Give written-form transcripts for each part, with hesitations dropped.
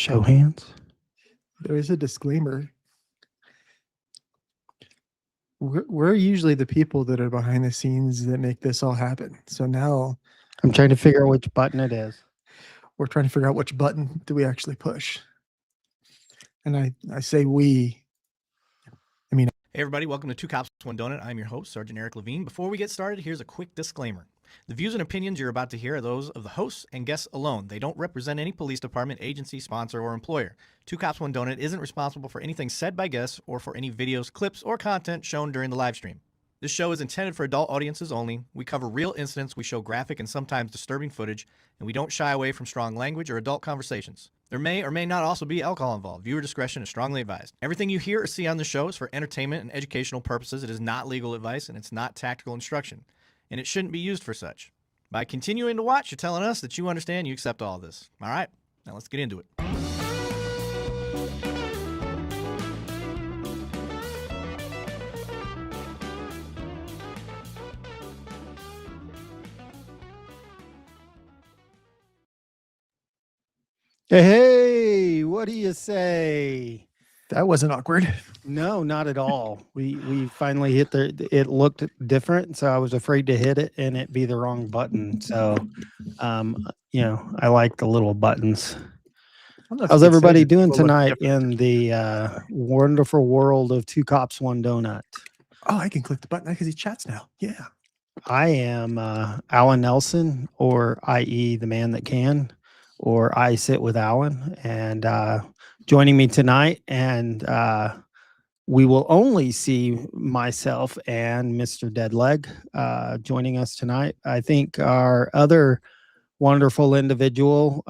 Show hands. There is a disclaimer. We're usually the people that are behind the scenes that make this all happen. So now I'm trying to figure out which button it is. we're trying to figure out which button do we actually push. And I say we. Hey everybody, welcome to Two Cops, One Donut. I'm your host, Sergeant Eric Levine. Before we get started, here's a quick disclaimer. The views and opinions you're about to hear are those of the hosts and guests alone. They don't represent any police department, agency, sponsor, or employer. Two Cops, One Donut isn't responsible for anything said by guests or for any videos, clips, or content shown during the live stream. This show is intended for adult audiences only. We cover real incidents, we show graphic and sometimes disturbing footage, and we don't shy away from strong language or adult conversations. There may or may not also be alcohol involved. Viewer discretion is strongly advised. Everything you hear or see on the show is for entertainment and educational purposes. It is not legal advice, and it's not tactical instruction, and it shouldn't be used for such. By continuing to watch, you're telling us that you understand, you accept all this. All right, now let's get into it. Hey, what do you say? That wasn't awkward. No, not at all. We finally hit it looked different, so I was afraid to hit it and it be the wrong button. So, I like the little buttons. How's everybody doing tonight in the wonderful world of Two Cops, One Donut? Oh, I can click the button because he chats now. Yeah. I am Alan Nelson, or i.e. the man that can, or I sit with Alan, and joining me tonight, and we will only see myself and Mr. Deadleg joining us tonight. I think our other wonderful individual,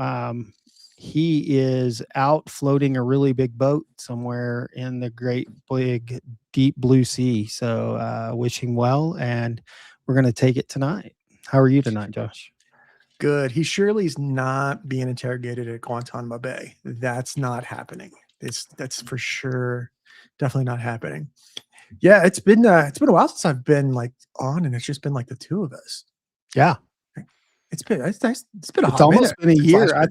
he is out floating a really big boat somewhere in the great big deep blue sea. So wish him well, and we're going to take it tonight. How are you tonight, Josh? Good. He surely is not being interrogated at Guantanamo Bay. That's not happening. That's for sure. Definitely not happening. Yeah, it's been a while since I've been like on, and it's just been like the two of us. Yeah, it's been a it's hot almost minute been a since year. last I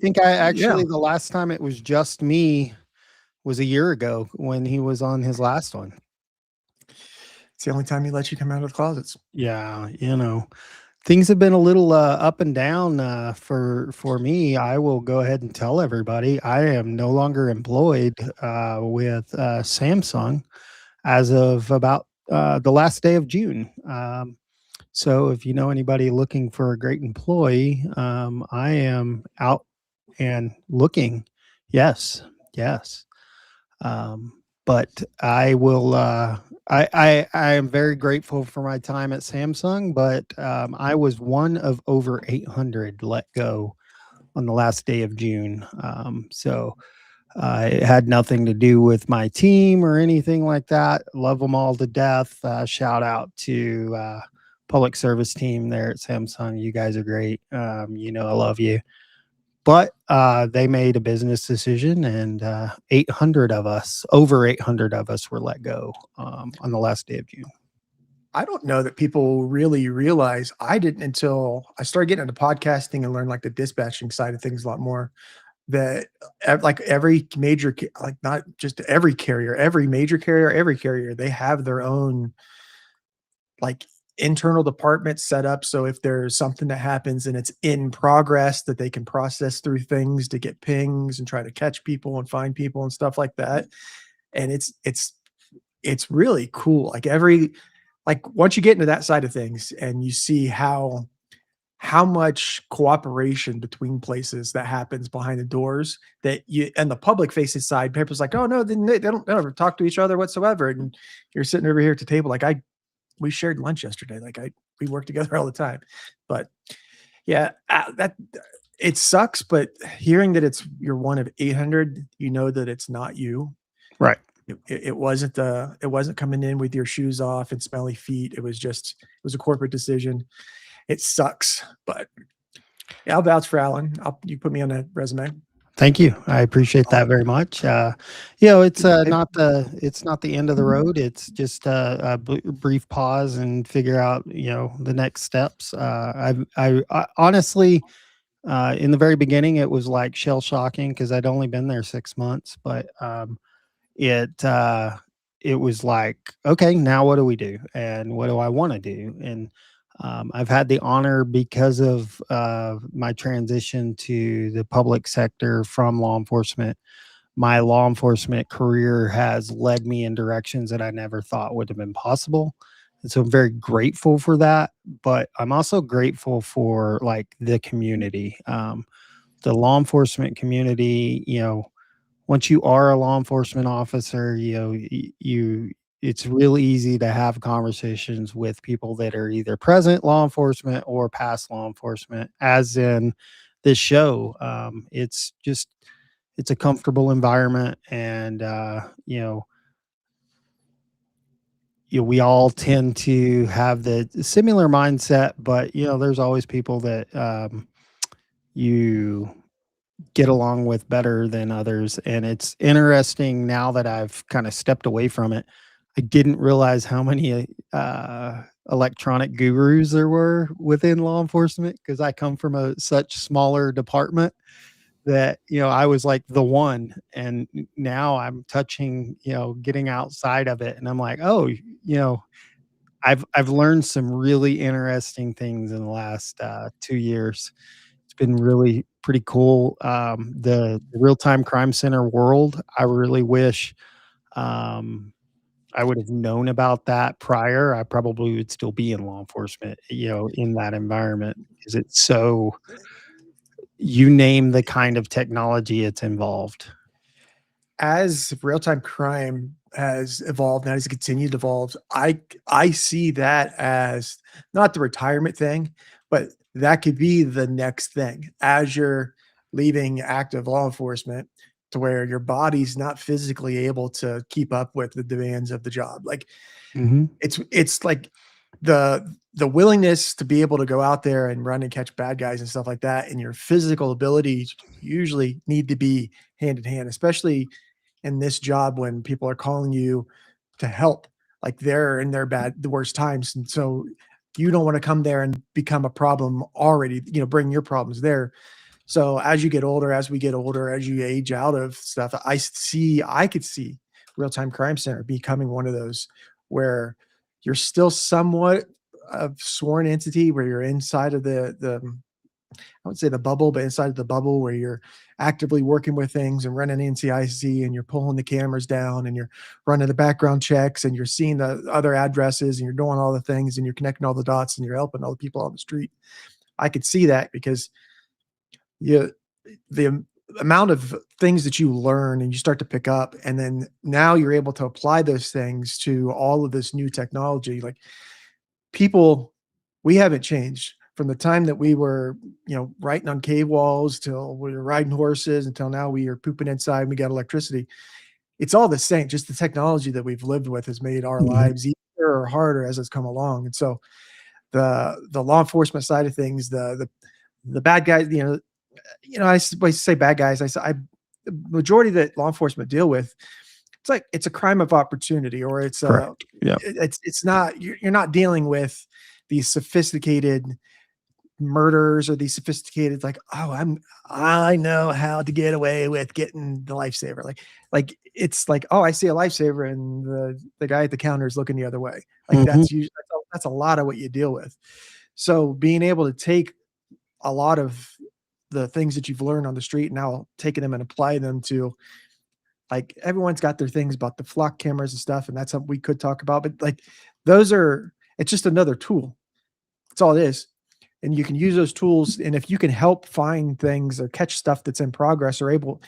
year. think the last time it was just me was a year ago when he was on his last one. It's the only time he lets you come out of the closets. Yeah, things have been a little up and down for me. I will go ahead and tell everybody I am no longer employed with Samsung as of about the last day of June. So if you know anybody looking for a great employee, I am out and looking. Yes. But I will. I am very grateful for my time at Samsung, but I was one of over 800 let go on the last day of June. So it had nothing to do with my team or anything like that. Love them all to death. Shout out to public service team there at Samsung. You guys are great. I love you. But they made a business decision, and over 800 of us were let go on the last day of June. I don't know that people really realize. I didn't until I started getting into podcasting and learned like the dispatching side of things a lot more. That like every major, like not just every carrier, every major carrier, every carrier, they have their own like internal department set up. So if there's something that happens and it's in progress, that they can process through things to get pings and try to catch people and find people and stuff like that. And it's really cool. Like once you get into that side of things and you see how much cooperation between places that happens behind the doors, that you and the public faces side, people's like, oh no, they don't ever talk to each other whatsoever. And you're sitting over here at the table. Like we shared lunch yesterday. We work together all the time, but yeah, that it sucks. But hearing that you're one of 800, that it's not you. Right. It wasn't coming in with your shoes off and smelly feet. It was a corporate decision. It sucks, but yeah, I'll vouch for Alan. You put me on a resume. Thank you. I appreciate that very much. It's not the end of the road. It's just a brief pause and figure out, the next steps. I honestly, In the very beginning, it was like shell shocking because I'd only been there 6 months, but it it was like, okay, now what do we do, and what do I want to do? And I've had the honor because of my transition to the public sector from law enforcement. My law enforcement career has led me in directions that I never thought would have been possible. And so I'm very grateful for that. But I'm also grateful for like the community, the law enforcement community. Once you are a law enforcement officer, it's real easy to have conversations with people that are either present law enforcement or past law enforcement, as in this show. It's a comfortable environment, and we all tend to have the similar mindset, but there's always people that you get along with better than others. And it's interesting now that I've kind of stepped away from it. I didn't realize how many electronic gurus there were within law enforcement, because I come from a such smaller department that I was like the one, and now I'm touching, getting outside of it, and I'm like, oh, I've learned some really interesting things in the last 2 years. It's been really pretty cool. The real time crime center world, I really wish um, I would have known about that prior. I probably would still be in law enforcement, in that environment, because it's so, you name the kind of technology it's involved. As real-time crime has evolved and as it continued to evolve, I see that as not the retirement thing, but that could be the next thing as you're leaving active law enforcement, to where your body's not physically able to keep up with the demands of the job. Like, Mhm. it's like the willingness to be able to go out there and run and catch bad guys and stuff like that, and your physical abilities usually need to be hand in hand, especially in this job when people are calling you to help, like they're in the worst times. And so you don't want to come there and become a problem already, bring your problems there. So as you get older, as we get older, as you age out of stuff, I could see real time crime center becoming one of those where you're still somewhat a sworn entity, where you're inside of the I would say the bubble, but inside of the bubble where you're actively working with things and running NCIC, and you're pulling the cameras down, and you're running the background checks, and you're seeing the other addresses, and you're doing all the things, and you're connecting all the dots, and you're helping all the people on the street. I could see that because you the amount of things that you learn and you start to pick up, and then now you're able to apply those things to all of this new technology. Like, people, we haven't changed from the time that we were, writing on cave walls, till we were riding horses, until now we are pooping inside and we got electricity. It's all the same. Just the technology that we've lived with has made our Yeah. lives easier or harder as it's come along. And so the law enforcement side of things, the bad guys, when I say bad guys, the majority that law enforcement deal with, it's a crime of opportunity, or Correct. Yeah. it's not, you're not dealing with these sophisticated murders, or these sophisticated, like, oh, I know how to get away with getting the lifesaver. Like it's like, oh, I see a lifesaver and the guy at the counter is looking the other way. Like, Mhm. that's a lot of what you deal with. So being able to take a lot of the things that you've learned on the street, now taking them and apply them to, like, everyone's got their things about the flock cameras and stuff, and that's something we could talk about. But like, it's just another tool. That's all it is. And you can use those tools. And if you can help find things or catch stuff that's in progress, or able,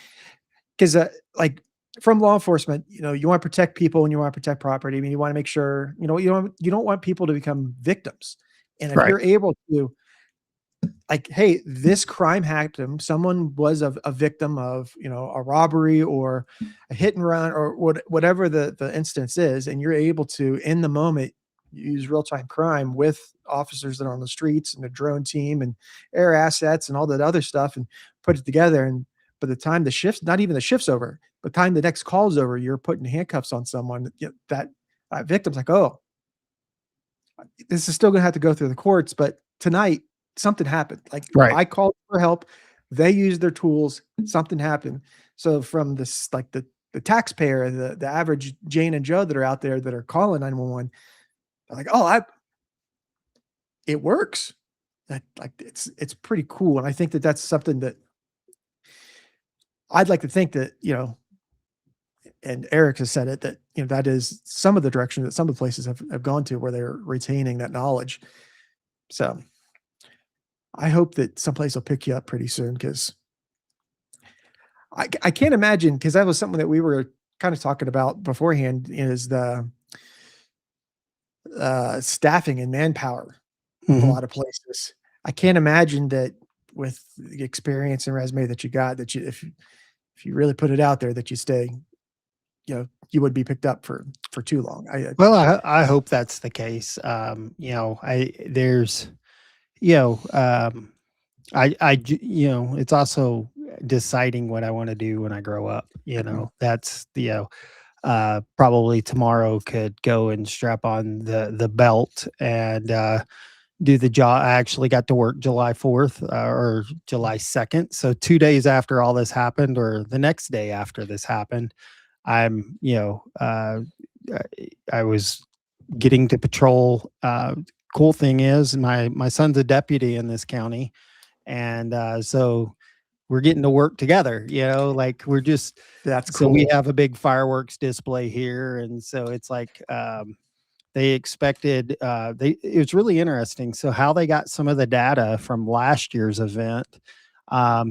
because like, from law enforcement, you want to protect people and you want to protect property. I mean, you want to make sure, you don't want people to become victims. And if Right. you're able to, like, hey, this crime happened, someone was a victim of, a robbery or a hit and run, or whatever the instance is, and you're able to, in the moment, use real-time crime with officers that are on the streets, and a drone team and air assets and all that other stuff, and put it together. And by the time the shift's not even the shift's over, by the time the next call's over, you're putting handcuffs on someone. That victim's like, oh, this is still gonna have to go through the courts, but tonight something happened. Like Right. I called for help, they used their tools, something happened. So from this, like the taxpayer, the average Jane and Joe that are out there that are calling 911, they're like, oh, it works. That like it's pretty cool, and I think that that's something that I'd like to think that and Eric has said it, that that is some of the direction that some of the places have gone to, where they're retaining that knowledge. So I hope that someplace will pick you up pretty soon, because I can't imagine, because that was something that we were kind of talking about beforehand, is the staffing and manpower of a Mhm. lot of places. I can't imagine that with the experience and resume that you got, that if you really put it out there, that you stay, you would be picked up for too long. Well, I hope that's the case. I there's, you know, it's also deciding what I want to do when I grow up. That's probably tomorrow could go and strap on the belt and do the job. I actually got to work July 4th or July 2nd. So 2 days after all this happened, or the next day after this happened, I'm, I was getting to patrol. Cool thing is, my son's a deputy in this county, and so we're getting to work together. Like we're just That's so we cool. have a big fireworks display here, and so it's like they expected. It was really interesting. So how they got some of the data from last year's event.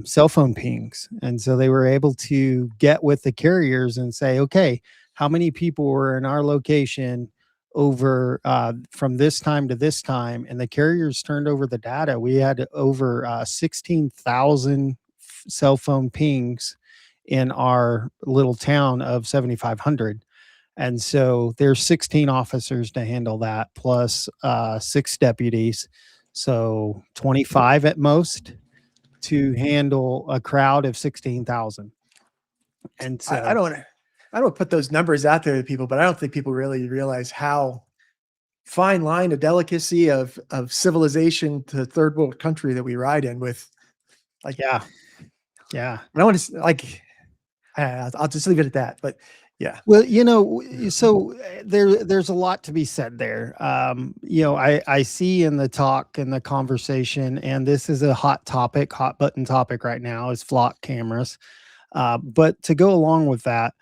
Cell phone pings. And so they were able to get with the carriers and say, okay, how many people were in our location over from this time to this time? And the carriers turned over the data. We had over 16,000 cell phone pings in our little town of 7,500. And so there's 16 officers to handle that, plus 6 deputies. So 25 at most to handle a crowd of 16,000. And I so, don't I don't put those numbers out there to people, but I don't think people really realize how fine line of delicacy of civilization to third world country that we ride in with. Like, yeah, yeah. I don't want to like, I'll just leave it at that. But yeah, Well, so there's a lot to be said there. I see in the talk and the conversation, and this is a hot topic, hot button topic right now, is flock cameras. But to go along with that,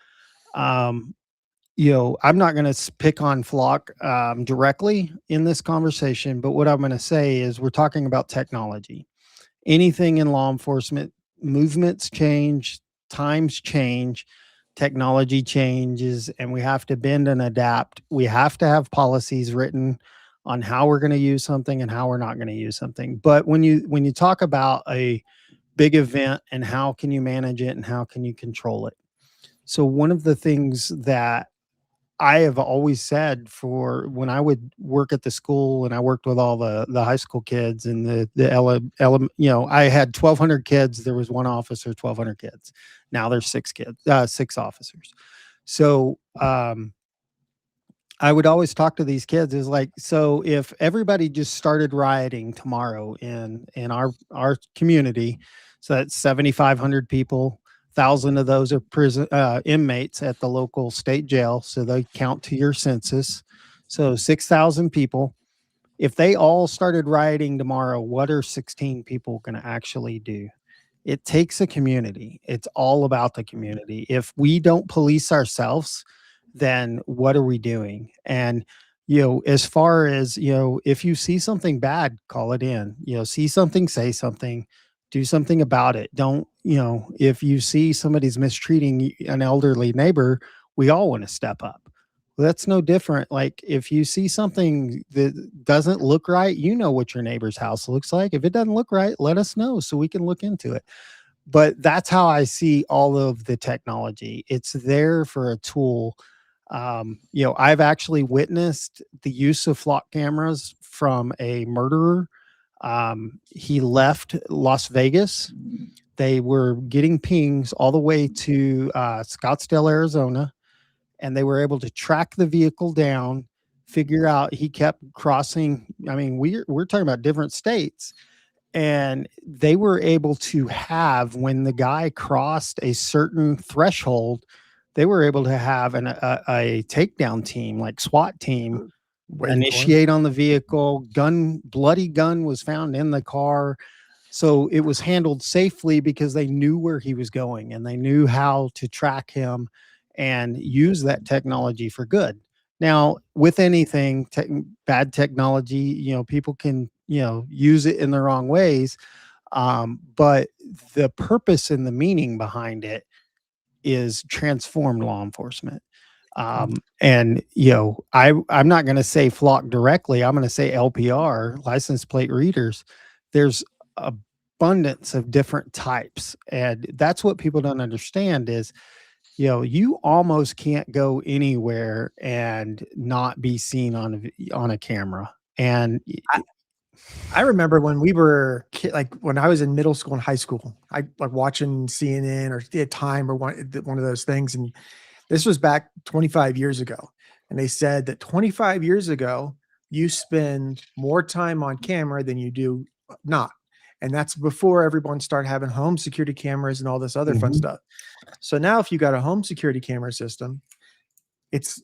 um, I'm not going to pick on flock directly in this conversation, but what I'm going to say is we're talking about technology. Anything in law enforcement, movements change, times change, technology changes, and we have to bend and adapt. We have to have policies written on how we're going to use something and how we're not going to use something. But when you talk about a big event and how can you manage it and how can you control it? So one of the things that I have always said, for when I would work at the school and I worked with all the high school kids and I had 1,200 kids. There was one officer, 1,200 kids. Now there's 6 kids, 6 officers. So I would always talk to these kids is like, so if everybody just started rioting tomorrow in our community, so that's 7,500 people. 1,000 of those are prison inmates at the local state jail, so they count to your census. So 6,000 people. If they all started rioting tomorrow, what are 16 people going to actually do? It takes a community. It's all about the community. If we don't police ourselves, then what are we doing? And as far as, if you see something bad, call it in. See something, say something, do something about it. Don't, if you see somebody's mistreating an elderly neighbor, we all want to step up. Well, that's no different. Like if you see something that doesn't look right, what your neighbor's house looks like. If it doesn't look right, let us know so we can look into it. But that's how I see all of the technology. It's there for a tool. I've actually witnessed the use of flock cameras from a murderer. He left Las Vegas. They were getting pings all the way to Scottsdale, Arizona, and they were able to track the vehicle down, figure out he kept crossing. I mean, we're talking about different states, and they were able to have, when the guy crossed a certain threshold, they were able to have a takedown team, like SWAT team, Waiting for him. initiate on the vehicle. Bloody gun was found in the car. So it was handled safely because they knew where he was going and they knew how to track him and use that technology for good. Now, with anything, bad technology, people can, use it in the wrong ways. But the purpose and the meaning behind it is transform law enforcement. And I'm not going to say flock directly. I'm going to say LPR, license plate readers. There's abundance of different types, and that's what people don't understand is, you almost can't go anywhere and not be seen on a camera. And I remember when we were like when I was in middle school and high school, I like watching CNN or Time or one of those things, and this was back 25 years ago. And they said that 25 years ago, you spend more time on camera than you do not. And that's before everyone started having home security cameras and all this other fun stuff. So now if you got a home security camera system, it's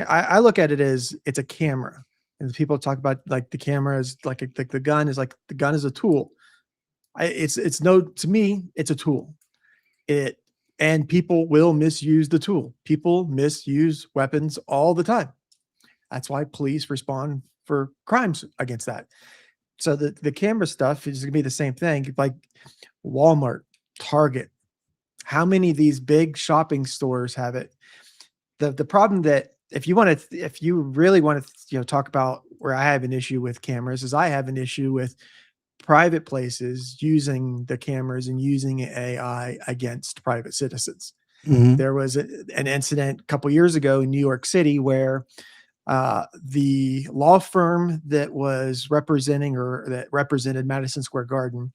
I look at it as it's a camera. And people talk about like the camera is like the gun is a tool. To me, it's a tool. And people will misuse the tool. People misuse weapons all the time. That's why police respond for crimes against that. So the camera stuff is going to be the same thing. Like Walmart, Target, how many of these big shopping stores have it? The problem that if you really want to talk about where I have an issue with cameras is I have an issue with private places using the cameras and using AI against private citizens. There was an incident a couple years ago in New York City where the law firm that was that represented Madison Square Garden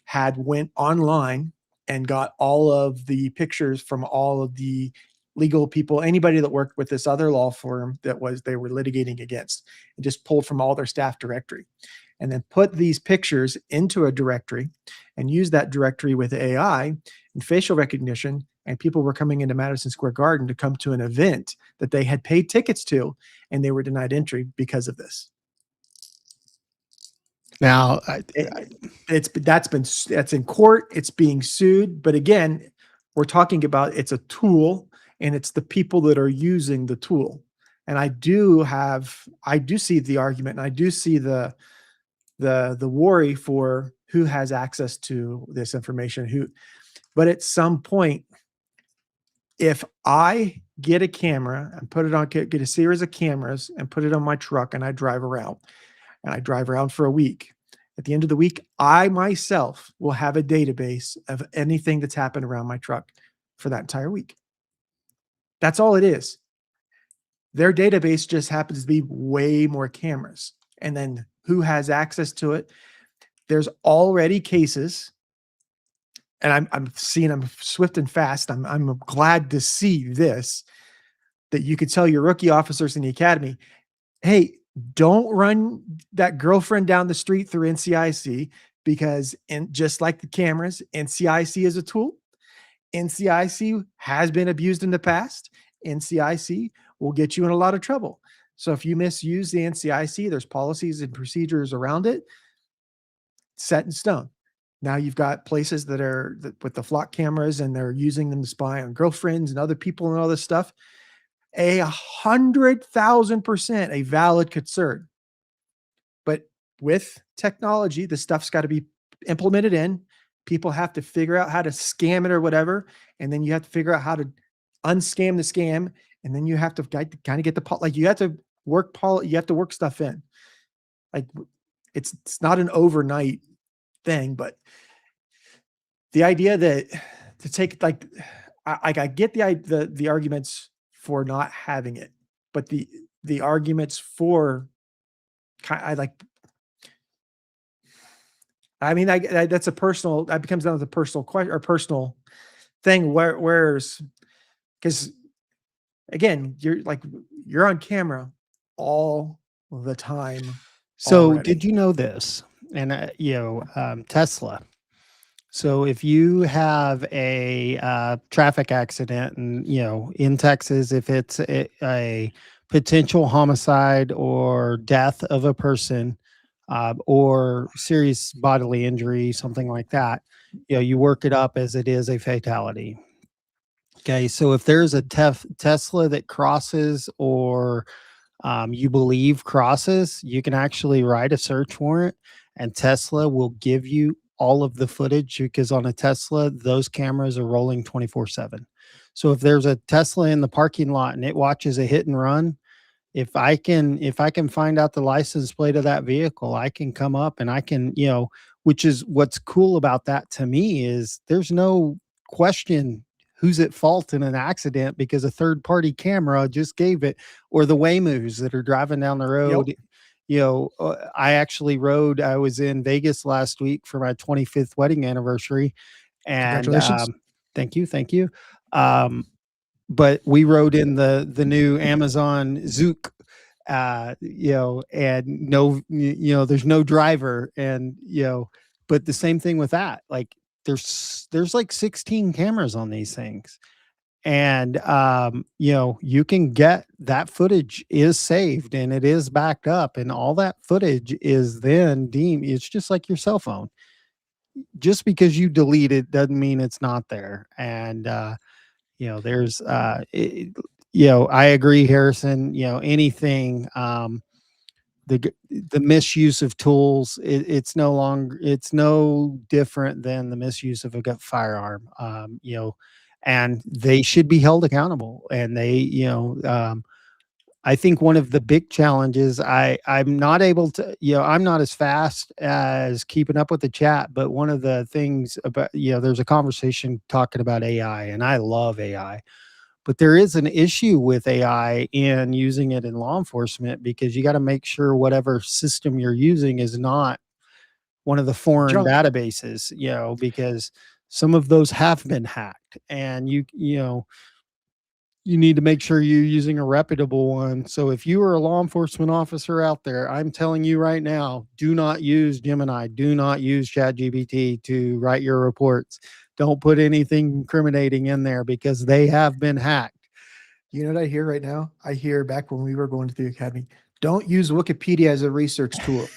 had went online and got all of the pictures from all of the legal people, anybody that worked with this other law firm they were litigating against, and just pulled from all their staff directory and then put these pictures into a directory and use that directory with AI and facial recognition. And people were coming into Madison Square Garden to come to an event that they had paid tickets to, and they were denied entry because of this. Now, that's in court. It's being sued. But again, we're talking about it's a tool, and it's the people that are using the tool. And I do see the argument, and I do see the worry for who has access to this information. But at some point, if I get a camera and get a series of cameras and put it on my truck and I drive around for a week, at the end of the week, I myself will have a database of anything that's happened around my truck for that entire week. That's all it is. Their database just happens to be way more cameras. And then who has access to it? There's already cases, and I'm seeing them swift and fast. I'm glad to see this, that you could tell your rookie officers in the academy, hey, don't run that girlfriend down the street through NCIC, because just like the cameras, NCIC is a tool. NCIC has been abused in the past. NCIC will get you in a lot of trouble. So if you misuse the NCIC, there's policies and procedures around it set in stone. Now you've got places with the flock cameras, and they're using them to spy on girlfriends and other people and all this stuff. 100,000% a valid concern. But with technology, the stuff's got to be implemented in. People have to figure out how to scam it or whatever. And then you have to figure out how to unscam the scam. And then you have to kind of get you have to work stuff in. Like it's not an overnight thing, but the idea that to take I get the arguments for not having it, but the arguments for that's a personal, that becomes down to the personal question or personal thing where's, because again, you're on camera all the time. So already. did you know this? Tesla. So if you have a traffic accident, and in Texas, if it's a potential homicide or death of a person, or serious bodily injury, something like that, you work it up as it is a fatality. Okay, so if there's a Tesla that crosses, or you believe crosses, you can actually write a search warrant, and Tesla will give you all of the footage, because on a Tesla, those cameras are rolling 24/7. So if there's a Tesla in the parking lot and it watches a hit and run, if I can find out the license plate of that vehicle, I can come up and I can, which is what's cool about that to me, is there's no question who's at fault in an accident, because a third party camera just gave it, or the Waymos that are driving down the Yep. road. I was in Vegas last week for my 25th wedding anniversary, and Congratulations. thank you. Um, but we rode in the new Amazon Zook, and there's no driver, and but the same thing with that. Like there's like 16 cameras on these things, and you can get that footage is saved and it is backed up, and all that footage is then deemed. It's just like your cell phone. Just because you delete it doesn't mean it's not there, and there's I agree, Harrison. Anything, the misuse of tools, it's no different than the misuse of a firearm. And they should be held accountable, and I think one of the big challenges, I'm not able to, I'm not as fast as keeping up with the chat, but one of the things about, there's a conversation talking about AI, and I love AI, but there is an issue with AI in using it in law enforcement, because you got to make sure whatever system you're using is not one of the foreign Junk. databases, because some of those have been hacked, and you need to make sure you're using a reputable one. So if you are a law enforcement officer out there, I'm telling you right now, do not use Gemini, do not use ChatGPT to write your reports. Don't put anything incriminating in there, because they have been hacked. You know what I hear right now? I hear back when we were going to the academy, don't use Wikipedia as a research tool.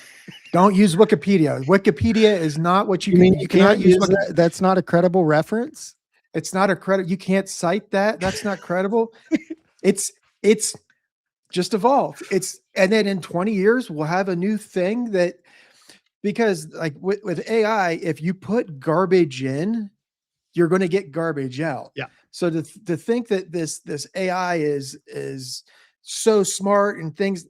Don't use Wikipedia. Wikipedia is not what you You can. mean You you cannot can't use use that? That's not a credible reference? It's not a credit. You can't cite that. That's not credible. It's just evolved. And then in 20 years we'll have a new thing that, because like with AI, if you put garbage in, you're going to get garbage out. Yeah. So to think that this AI is so smart and things,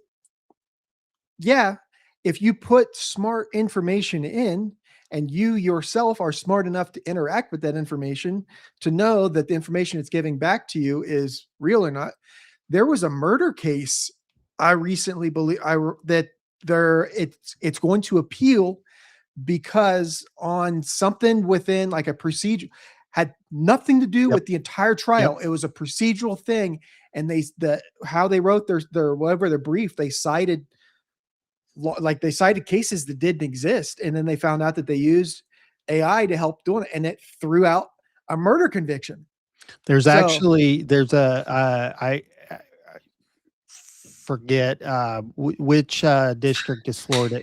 yeah, if you put smart information in, and you yourself are smart enough to interact with that information to know that the information it's giving back to you is real or not. There was a murder case I recently believe that it's going to appeal, because on something within like a procedure had nothing to do Yep. with the entire trial. It was a procedural thing, and how they wrote their whatever their brief, they cited cases that didn't exist, and then they found out that they used AI to help doing it, and it threw out a murder conviction. There's So- actually there's I forget which district is Florida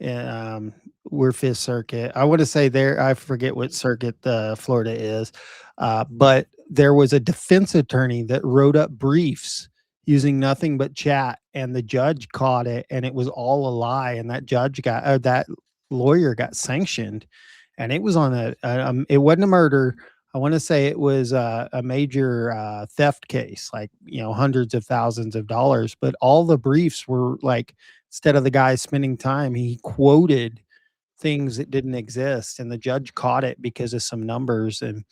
in. We're Fifth Circuit. I want to say there. I forget what circuit Florida is, but there was a defense attorney that wrote up briefs using nothing but chat, and the judge caught it, and it was all a lie. And that lawyer got sanctioned, and it was on it wasn't a murder. I want to say it was a major theft case, like hundreds of thousands of dollars. But all the briefs were like, instead of the guy spending time, he quoted things that didn't exist, and the judge caught it because of some numbers. And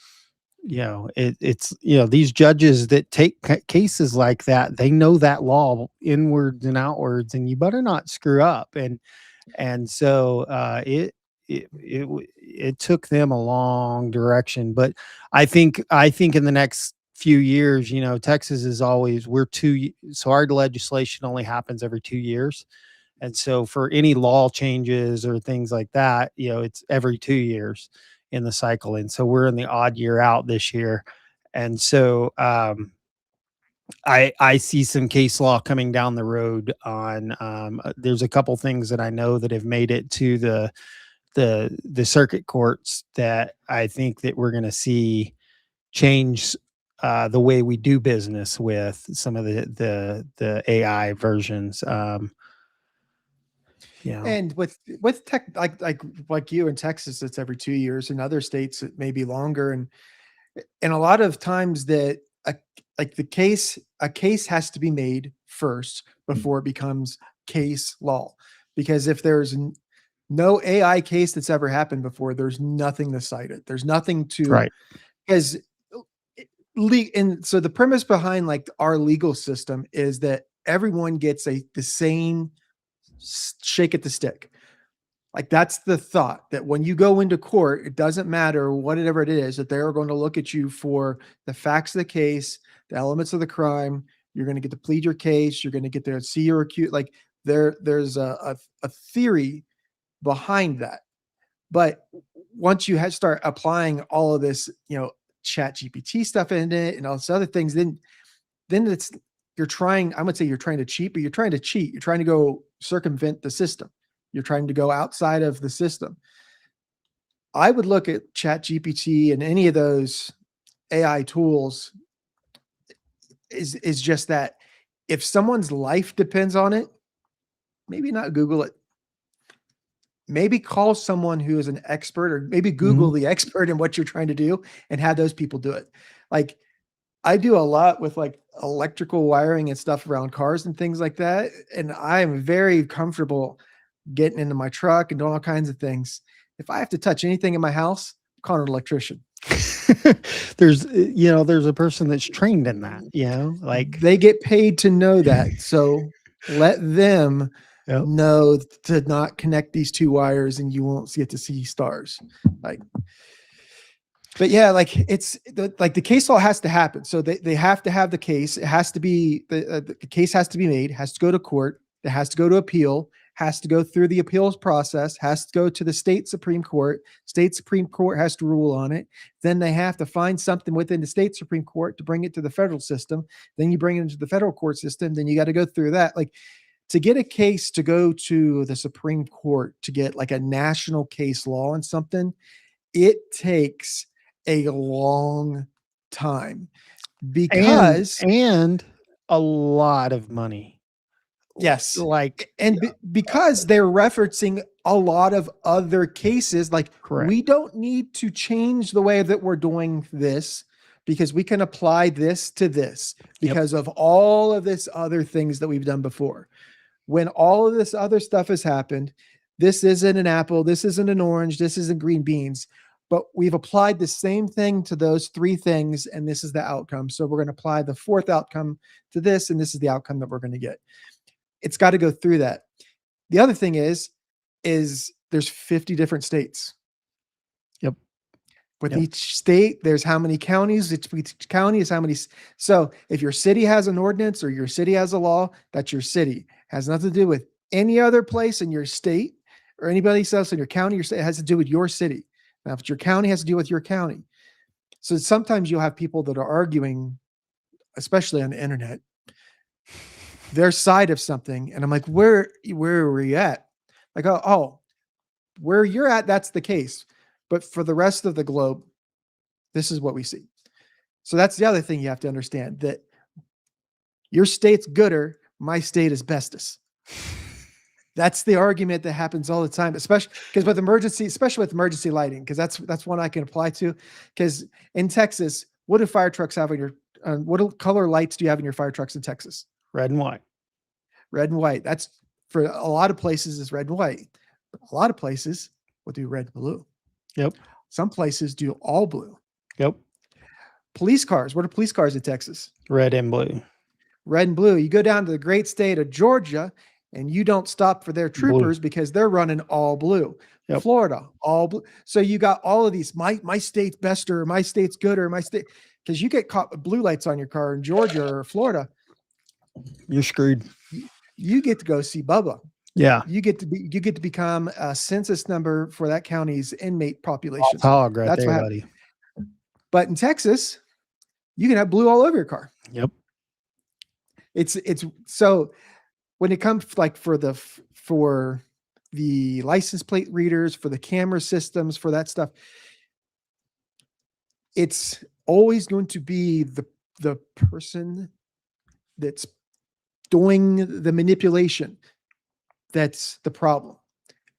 it's these judges that take cases like that, they know that law inwards and outwards, and you better not screw up. And so it took them a long direction. But I think in the next few years, Texas is always, so our legislation only happens every 2 years. And so for any law changes or things like that, it's every 2 years in the cycle. And so we're in the odd year out this year. And so I see some case law coming down the road on there's a couple things that I know that have made it to the circuit courts that I think that we're going to see change the way we do business with some of the AI versions. And with tech, like you in Texas, it's every 2 years. In other states, it may be longer. And a lot of times that a case has to be made first before it becomes case law. Because if there's no AI case that's ever happened before, there's nothing to cite it. There's nothing to, Right. because and so the premise behind like our legal system is that everyone gets the same shake at the stick. Like that's the thought, that when you go into court, it doesn't matter whatever it is, that they're going to look at you for the facts of the case, the elements of the crime. You're going to get to plead your case. You're going to get to see your accused. Like there's a theory behind that. But once you start applying all of this, chat GPT stuff in it and all this other things, then you're trying, I would say you're trying to cheat, but you're trying to cheat. You're trying to go circumvent the system. You're trying to go outside of the system. I would look at chat GPT and any of those AI tools is just that if someone's life depends on it, maybe not Google it. Maybe call someone who is an expert, or maybe Google the expert in what you're trying to do and have those people do it. Like I do a lot with like electrical wiring and stuff around cars and things like that. And I am very comfortable getting into my truck and doing all kinds of things. If I have to touch anything in my house, I'm calling an electrician. There's a person that's trained in that, like they get paid to know that. So let them know to not connect these two wires and you won't get to see stars. But yeah, like the case law has to happen. So they have to have the case. It has to be, the case has to be made, has to go to court. It has to go to appeal, has to go through the appeals process, has to go to the state Supreme Court. State Supreme Court has to rule on it. Then they have to find something within the state Supreme Court to bring it to the federal system. Then you bring it into the federal court system. Then you got to go through that. Like to get a case to go to the Supreme Court, to get like a national case law on something, it takes a long time because and a lot of money. Yes. Because they're referencing a lot of other cases. Like we don't need to change the way that we're doing this because we can apply this to this because of all of this other things that we've done before. When all of this other stuff has happened, this isn't an apple, this isn't an orange, this isn't green beans, but we've applied the same thing to those three things. And this is the outcome. So we're going to apply the fourth outcome to this. And this is the outcome that we're going to get. It's got to go through that. The other thing is there's 50 different states. Yep. With each state, there's how many counties. Each county is how many. So if your city has an ordinance or your city has a law, that's your city. It has nothing to do with any other place in your state or anybody else in your county or state. It has to do with your city. Now, if it's your county, it has to do with your county. So sometimes you'll have people that are arguing, especially on the internet, their side of something. And I'm like, where are you at? Like, oh, where you're at, that's the case. But for the rest of the globe, this is what we see. So that's the other thing you have to understand, that your state's gooder, my state is bestest. That's the argument that happens all the time, especially because with emergency lighting, because that's one I can apply to. Because in Texas, what do fire trucks have on your, what color lights do you have in your fire trucks in Texas? Red and white. Red and white. That's for a lot of places is red and white. A lot of places will do red and blue. Yep. Some places do all blue. Yep. Police cars. What are police cars in Texas? Red and blue. Red and blue. You go down to the great state of Georgia and you don't stop for their troopers because they're running all blue. Yep. Florida, all blue. So you got all of these, my state's bester, my state's gooder, my state, because you get caught with blue lights on your car in Georgia or Florida, you're screwed. You get to go see Bubba. Yeah. you get to become a census number for that county's inmate population. Lost hog right That's there, what happened. buddy. But in Texas, you can have blue all over your car. Yep. It's so when it comes like for the license plate readers, for the camera systems, for that stuff, it's always going to be the person that's doing the manipulation that's the problem.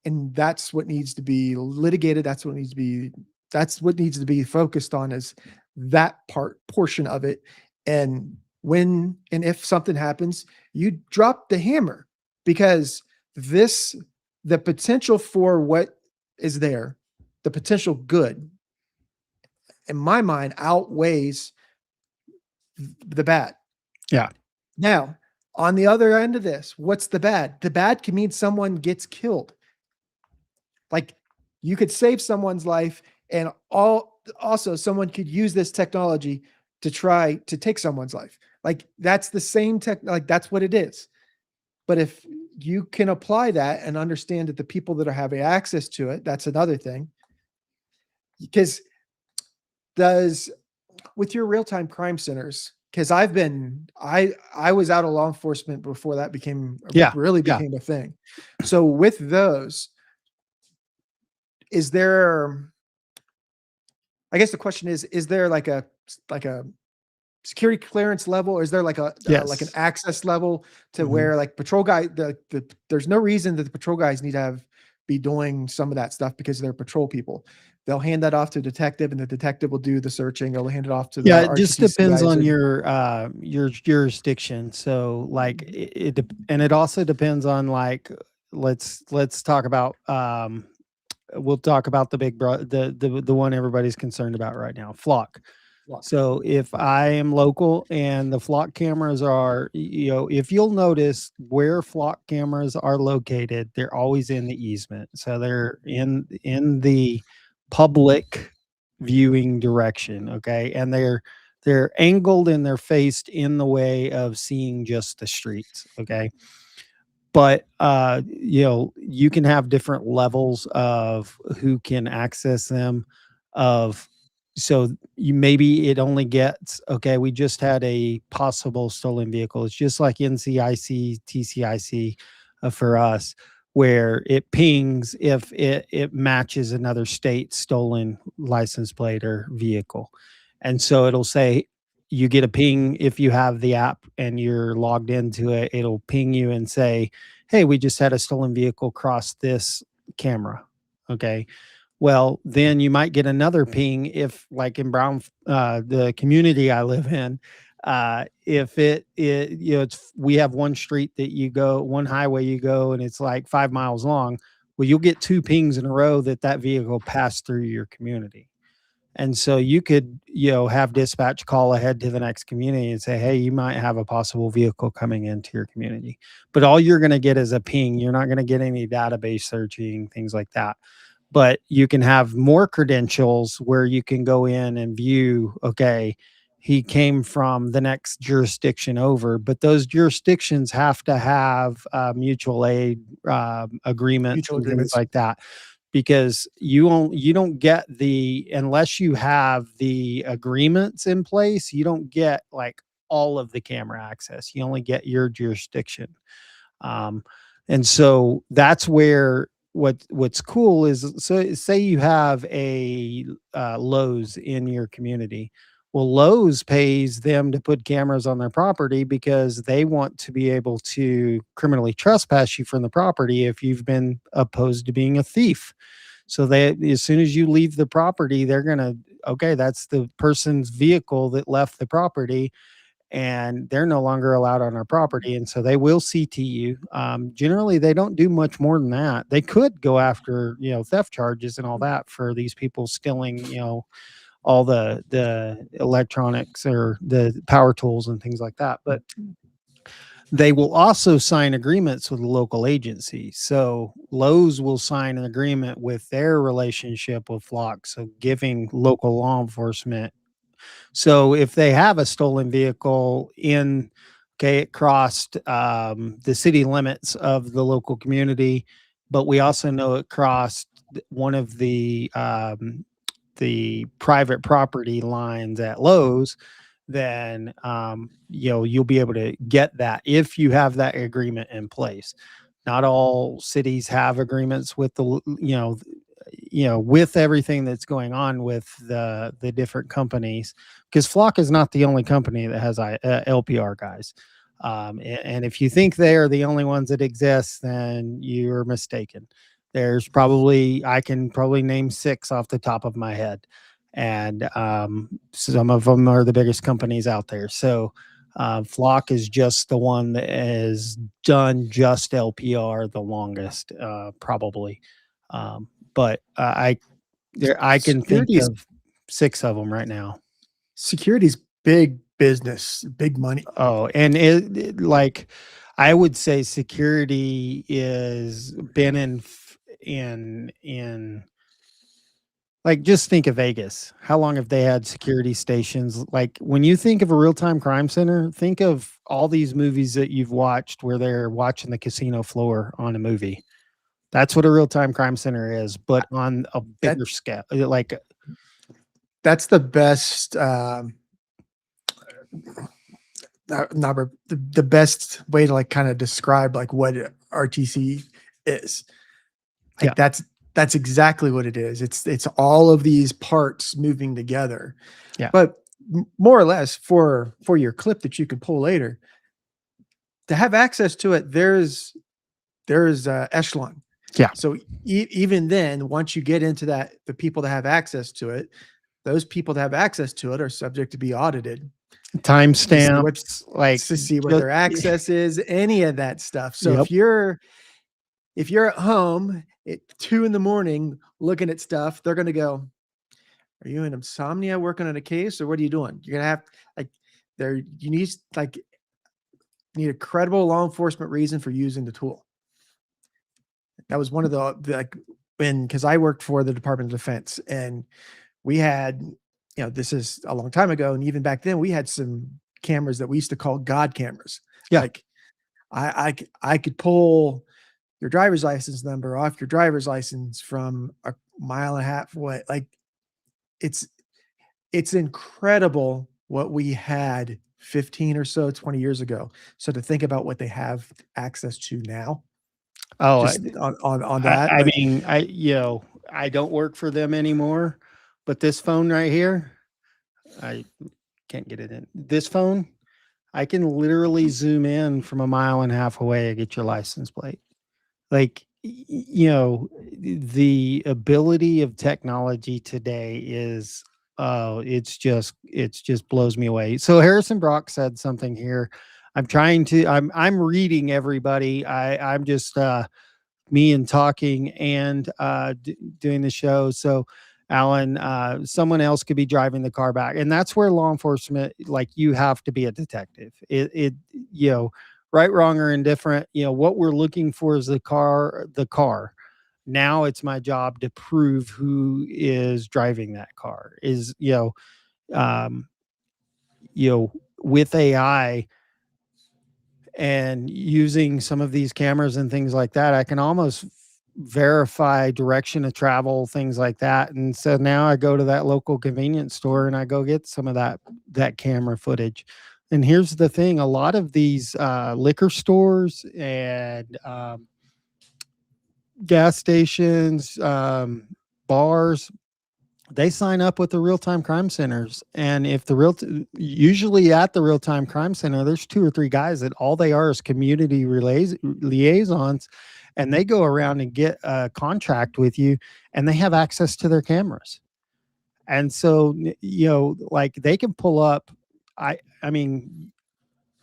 And that's what needs to be litigated. That's what needs to be focused on, is that portion of it. And when and if something happens, you drop the hammer, because the potential for what is there, the potential good, in my mind, outweighs the bad. Yeah. Now, on the other end of this, what's the bad? The bad can mean someone gets killed. Like, you could save someone's life, and also someone could use this technology to try to take someone's life. Like, that's the same like that's what it is. But if you can apply that and understand that the people that are having access to it, that's another thing. Because with your real-time crime centers, because I was out of law enforcement before that Yeah. really Yeah. became a thing. So with those, is there, I guess the question is there like a security clearance level? Or is there like an Yes. access level to Mhm. where like patrol guy, there's no reason that the patrol guys need to be doing some of that stuff because they're patrol people. They'll hand that off to a detective, and the detective will do the searching. They'll hand it off to the Yeah, it just RTC depends guys. on your jurisdiction. So like and it also depends on like let's talk about we'll talk about the big the one everybody's concerned about right now, flock. So if I am local and the flock cameras are, if you'll notice where flock cameras are located, they're always in the easement. So they're in the public viewing direction, okay? And they're angled and they're faced in the way of seeing just the streets, okay? But you can have different levels of who can access them, of so you maybe it only gets, okay, we just had a possible stolen vehicle. It's just like NCIC, TCIC, for us, where it pings if it matches another state stolen license plate or vehicle. And so it'll say, you get a ping if you have the app and you're logged into it, it'll ping you and say, hey, we just had a stolen vehicle cross this camera. Okay. Well, then you might get another ping if, like in the community I live in, if we have one street that you go, one highway you go, and it's like 5 miles long. Well, you'll get two pings in a row that vehicle passed through your community. And so you could, have dispatch call ahead to the next community and say, hey, you might have a possible vehicle coming into your community. But all you're going to get is a ping. You're not going to get any database searching, things like that. But you can have more credentials where you can go in and view, okay, he came from the next jurisdiction over, but those jurisdictions have to have mutual aid agreements Mutual and things agreements. like that, because you don't get unless you have the agreements in place, you don't get like all of the camera access. You only get your jurisdiction. Um, and so that's where what's cool is, so say you have a Lowe's in your community. Well, Lowe's pays them to put cameras on their property because they want to be able to criminally trespass you from the property if you've been opposed to being a thief. So they, as soon as you leave the property, they're gonna, okay, that's the person's vehicle that left the property, and they're no longer allowed on our property. And so they will CT you. Generally, they don't do much more than that. They could go after, theft charges and all that for these people stealing, all the electronics or the power tools and things like that. But they will also sign agreements with local agencies. So Lowe's will sign an agreement with their relationship with Flock, so giving local law enforcement. So if they have a stolen vehicle in Okay, it crossed the city limits of the local community, but we also know it crossed one of the private property lines at Lowe's. Then you'll be able to get that if you have that agreement in place. Not all cities have agreements with with everything that's going on with the different companies, because Flock is not the only company that has LPR guys. And if you think they are the only ones that exist, then you're mistaken. I can probably name 6 off the top of my head, and some of them are the biggest companies out there. So Flock is just the one that has done just LPR the longest, probably. But I can think Security's of 6 of them right now. security's big business, big money. Oh, and like I would say security is been in like, just think of Vegas. How long have they had security stations? Like, when you think of a real-time crime center, think of all these movies that you've watched where they're watching the casino floor on a movie. That's what a real-time crime center is, but on a That bigger scale. Like, that's the best. Not the best way to like kind of describe like what RTC is. yeah, Like that's exactly what it is. It's all of these parts moving together. yeah, But more or less for your clip that you can pull later, to have access to it, there's echelon. yeah. So even then, once you get into that, the people that have access to it, those people that have access to it are subject to be audited to see what Timestamps, like, to see what just, their access is, any of that stuff. So yep. if you're at home at 2 a.m. looking at stuff, they're gonna go, "Are you in insomnia working on a case, or what are you doing?" You're gonna have like there you need a credible law enforcement reason for using the tool. That was one of the like when because I worked for the Department of Defense, and we had, this is a long time ago, and even back then we had some cameras that we used to call God cameras. Yeah. Like I could pull your driver's license number off your driver's license from a mile and a half away. Like it's it's incredible what we had 15 or so 20 years ago. So to think about what they have access to now, Oh, just on that, I like mean, I don't work for them anymore, but this phone right here, I can't get it in. This phone, I can literally zoom in from a mile and a half away and get your license plate. Like, the ability of technology today is, oh, it's just blows me away. So Harrison Brock said something here. I'm reading everybody. I'm just me and talking and doing the show. So, Alan, someone else could be driving the car back, and that's where law enforcement, like, you have to be a detective. You know, right, wrong, or indifferent. What we're looking for is the car. The car. Now it's my job to prove who is driving that car. Um, with AI and using some of these cameras and things like that, I can almost verify direction of travel, things like that. And so now I go to that local convenience store and I go get some of that camera footage. And here's the thing: a lot of these liquor stores and gas stations, bars, they sign up with the real-time crime centers. And if usually at the real-time crime center, there's 2 or 3 guys that all they are is community liaisons, and they go around and get a contract with you, and they have access to their cameras. And so, like, they can pull up. I mean,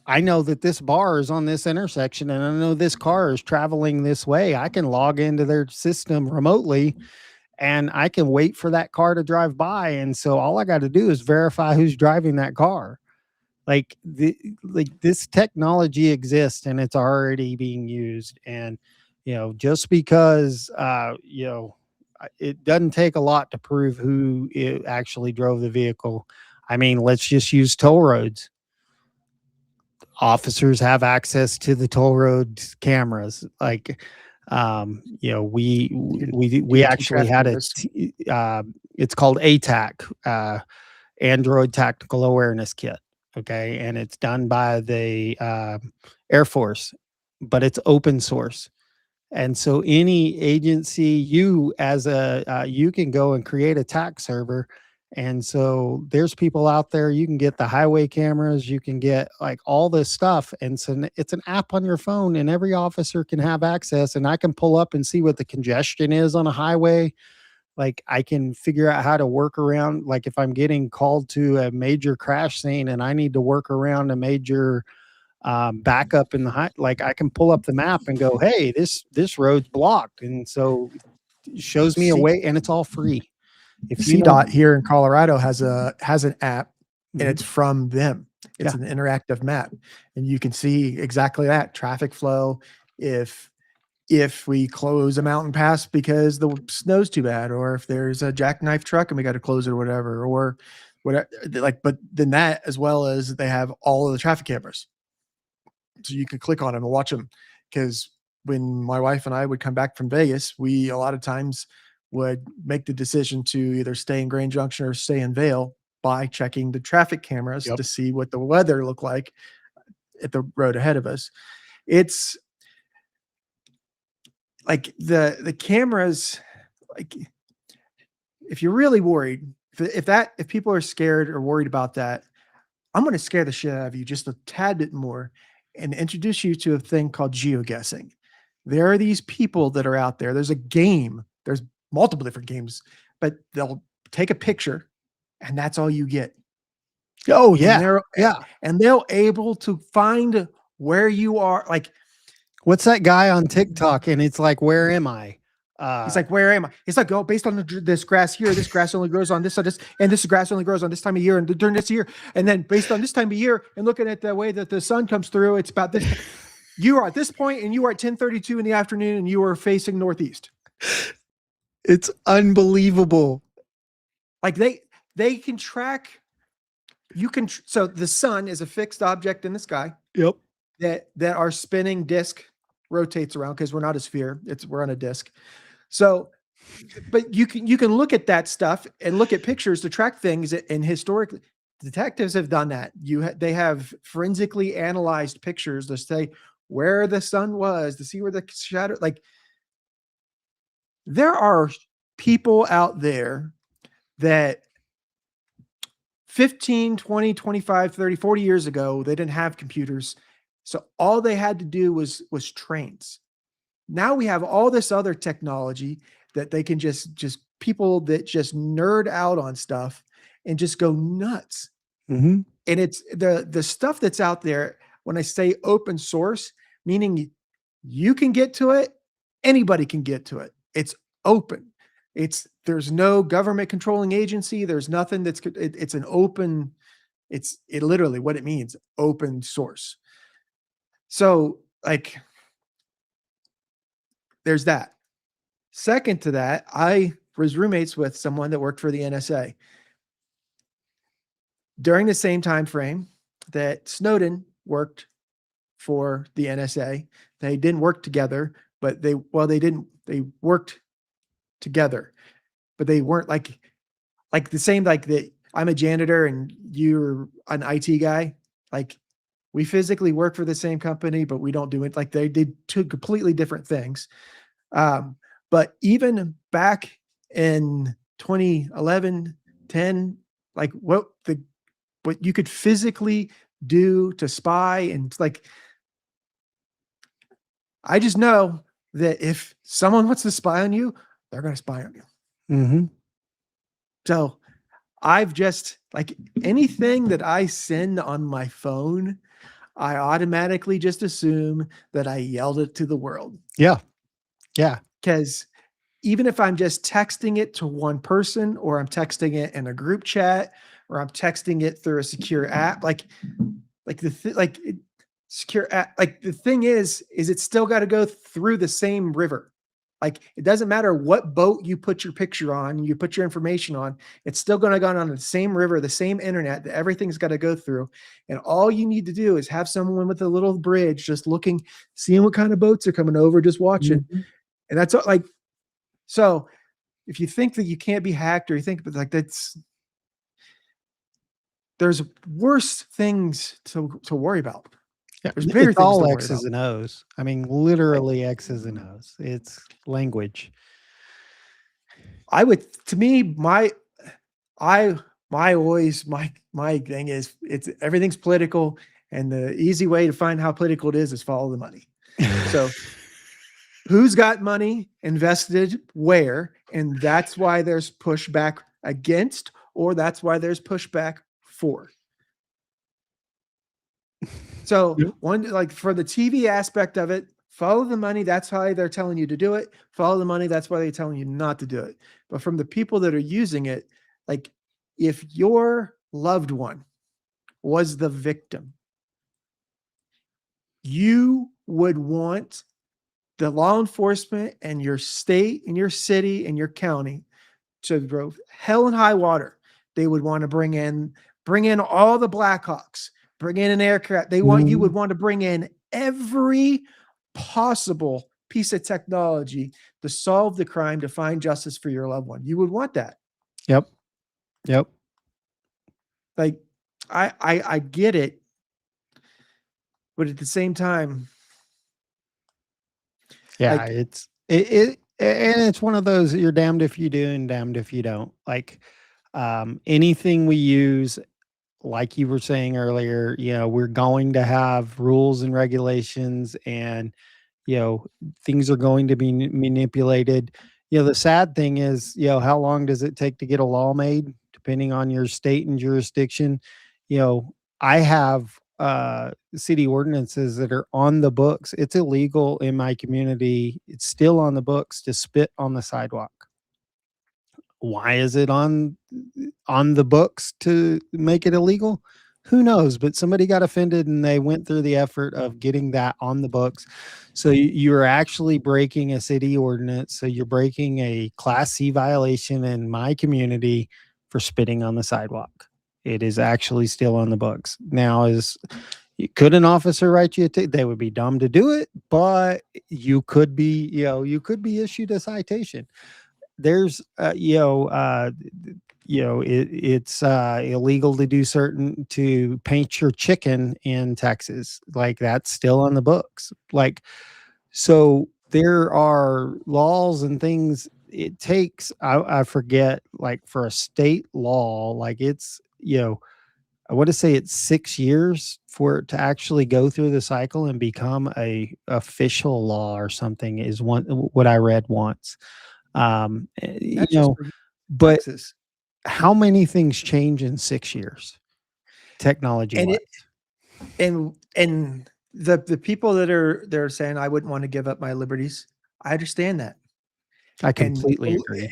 I know that this bar is on this intersection, and I know this car is traveling this way. I can log into their system remotely, and I can wait for that car to drive by. And so all I got to do is verify who's driving that car. Like this technology exists and it's already being used. And just because it doesn't take a lot to prove who actually drove the vehicle. I mean, let's just use toll roads. officers have access to the toll road cameras. Like, we DOT actually traffic had cameras. it's called ATAC, Android Tactical Awareness Kit. Okay, and it's done by the Air Force, but it's open source. And so any agency, you as you can go and create a TAC server. And so there's people out there, you can get the highway cameras, you can get like all this stuff. And so it's an app on your phone and every officer can have access, and I can pull up and see what the congestion is on a highway. Like I can figure out how to work around, like if I'm getting called to a major crash scene and I need to work around a major backup in the high, like I can pull up the map and go, hey, this road's blocked, and so it shows me a way, and it's all free. If you know, CDOT here in Colorado has an app, and Mhm. it's from them. It's Yeah. an interactive map, and you can see exactly that traffic flow. If we close a mountain pass because the snow's too bad, or if there's a jackknife truck and we got to close it or whatever, or whatever, like, but then that, as well as they have all of the traffic cameras. So you can click on them and watch them. Because when my wife and I would come back from Vegas, we a lot of times would make the decision to either stay in Grand Junction or stay in Vail by checking the traffic cameras Yep. to see what the weather looked like at the road ahead of us. It's like the cameras, like if you're really worried, if people are scared or worried about that, I'm going to scare the shit out of you just a tad bit more and introduce you to a thing called geoguessing. There are these people that are out there. There's a game. There's multiple different games, but they'll take a picture and that's all you get. Oh And yeah, they're yeah. and they're able to find where you are. Like, What's that guy on TikTok? And it's like, where am I? he's like, where am I? He's like, oh, based on this grass here, this grass only grows on this, so this, and this grass only grows on this time of year and during this year. And then based on this time of year and looking at the way that the sun comes through, it's about this. You are at this point and you are at 10:32 in the afternoon and you are facing northeast. It's unbelievable. Like they can track, so the sun is a fixed object in the sky Yep. that our spinning disk rotates around, because we're not a sphere, we're on a disk. So, but you can look at that stuff and look at pictures to track things. And historically, detectives have done that. They have forensically analyzed pictures to say where the sun was, to see where the shadow. Like, there are people out there that 15, 20, 25, 30, 40 years ago, they didn't have computers. So all they had to do was trains. Now we have all this other technology that they can just people that just nerd out on stuff and just go nuts. Mm-hmm. And it's the stuff that's out there. When I say open source, meaning you can get to it, anybody can get to it. It's open. There's no government controlling agency. There's nothing it's an open, it literally what it means, open source. So, like, there's that. Second to that, I was roommates with someone that worked for the NSA during the same time frame that Snowden worked for the NSA. They didn't work together, but they worked together, but they weren't like the same, like that. I'm a janitor and you're an IT guy. Like, we physically work for the same company, but we don't do it. Like, they did two completely different things. But even back in 2011, 10, like what you could physically do to spy, and like, I just know that if someone wants to spy on you, they're going to spy on you. Mm-hmm. So I've just, like, anything that I send on my phone, I automatically just assume that I yelled it to the world. Yeah. Yeah. Because even if I'm just texting it to one person, or I'm texting it in a group chat, or I'm texting it through a secure app, secure app, like the thing is it's still got to go through the same river. Like, it doesn't matter what boat you put your picture on, you put your information on, it's still going to go on the same river, the same internet that everything's got to go through. And all you need to do is have someone with a little bridge just looking, seeing what kind of boats are coming over, just watching. Mhm. And that's like, so if you think that you can't be hacked, or you think like there's worse things to worry about. Yeah, There's bigger it's things to all worry X's about. and O's. I mean, literally X's and O's. It's language. I would, to me, my thing is, it's everything's political, and the easy way to find how political it is follow the money. So who's got money invested where, and that's why there's pushback against, or that's why there's pushback for. So Yep. one, like for the TV aspect of it, follow the money. That's why they're telling you to do it. Follow the money. That's why they're telling you not to do it. But from the people that are using it, like if your loved one was the victim, you would want the law enforcement and your state and your city and your county to go hell and high water. They would want to bring in all the Blackhawks, bring in an aircraft. You would want to bring in every possible piece of technology to solve the crime, to find justice for your loved one. You would want that. Yep. Yep. Like, I get it, but at the same time, Yeah, like, and it's one of those, you're damned if you do and damned if you don't. Like anything we use, like you were saying earlier, we're going to have rules and regulations, and things are going to be manipulated. The sad thing is, how long does it take to get a law made, depending on your state and jurisdiction? I have city ordinances that are on the books. It's illegal in my community. It's still on the books to spit on the sidewalk. Why is it on the books to make it illegal? Who knows? But somebody got offended, and they went through the effort of getting that on the books. So you're actually breaking a city ordinance. So you're breaking a Class C violation in my community for spitting on the sidewalk. It is actually still on the books. Now, could an officer write you a ticket? They would be dumb to do it, but you could be issued a citation. There's it's illegal to do to paint your chicken in Texas. Like, that's still on the books. Like, so there are laws and things it takes. I forget, like for a state law, like it's, I want to say it's 6 years for it to actually go through the cycle and become a official law or something, is what I read once. that's just for But Texas. how many things change in 6 years, technology And wise? and the people they're saying, I wouldn't want to give up my liberties. I understand that. I And completely agree.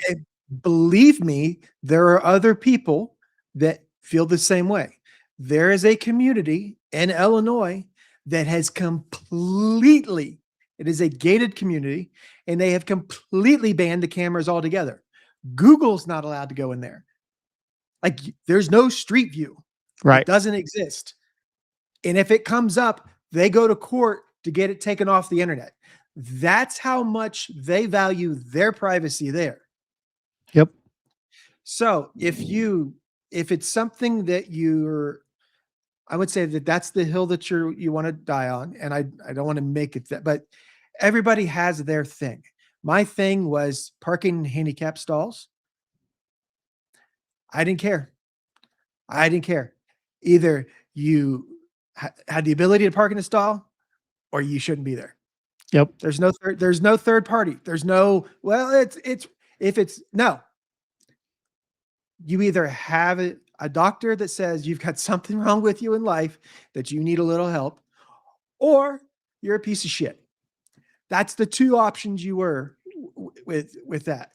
believe me, there are other people that feel the same way. There is a community in Illinois that has completely, it is a gated community, and they have completely banned the cameras altogether. Google's not allowed to go in there. Like, there's no Street View. It Right. doesn't exist. And if it comes up, they go to court to get it taken off the internet. That's how much they value their privacy there. Yep. So if it's something that I would say that that's the hill that you want to die on. And I don't want to make it that, but everybody has their thing. My thing was parking in handicap stalls. I didn't care. I didn't care. Either you had the ability to park in a stall, or you shouldn't be there. Yep. There's no third party. There's no, well, no. You either have a doctor that says you've got something wrong with you in life, that you need a little help, or you're a piece of shit. That's the two options you were with that.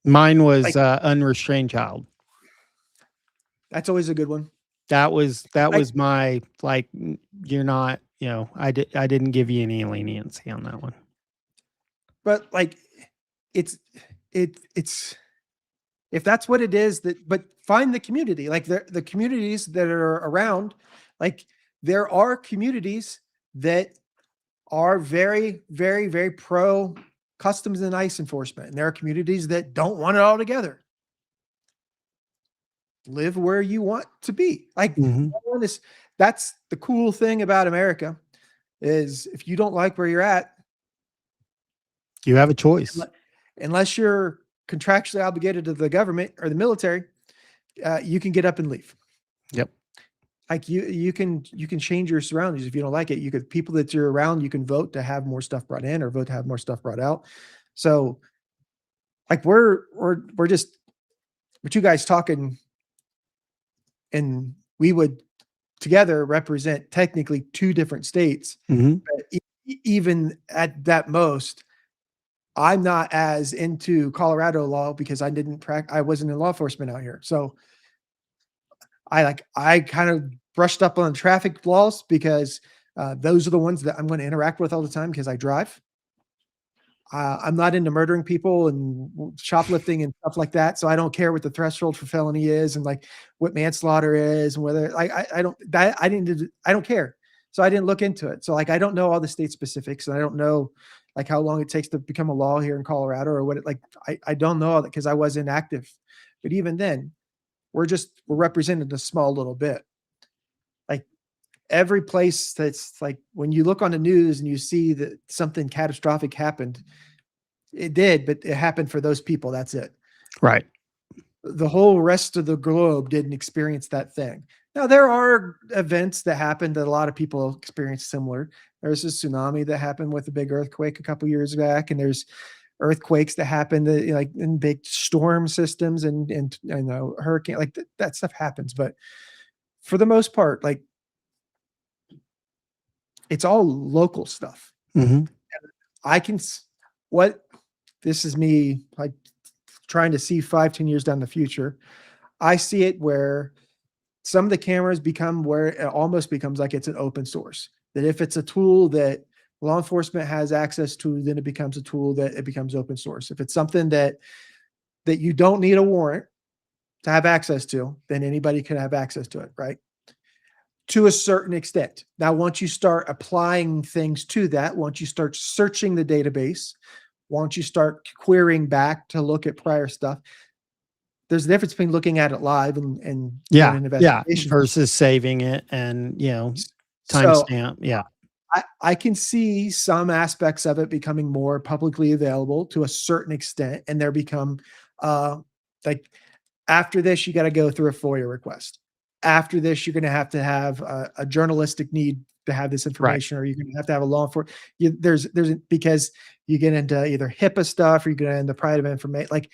Mine was unrestrained child. That's always a good one. That was my, like, you're not, I didn't give you any leniency on that one. But like, it's if that's what it is, but find the community, like the communities that are around, like there are communities that are very, very, very pro customs and ICE enforcement. And there are communities that don't want it all together. Live where you want to be. Like that's the cool thing about America is if you don't like where you're at, you have a choice. Unless you're contractually obligated to the government or the military, you can get up and leave. Yep. Like you can change your surroundings if you don't like it. You could people that you're around, you can vote to have more stuff brought in or vote to have more stuff brought out. So like we're just with you guys talking, and we would together represent technically two different states. But even at that most, I'm not as into Colorado law because I wasn't in law enforcement out here. So I kind of brushed up on traffic laws because those are the ones that I'm going to interact with all the time because I drive. I'm not into murdering people and shoplifting and stuff like that. So I don't care what the threshold for felony is and like what manslaughter is and whether I don't care. So I didn't look into it. So like, I don't know all the state specifics and I don't know like how long it takes to become a law here in Colorado or what it like, I don't know because I wasn't active, but even then we're represented a small little bit. Like every place that's like, when you look on the news and you see that something catastrophic happened, it did, but it happened for those people. That's it. Right. The whole rest of the globe didn't experience that thing. Now there are events that happened that a lot of people experience similar. There's a tsunami that happened with a big earthquake a couple years back. And there's earthquakes that happen like in big storm systems and hurricane, like that stuff happens. But for the most part, like it's all local stuff. This is me like trying to see 5-10 years down the future. I see it where some of the cameras become where it almost becomes like it's an open source, that if it's a tool that law enforcement has access to, then it becomes a tool that it becomes open source. If it's something that you don't need a warrant to have access to, then anybody can have access to it, right? To a certain extent. Now, once you start applying things to that, once you start searching the database, once you start querying back to look at prior stuff, there's a difference between looking at it live and doing an investigation versus saving it and, timestamp. Yeah. I can see some aspects of it becoming more publicly available to a certain extent. And there become like after this, you got to go through a FOIA request. After this, you're going to have a journalistic need to have this information, or you're going to have a law enforcement. There's because you get into either HIPAA stuff or you get into private information. Like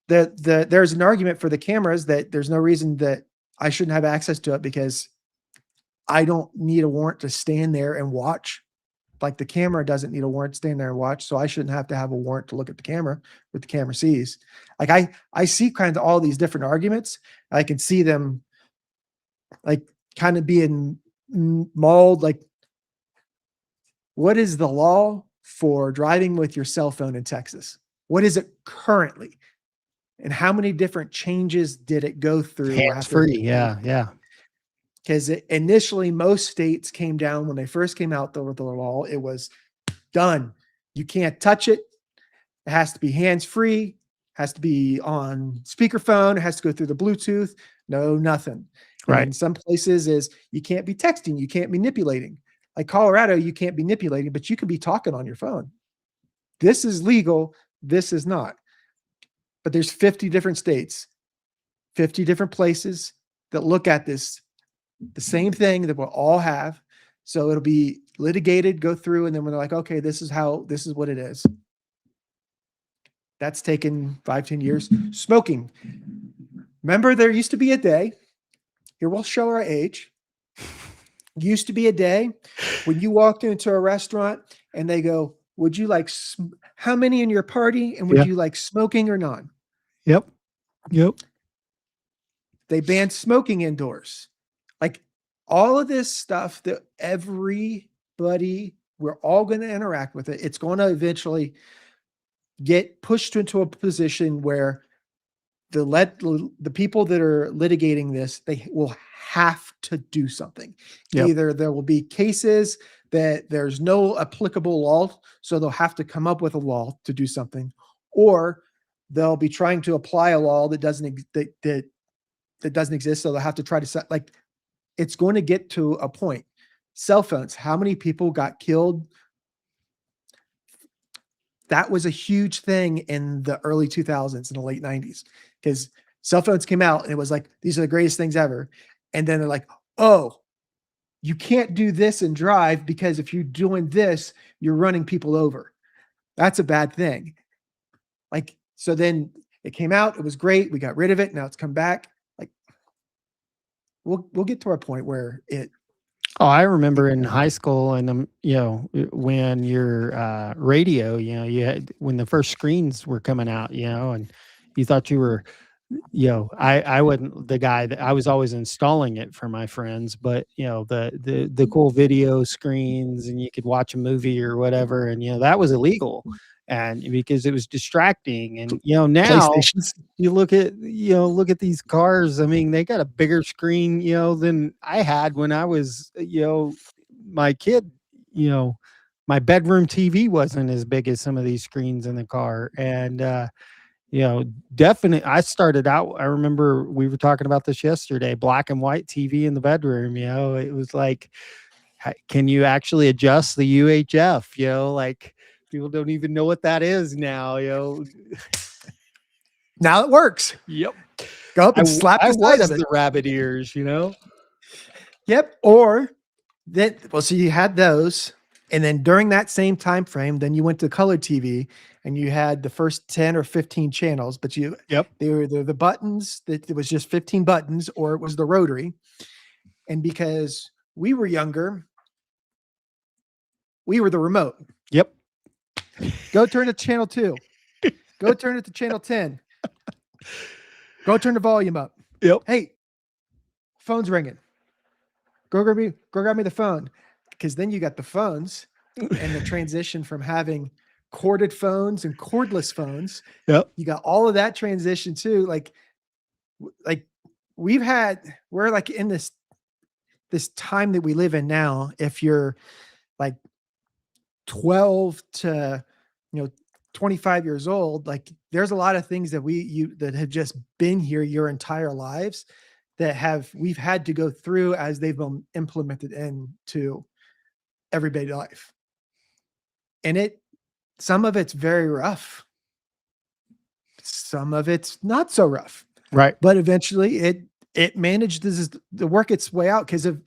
there's an argument for the cameras that there's no reason that I shouldn't have access to it because I don't need a warrant to stand there and watch. Like the camera doesn't need a warrant to stand there and watch. So I shouldn't have to have a warrant to look at the camera, what the camera sees. Like I see kind of all these different arguments. I can see them like kind of being mauled. Like, what is the law for driving with your cell phone in Texas? What is it currently? And how many different changes did it go through? Hands-free. Yeah. Because initially most states came down when they first came out with the law. It was done. You can't touch it. It has to be hands-free, has to be on speakerphone. It has to go through the Bluetooth. No, nothing. Right. And in some places is you can't be texting. You can't be manipulating. Like Colorado, you can't be manipulating, but you can be talking on your phone. This is legal. This is not. But there's 50 different states, 50 different places that look at this, the same thing that we'll all have. So it'll be litigated, go through, and then when they're like, okay, this is what it is. That's taken 5-10 years. Smoking. Remember, there used to be a day, here we'll show our age. Used to be a day when you walked into a restaurant and they go, would you like, how many in your party? And would you like smoking or not? Yep. They banned smoking indoors. Like all of this stuff that we're all going to interact with it. It's going to eventually get pushed into a position where the people that are litigating this, they will have to do something. Yep. Either there will be cases that there's no applicable law, so they'll have to come up with a law to do something, or they'll be trying to apply a law that doesn't exist, so they'll have to try to set, like, it's going to get to a point. Cell phones, how many people got killed? That was a huge thing in the early 2000s, in the late 90s, because cell phones came out and it was like, these are the greatest things ever. And then they're like, oh, you can't do this and drive, because if you're doing this, you're running people over. That's a bad thing. Like, so then it came out, it was great. We got rid of it. Now it's come back. Like, we'll get to our point where it. Oh, I remember in high school, and when your radio, you had, when the first screens were coming out, and you thought you were, I wasn't the guy that I was always installing it for my friends, but the cool video screens, and you could watch a movie or whatever, and that was illegal, and because it was distracting, and now PlayStations. you look at these cars. I mean, they got a bigger screen, than I had when I was, my kid. My bedroom TV wasn't as big as some of these screens in the car, and definitely. I started out. I remember we were talking about this yesterday. Black and white TV in the bedroom. It was like, can you actually adjust the UHF? Like, people don't even know what that is now. Now it works. Yep. Go up and slap the side of it. The rabbit ears, Yep. Or that. Well, so you had those, and then during that same time frame, then you went to color TV, and you had the first 10 or 15 channels. But they were the buttons. That it was just 15 buttons, or it was the rotary. And because we were younger, we were the remote. Yep. Go turn to channel 2. Go turn it to channel 10. Go turn the volume up. Yep. Hey, phone's ringing. Go grab me the phone. Because then you got the phones and the transition from having corded phones and cordless phones. Yep. You got all of that transition too. Like we're like in this time that we live in now. If you're like 12 to 25 years old, like, there's a lot of things that that have just been here your entire lives that we've had to go through as they've been implemented into everyday life. And some of it's very rough. Some of it's not so rough. Right. But eventually it manages to work its way out, because of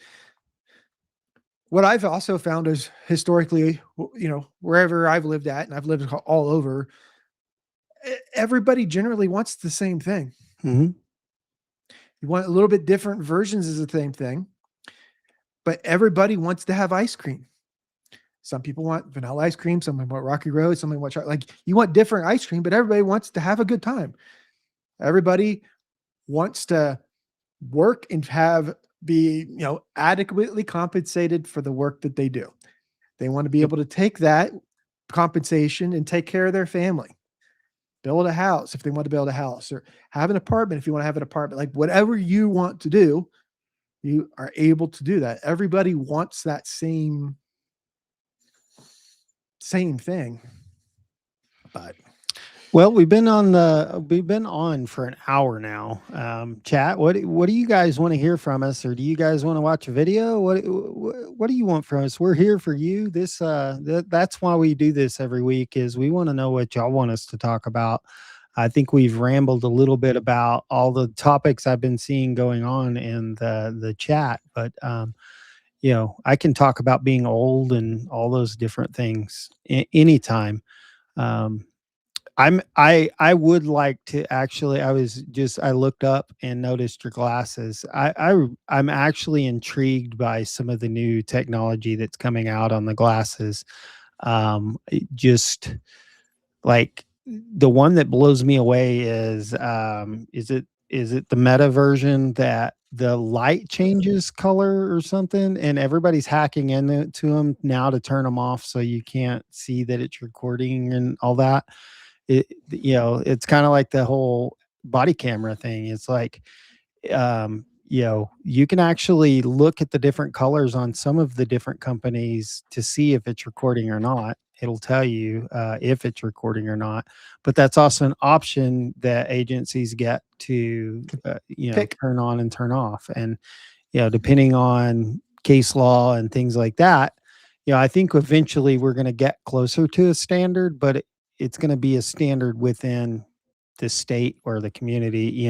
what I've also found is, historically, wherever I've lived at, and I've lived all over, everybody generally wants the same thing. Mm-hmm. You want a little bit different versions of the same thing, but everybody wants to have ice cream. Some people want vanilla ice cream, some want Rocky Road, some want like, you want different ice cream, but everybody wants to have a good time. Everybody wants to work and be adequately compensated for the work that they do. They want to be able to take that compensation and take care of their family, build a house if they want to build a house, or have an apartment if you want to have an apartment. Like, whatever you want to do, you are able to do that. Everybody wants that same thing. But well, we've been on for an hour now. Chat, what do you guys want to hear from us, or do you guys want to watch a video? What do you want from us? We're here for you. That's why we do this every week, is we want to know what y'all want us to talk about. I think we've rambled a little bit about all the topics I've been seeing going on in the chat, but I can talk about being old and all those different things anytime. I would like to actually, I looked up and noticed your glasses. I'm actually intrigued by some of the new technology that's coming out on the glasses. Just like, the one that blows me away is it the Meta version that the light changes color or something, and everybody's hacking into them now to turn them off so you can't see that it's recording and all that. it's kind of like the whole body camera thing. It's like, you can actually look at the different colors on some of the different companies to see if it's recording or not. It'll tell you if it's recording or not. But that's also an option that agencies get to, Pick. turn on and turn off. And, depending on case law and things like that, I think eventually we're going to get closer to a standard, but it's going to be a standard within the state or the community,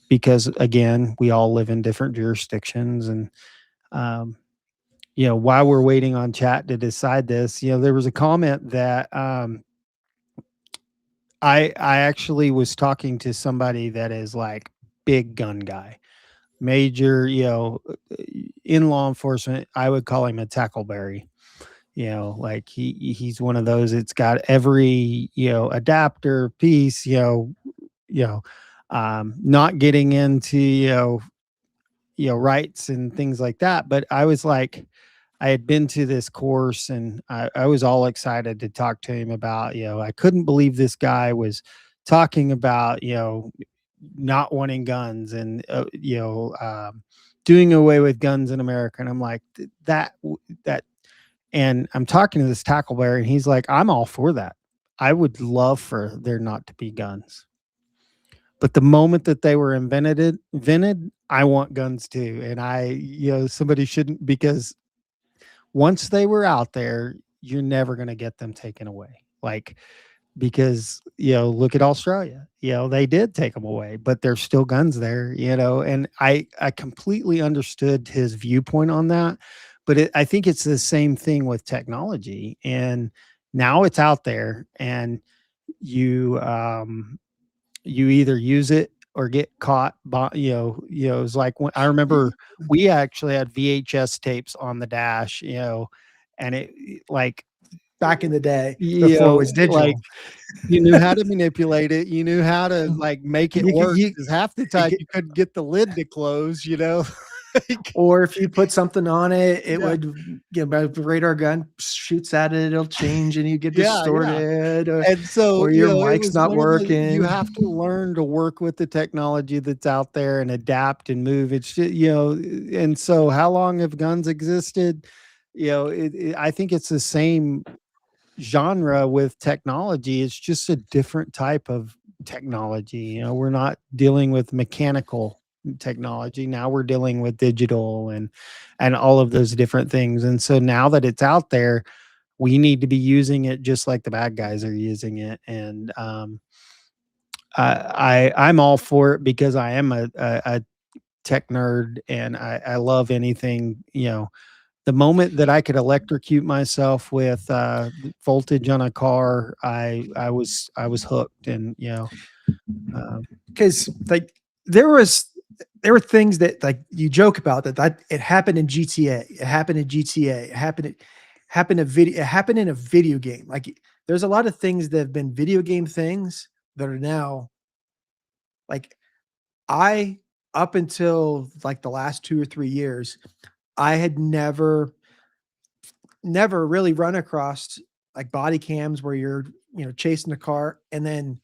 because again, we all live in different jurisdictions. And, um, while we're waiting on chat to decide this, there was a comment that I actually was talking to somebody that is like big gun guy, major, in law enforcement. I would call him a tackleberry. Like he's one of those. It's got every adapter piece. Not getting into rights and things like that. But I was like, I had been to this course and I was all excited to talk to him about, I couldn't believe this guy was talking about, not wanting guns and, doing away with guns in America. And I'm like, that, and I'm talking to this tackleberry and he's like, I'm all for that. I would love for there not to be guns. But the moment that they were invented, I want guns too. And somebody shouldn't, because once they were out there, you're never going to get them taken away. Like, because, look at Australia, they did take them away, but there's still guns there, and I completely understood his viewpoint on that. But I think it's the same thing with technology. And now it's out there and you either use it or get caught by, it's like when I remember we actually had VHS tapes on the dash, and it like Back in the day before it was digital. like you knew how to manipulate it. You knew how to like make it work. Because half the time you couldn't get the lid to close, or if you put something on it, it would, the radar gun shoots at it, it'll change and you get distorted. And so, or your mic's not working. You have to learn to work with the technology that's out there and adapt and move. It's just, and so how long have guns existed? I think it's the same genre with technology. It's just a different type of technology. We're not dealing with mechanical technology. Now we're dealing with digital and all of those different things. And so now that it's out there, we need to be using it just like the bad guys are using it. And I'm all for it because I am a tech nerd and I love anything, the moment that I could electrocute myself with voltage on a car, I was hooked. And because like there were things that like you joke about that it happened in GTA, it happened in GTA, it happened in a video game. Like there's a lot of things that have been video game things that are now like up until like the last 2 or 3 years, I had never really run across like body cams where you're, chasing a car and then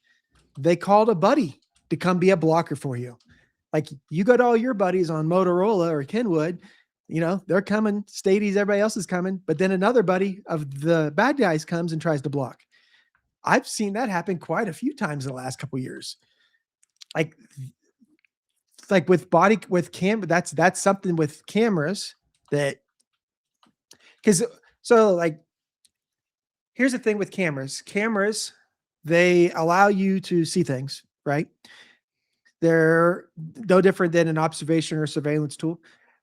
they called a buddy to come be a blocker for you. Like you got all your buddies on Motorola or Kenwood, they're coming, Stadies, everybody else is coming, but then another buddy of the bad guys comes and tries to block. I've seen that happen quite a few times in the last couple of years. Like with that's something with cameras that, like, here's the thing with cameras. Cameras, they allow you to see things, right? They're no different than an observation or surveillance tool.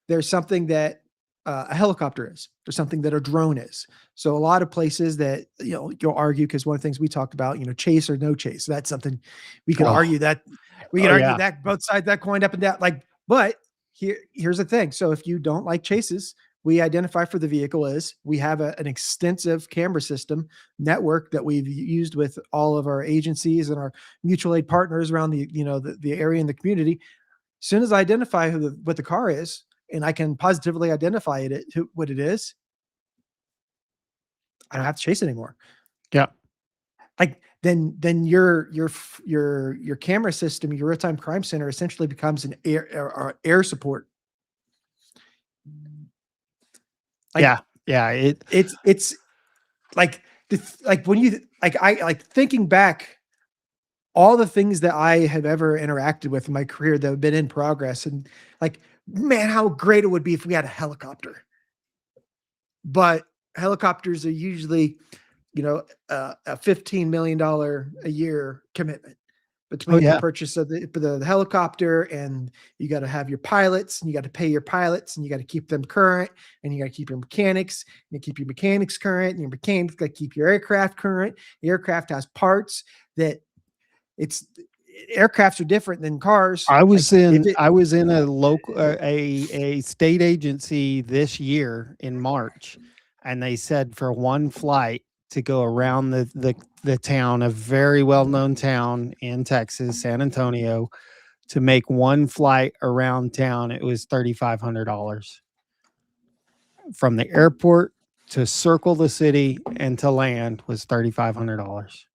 There's something that a helicopter is. There's something that a drone is. So a lot of places that, you'll argue, because one of the things we talked about, chase or no chase. That's something we could argue that argue that both sides that coin up and down. Like, but here's the thing. So if you don't like chases, we identify for the vehicle is we have an extensive camera system network that we've used with all of our agencies and our mutual aid partners around the area and the community. As soon as I identify what the car is, and I can positively identify what it is, I don't have to chase it anymore. Yeah. Like then your camera system, your real-time crime center essentially becomes an air support. Like, yeah. it's like when you I thinking back all the things that I have ever interacted with in my career that have been in progress, and like, man, how great it would be if we had a helicopter. But helicopters are usually, a $15 million a year commitment Oh between the yeah. purchase of the helicopter, and you got to have your pilots, and you got to pay your pilots, and you got to keep them current, and you got to keep your mechanics, and you keep your mechanics current, and your mechanics got to keep your aircraft current. The aircraft has parts that it's aircrafts are different than cars. I Like, was if in it I was in a local a state agency this year in March, and they said for one flight to go around the town, a very well known town in Texas, San Antonio, to make one flight around town, it was $3,500 from the airport to circle the city and to land was $3,500.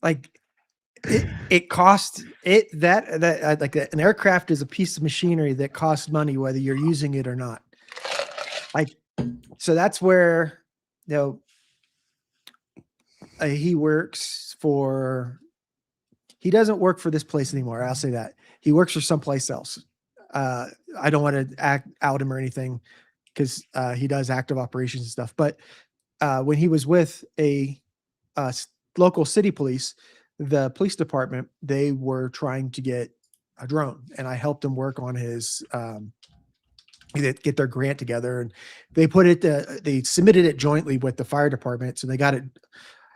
like it costs it that like an aircraft is a piece of machinery that costs money whether you're using it or not. Like, so that's where, you know, he works for, he doesn't work for this place anymore. I'll say that. He works for someplace else. I don't want to act out him or anything, because he does active operations and stuff. But when he was with a local city police, the police department, they were trying to get a drone, and I helped him work on his get their grant together, and they put it they submitted it jointly with the fire department, so they got it.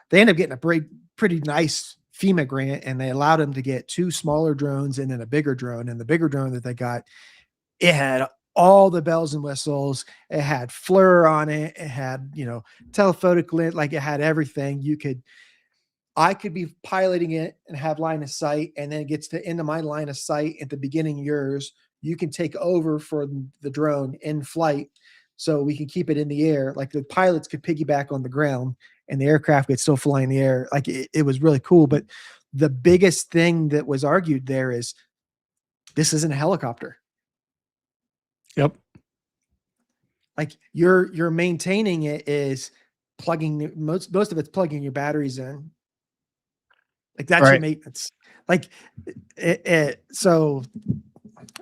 They ended up getting a pretty nice FEMA grant, and they allowed them to get 2 smaller drones and then a bigger drone. And the bigger drone that they got, it had all the bells and whistles. It had FLIR on it. It had, telephotic lens, like it had everything. I could be piloting it and have line of sight, and then it gets to the end of my line of sight at the beginning of yours. You can take over for the drone in flight, so we can keep it in the air. Like, the pilots could piggyback on the ground, and the aircraft could still fly in the air. Like, it was really cool. But the biggest thing that was argued there is, this isn't a helicopter. Yep. Like, you're maintaining it is plugging most of it's plugging your batteries in. Like, that's your Right. maintenance. Like, so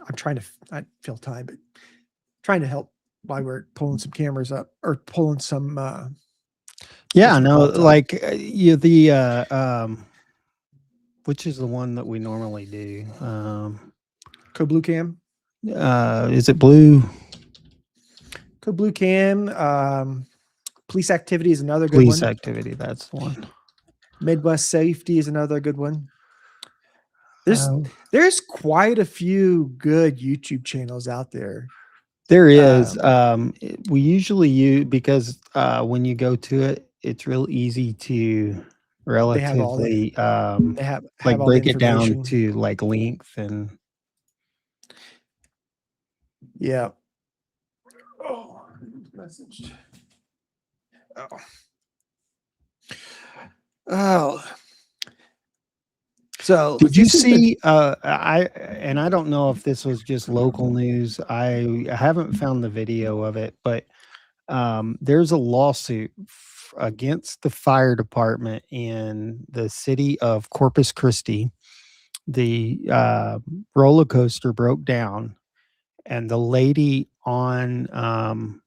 I feel time, but trying to help while we're pulling some cameras up or pulling some, Yeah, no, whatchamacallit up. like which is the one that we normally do? Blue Cam. Is it blue? Blue Cam. Police Activity is another good Police one. Activity, that's the one. Midwest Safety is another good one. There's quite a few good YouTube channels out there. There is. We usually use, because when you go to it, it's real easy to relatively they have like all break the it down information. to like length and Yeah. Oh, message. Oh. So did you see I don't know if this was just local news. I haven't found the video of it, but there's a lawsuit against the fire department in the city of Corpus Christi. The roller coaster broke down, and the lady on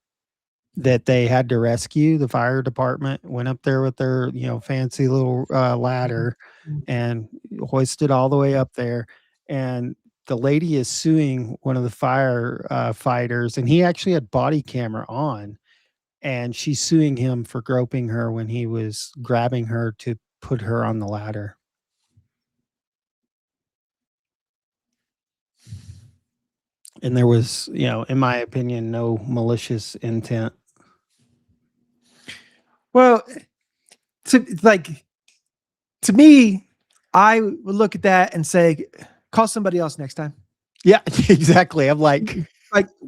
that they had to rescue, the fire department went up there with their fancy little ladder and hoisted all the way up there. And the lady is suing one of the fire fighters, and he actually had body camera on, and she's suing him for groping her when he was grabbing her to put her on the ladder. And there was, in my opinion, no malicious intent. Well, to me, I would look at that and say, call somebody else next time. Yeah, exactly. I'm like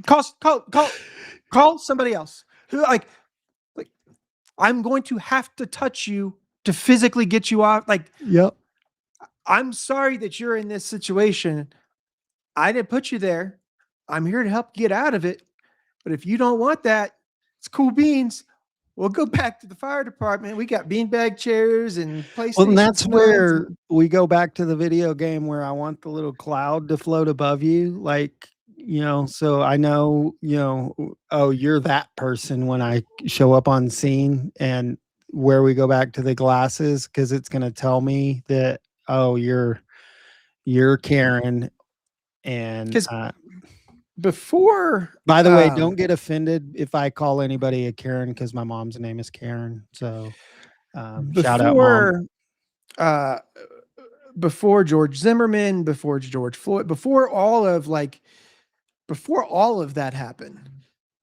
call somebody else who like I'm going to have to touch you to physically get you off. Like, Yep. I'm sorry that you're in this situation. I didn't put you there. I'm here to help get out of it. But if you don't want that, it's cool beans. We'll go back to the fire department. We got beanbag chairs and PlayStation. Well, and that's where we go back to the video game where I want the little cloud to float above you. Like, so I know, oh, you're that person when I show up on scene, and where we go back to the glasses, because it's going to tell me that, oh, you're Karen. And before, by the way, don't get offended if I call anybody a Karen, because my mom's name is Karen. So shout out, Mom. Before George Zimmerman, before George Floyd, before all of that happened,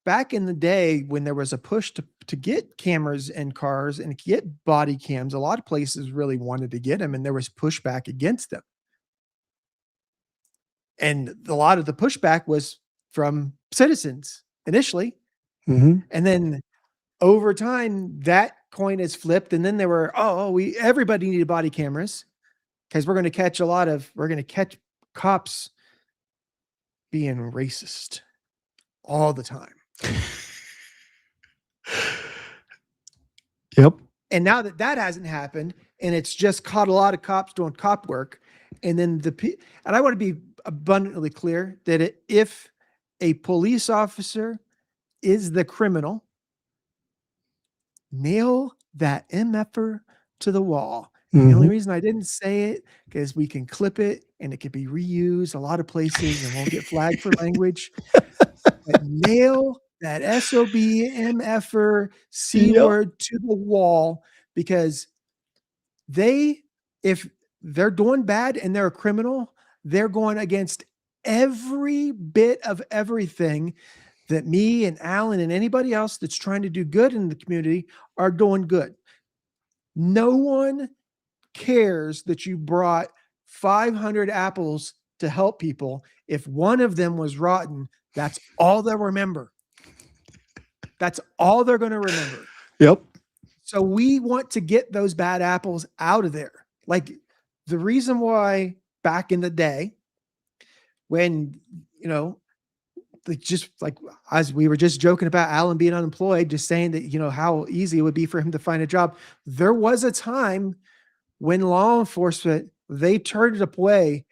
back in the day when there was a push to get cameras in cars and get body cams, a lot of places really wanted to get them, and there was pushback against them. And a lot of the pushback was from citizens initially. Mm-hmm. And then over time, that coin has flipped. And then there were, everybody needed body cameras because we're going to catch cops being racist all the time. Yep. And now that hasn't happened, and it's just caught a lot of cops doing cop work. And then and I want to be abundantly clear that if a police officer is the criminal, nail that MFer to the wall. Mm-hmm. The only reason I didn't say it because we can clip it and it can be reused a lot of places and won't get flagged for language. But nail that SOB MFer C word to the wall, because if they're doing bad and they're a criminal, they're going against every bit of everything that me and Alan and anybody else that's trying to do good in the community are doing good. No one cares that you brought 500 apples to help people. If one of them was rotten, that's all they'll remember. That's all they're going to remember. Yep. So we want to get those bad apples out of there. Like, the reason why back in the day, when, just like as we were just joking about Alan being unemployed, just saying that, how easy it would be for him to find a job. There was a time when law enforcement, they turned away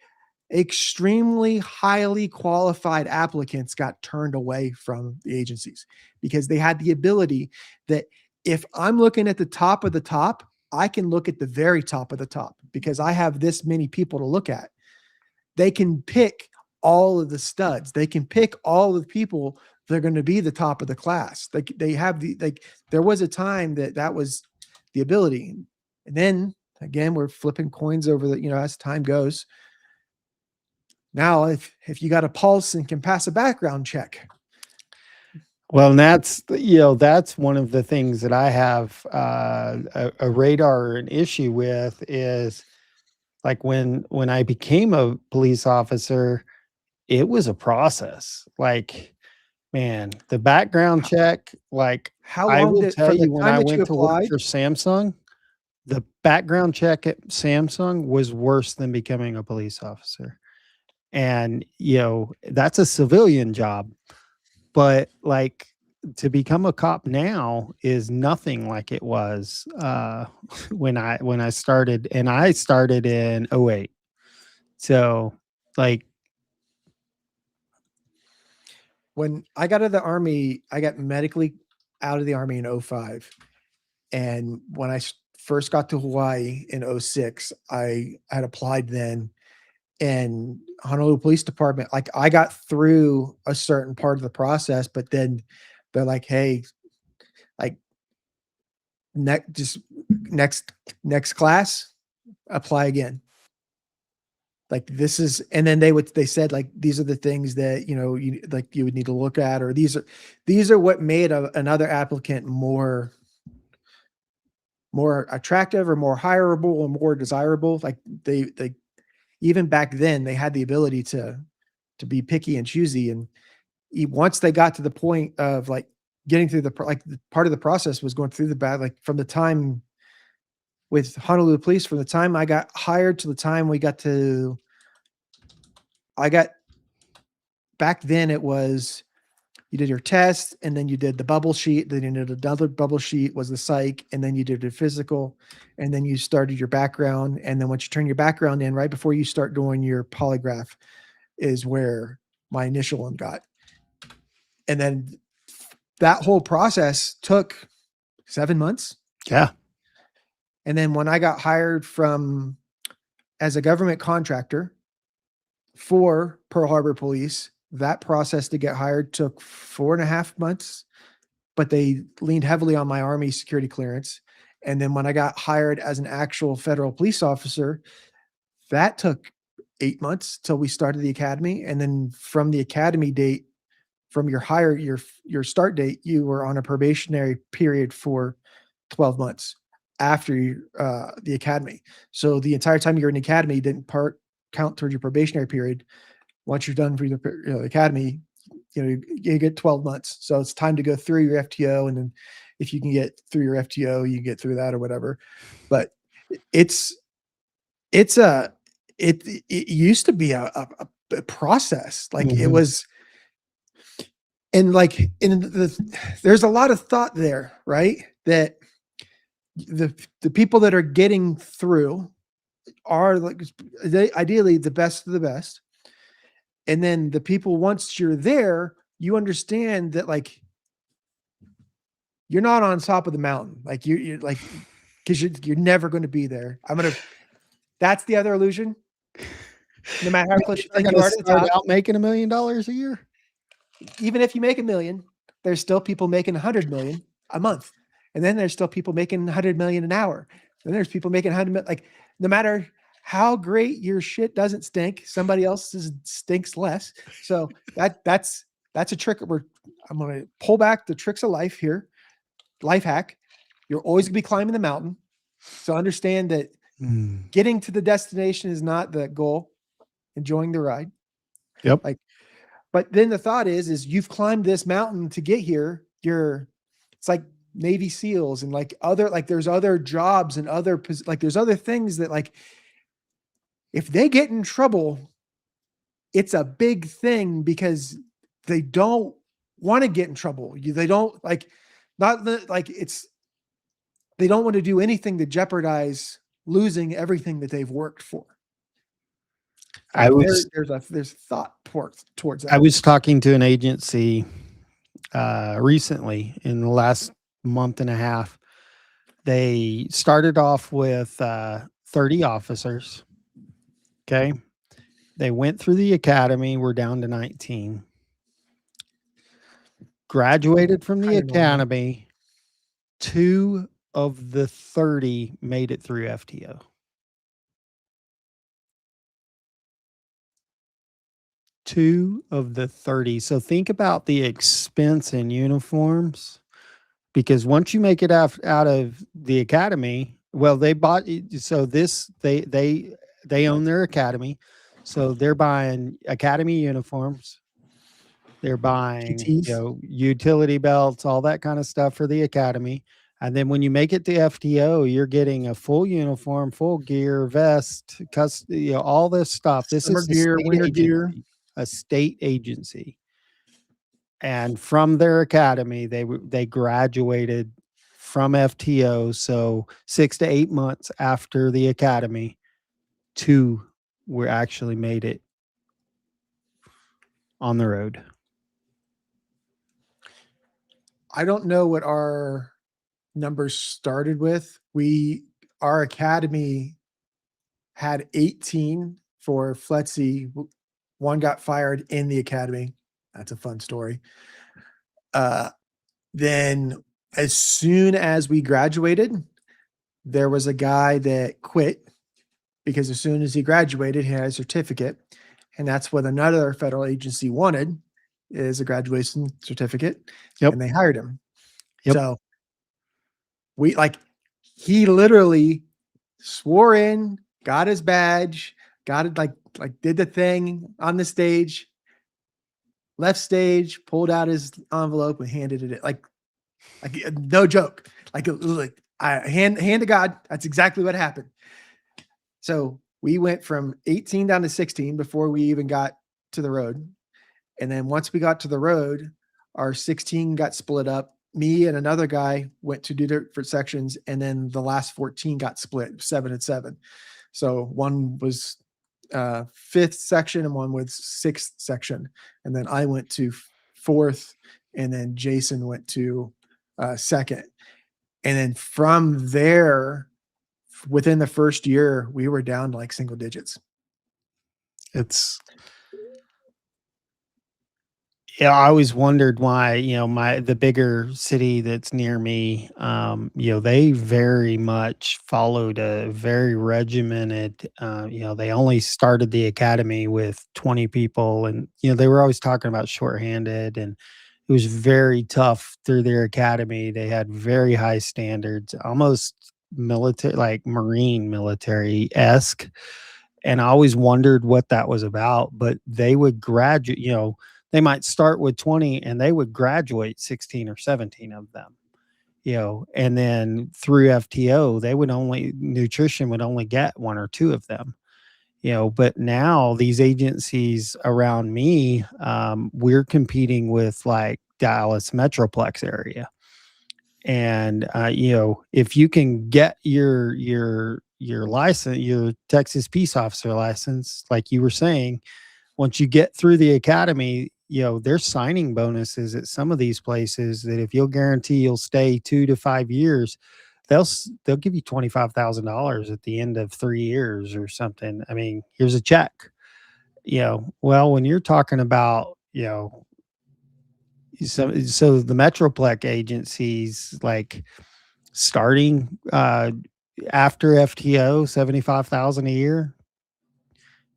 extremely highly qualified applicants got turned away from the agencies because they had the ability that if I'm looking at the top of the top, I can look at the very top of the top because I have this many people to look at. They can pick all of the studs. They can pick all of the people that are going to be the top of the class. They have there was a time that was the ability. And then again, we're flipping coins over as time goes. Now, if you got a pulse and can pass a background check. Well, and that's one of the things that I have a radar or an issue with is like when I became a police officer, it was a process. Like, man, the background check, like how long I will tell you when I went to work for Samsung, the background check at Samsung was worse than becoming a police officer. And, that's a civilian job, but like to become a cop now is nothing like it was when I started, and I started in 2008. So like when I got out of the Army, I got medically out of the Army in 2005. And when I first got to Hawaii in 2006, I had applied then. And Honolulu Police Department, like I got through a certain part of the process, but then they're like, hey, like next class, apply again. Like this is, and then they said like, these are the things that, you would need to look at, or these are what made another applicant more attractive or more hireable or more desirable. Like they even back then they had the ability to be picky and choosy. And once they got to the point of like getting through the part of the process was going through the bad, like from the time with Honolulu Police from the time I got hired to the time back then it was, you did your test and then you did the bubble sheet. Then you did another bubble sheet was the psych. And then you did a physical and then you started your background. And then once you turn your background in right before you start doing your polygraph is where my initial one got. And then that whole process took 7 months. Yeah. And then when I got hired as a government contractor for Pearl Harbor Police, that process to get hired took 4.5 months, but they leaned heavily on my Army security clearance. And then when I got hired as an actual federal police officer, that took 8 months till we started the academy. And then from the academy date, from your start date, you were on a probationary period for 12 months after the academy. So the entire time you're in the academy didn't count towards your probationary period. Once you're done for the academy, you get 12 months. So it's time to go through your FTO. And then if you can get through your FTO, you get through that or whatever. But it used to be a process. Like it was, and like there's a lot of thought there, right? That the people that are getting through are like ideally the best of the best. And then the people, once you're there, you understand that like you're not on top of the mountain. Like you're like, because you're never going to be there. That's the other illusion. No matter how close you think you are to the top, out making $1 million a year. Even if you make $1 million, there's still people making 100 million a month. And then there's still people making 100 million an hour. And there's people making 100 million. Like no matter how great your shit doesn't stink, somebody else's stinks less. So that's a trick. I'm going to pull back the tricks of life here. Life hack. You're always going to be climbing the mountain. So understand that getting to the destination is not the goal. Enjoying the ride. Yep. But then the thought is you've climbed this mountain to get here. It's like Navy SEALs and there's other jobs and there's other things that like, if they get in trouble, it's a big thing because they don't want to get in trouble. They don't they don't want to do anything to jeopardize losing everything that they've worked for. There's thought towards that. I was talking to an agency recently in the last month and a half. They started off with 30 officers. Okay. They went through the academy. We're down to 19. Graduated from the academy. 2 of the 30 made it through FTO. 2 of the 30. So think about the expense in uniforms, because once you make it out of the academy, well, they bought. So they own their academy, so they're buying academy uniforms. They're buying utility belts, all that kind of stuff for the academy. And then when you make it to FTO, you're getting a full uniform, full gear, vest, all this stuff. This Summer is gear, winter gear. A state agency. And from their academy, they graduated from FTO. So 6 to 8 months after the academy, 2 were actually made it on the road. I don't know what our numbers started with. Our academy had 18 for FLETC. 1 got fired in the academy. That's a fun story. Then as soon as we graduated, there was a guy that quit because as soon as he graduated, he had a certificate. And that's what another federal agency wanted, is a graduation certificate. Yep. And they hired him. Yep. So he literally swore in, got his badge, got it, like did the thing on the stage, left stage, pulled out his envelope and handed it like no joke. Like hand to God, that's exactly what happened. So we went from 18 down to 16 before we even got to the road. And then once we got to the road, our 16 got split up. Me and another guy went to do different sections, and then the last 14 got split 7 and 7. So one was fifth section and one was sixth section. And then I went to fourth, and then Jason went to second. And then from there, within the first year, we were down to like single digits. It's Yeah, I always wondered why, the bigger city that's near me, they very much followed a very regimented, they only started the academy with 20 people, and, they were always talking about shorthanded, and it was very tough through their academy. They had very high standards, almost military, like Marine military-esque, and I always wondered what that was about, but they would graduate, they might start with 20 and they would graduate 16 or 17 of them, and then through FTO, nutrition would only get one or two of them, but now these agencies around me, we're competing with like Dallas Metroplex area. And, if you can get your license, your Texas peace officer license, like you were saying, once you get through the academy, there's signing bonuses at some of these places that if you'll guarantee you'll stay 2 to 5 years, they'll give you $25,000 at the end of 3 years or something. I mean, here's a check. Well, when you're talking about, so the Metroplex agencies, like starting after FTO, 75,000 a year,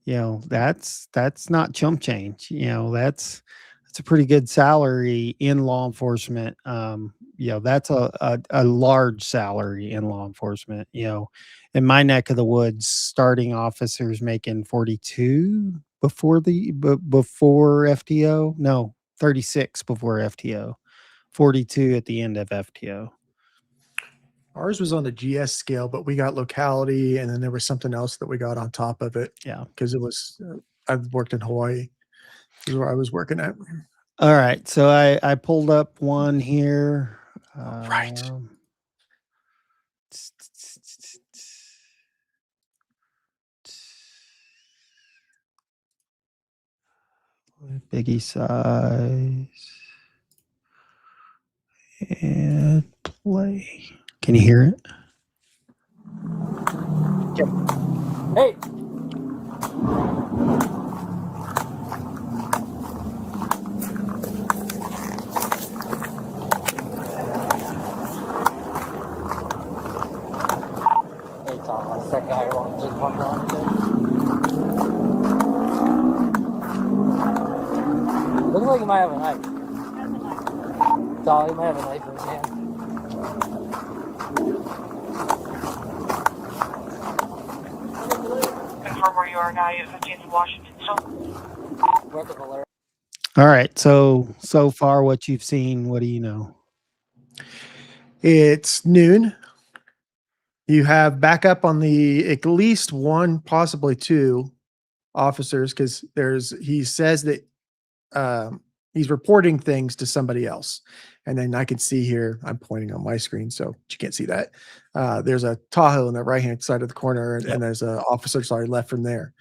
that's not chump change. That's a pretty good salary in law enforcement. That's a large salary in law enforcement. In my neck of the woods, starting officers making 42 before FTO. No, 36 before FTO, 42 at the end of FTO. Ours was on the GS scale, but we got locality, and then there was something else that we got on top of it. Yeah. Because it was, I've worked in Hawaii, is where I was working at. All right. So I pulled up one here. Right. Biggie size. And play. Can you hear it? Hey. Hey, Tom, that's that guy who just walked around today. Looks like he might have a knife. Tom, he might have a knife in his hand. Confirm where you are now. You have 15th Washington still. We're at the Valera. All right. So far, what you've seen, what do you know? It's noon. You have backup on the at least one, possibly two officers, because he says that he's reporting things to somebody else. And then I can see here, I'm pointing on my screen, so you can't see that. There's a Tahoe on the right-hand side of the corner, and there's an officer sorry left from there.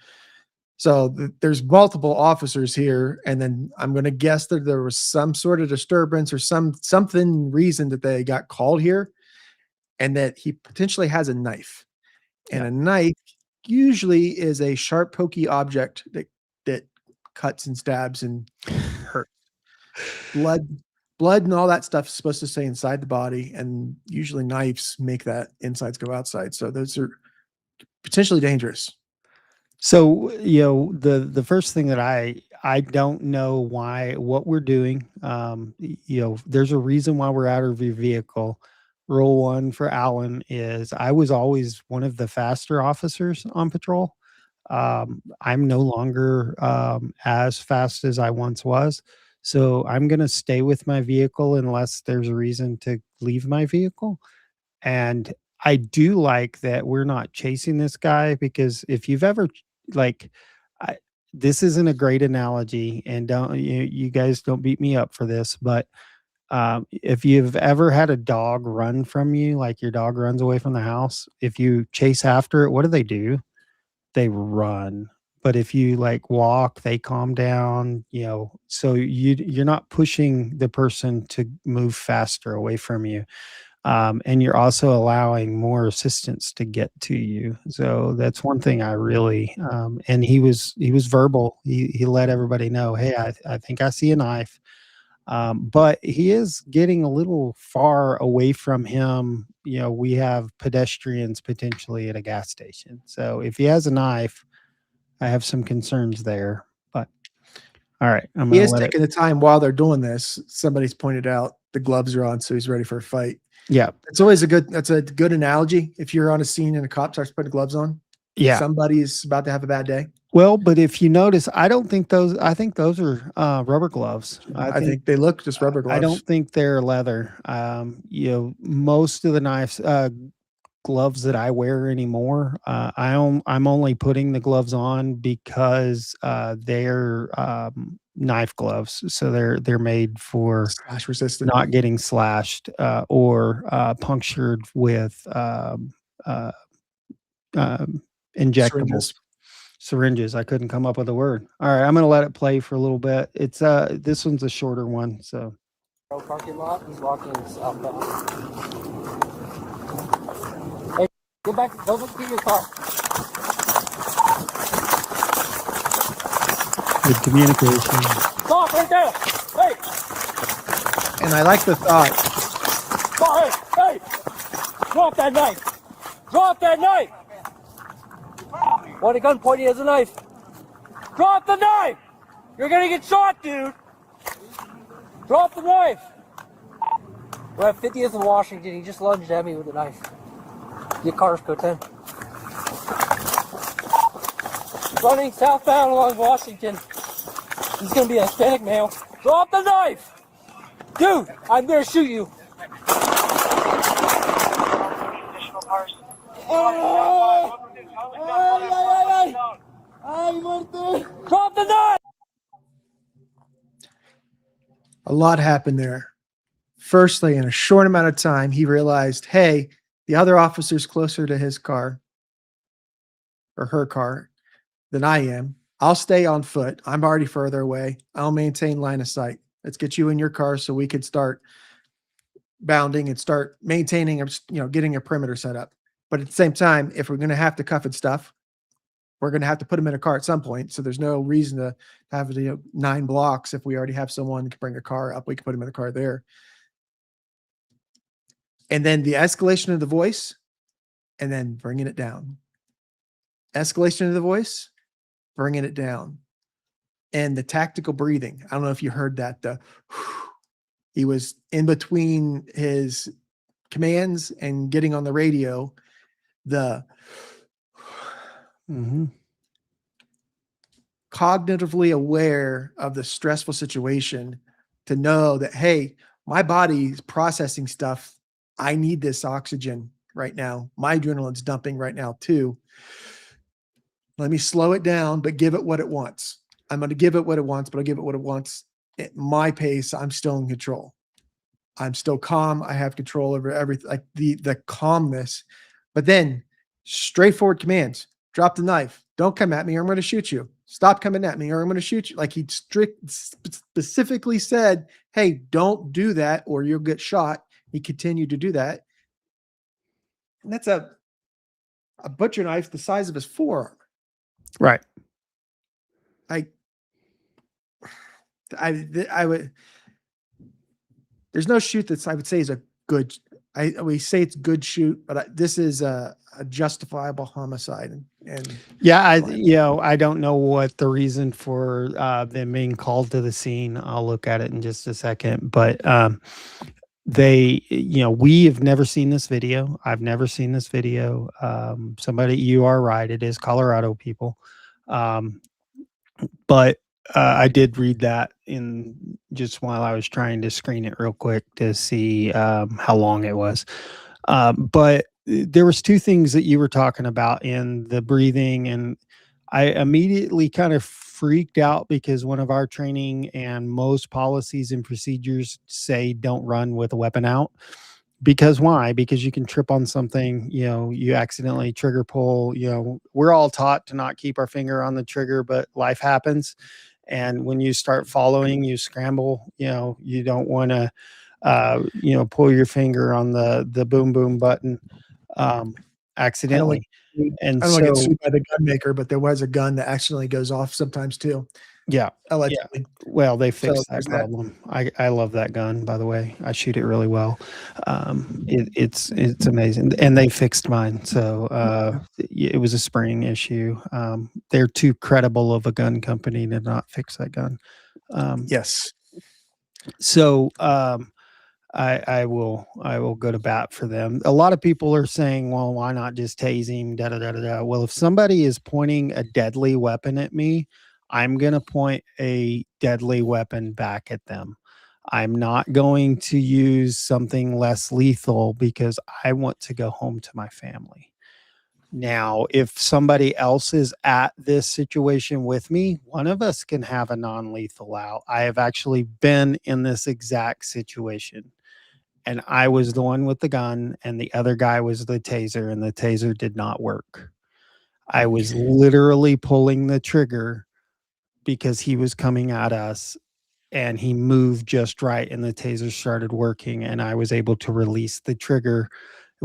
So there's multiple officers here, and then I'm going to guess that there was some sort of disturbance or something reason that they got called here, and that he potentially has a knife. And a knife usually is a sharp, pokey object that cuts and stabs and hurts. Blood and all that stuff is supposed to stay inside the body, and usually knives make that insides go outside. So those are potentially dangerous. So, the first thing that I don't know what we're doing. There's a reason why we're out of your vehicle. Rule one for Alan is I was always one of the faster officers on patrol. I'm no longer as fast as I once was. So I'm going to stay with my vehicle unless there's a reason to leave my vehicle. And I do like that we're not chasing this guy, because if you've ever like I, this isn't a great analogy, and you guys don't beat me up for this, but if you've ever had a dog run from you, like your dog runs away from the house, if you chase after it, what do? They run. But if you like walk, they calm down, so you're not pushing the person to move faster away from you. And you're also allowing more assistance to get to you. So that's one thing I really, and he was verbal. He let everybody know, hey, I think I see a knife. But he is getting a little far away from him. We have pedestrians potentially at a gas station. So if he has a knife, I have some concerns there. But all right, I'm He gonna is let it. taking the time while they're doing this. Somebody's pointed out the gloves are on, so he's ready for a fight. Yeah, That's a good analogy. If you're on a scene and a cop starts putting gloves on, yeah. somebody's about to have a bad day. Well, but if you notice, I don't think those. I think those are rubber gloves. I think they look just rubber gloves. I don't think they're leather. Most of the knives, gloves that I wear anymore, I'm only putting the gloves on because they're knife gloves, so they're made for slash resistant. not getting slashed or punctured with injectables. Syringes. I couldn't come up with a word. All right, I'm gonna let it play for a little bit. It's this one's a shorter one, so. Parking lot. He's walking southbound. Hey, get back. Go look through your car. Good communication. Stop right there. Hey. And I like the thought. Stop. Hey. Drop that knife. Drop that knife. What, a gun pointing as a knife? Drop the knife! You're gonna get shot, dude! Drop the knife! We're at 50th and Washington. He just lunged at me with a knife. Your car's code 10. Running southbound along Washington. He's gonna be a Hispanic male. Drop the knife! Dude, I'm gonna shoot you. Additional cars. Drop the knife! A lot happened there. Firstly, in a short amount of time, he realized, hey, the other officer's closer to his car or her car than I am. I'll stay on foot. I'm already further away. I'll maintain line of sight. Let's get you in your car so we could start bounding and start maintaining, getting a perimeter set up. But at the same time, if we're going to have to cuff and stuff, we're going to have to put them in a car at some point. So there's no reason to have 9 blocks. If we already have someone to bring a car up, we can put them in the car there. And then the escalation of the voice, and then bringing it down. Escalation of the voice, bringing it down. And the tactical breathing. I don't know if you heard that. He was in between his commands and getting on the radio. Cognitively aware of the stressful situation to know that, hey, my body's processing stuff. I need this oxygen right now. My adrenaline's dumping right now too. Let me slow it down, but give it what it wants. I'm going to give it what it wants, but I'll give it what it wants at my pace. I'm still in control. I'm still calm. I have control over everything, like the calmness. But then straightforward commands: drop the knife. Don't come at me or I'm going to shoot you. Stop coming at me or I'm going to shoot you. Like he specifically said, hey, don't do that or you'll get shot. He continued to do that. And that's a butcher knife the size of his forearm. Right. I would. There's no shoot that's I would say is a good. We say it's good shoot, but this is a justifiable homicide. And yeah, I don't know what the reason for them being called to the scene. I'll look at it in just a second, but we have never seen this video. I've never seen this video. You are right. It is Colorado, people. But I did read that in just while I was trying to screen it real quick to see how long it was. But there was two things that you were talking about in the breathing, and I immediately kind of freaked out because one of our training and most policies and procedures say don't run with a weapon out. Because why? Because you can trip on something, you accidentally trigger pull, we're all taught to not keep our finger on the trigger, but life happens. And when you start following, you scramble, you don't want to, pull your finger on the boom boom button um, I don't like accidentally. And I don't want to get so, sued by the gun maker, but there was a gun that accidentally goes off sometimes too, yeah, yeah. allegedly. Well, they So fixed that there's that. problem. I love that gun, by the way. I shoot it really well. It's amazing, and they fixed mine. So it was a spring issue. They're too credible of a gun company to not fix that gun. Um, Yes. so I will go to bat for them. A lot of people are saying, well, why not just tase him? Da da da da da. Well, if somebody is pointing a deadly weapon at me, I'm gonna point a deadly weapon back at them. I'm not going to use something less lethal because I want to go home to my family. Now, if somebody else is at this situation with me, one of us can have a non-lethal out. I have actually been in this exact situation, and I was the one with the gun, and the other guy was the taser, and the taser did not work. I was literally pulling the trigger because he was coming at us, and he moved just right, and the taser started working, and I was able to release the trigger.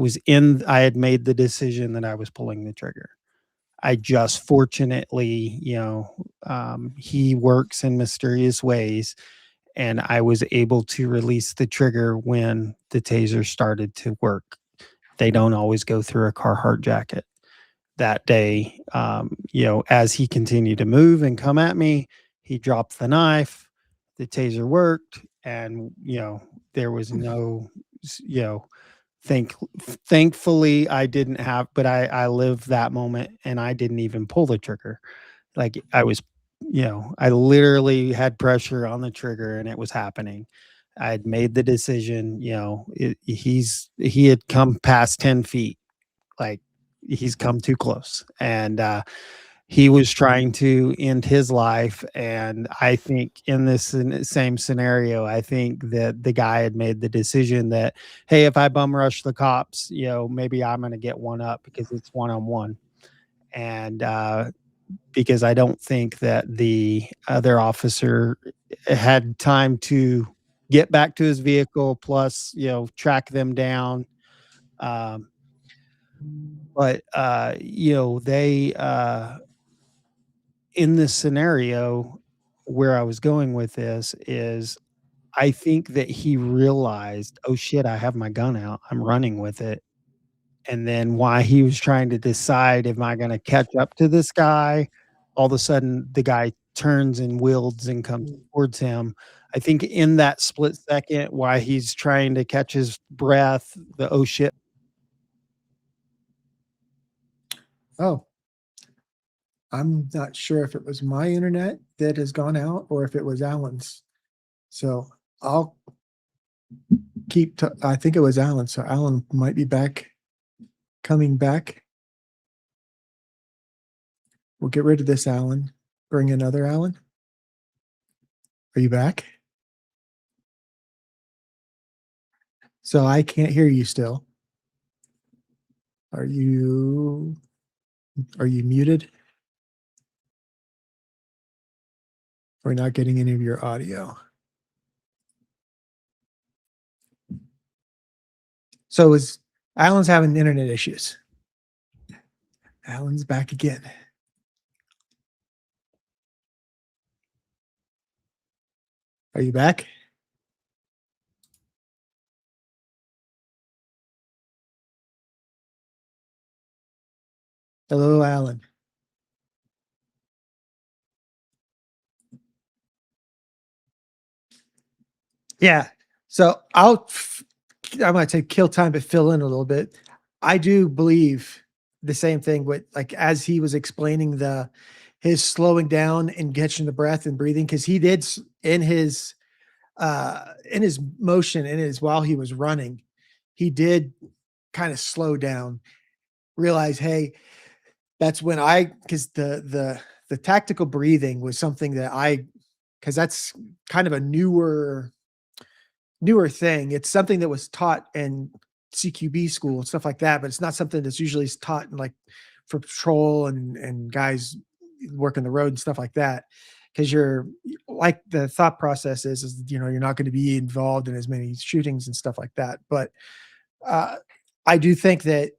I had made the decision that I was pulling the trigger. I just fortunately, he works in mysterious ways, and I was able to release the trigger when the taser started to work. They don't always go through a Carhartt jacket. That day, as he continued to move and come at me, he dropped the knife, the taser worked, and, there was no, you know, thank thankfully I didn't have, but I lived that moment and I didn't even pull the trigger. Like I was, I literally had pressure on the trigger and it was happening. I had made the decision, he had come past 10 feet. Like he's come too close. And he was trying to end his life. And I think in this same scenario, I think that the guy had made the decision that, hey, if I bum rush the cops, maybe I'm going to get one up because it's one on one. And because I don't think that the other officer had time to get back to his vehicle, plus, track them down. Um, but, they, in this scenario, where I was going with this is I think that he realized, "Oh shit, I have my gun out. I'm running with it." And then while he was trying to decide, "Am I gonna catch up to this guy?" All of a sudden, the guy turns and wields and comes towards him. I think in that split second, while he's trying to catch his breath, the "Oh shit." Oh, I'm not sure if it was my internet that has gone out or if it was Alan's. So I'll I think it was Alan. So Alan might be coming back. We'll get rid of this Alan. Bring another Alan. Are you back? So I can't hear you still. Are you muted? We're not getting any of your audio. So Alan's having internet issues. Alan's back again. Are you back? Hello, Alan. Yeah. So I might say kill time, but fill in a little bit. I do believe the same thing with, like, as he was explaining his slowing down and catching the breath and breathing, because he did in his motion, while he was running, he did kind of slow down, realize, hey, that's when because the tactical breathing was something that because that's kind of a newer thing. It's something that was taught in CQB school and stuff like that, but it's not something that's usually taught in like for patrol and guys working the road and stuff like that. Because you're like the thought process is you're not going to be involved in as many shootings and stuff like that. But I do think that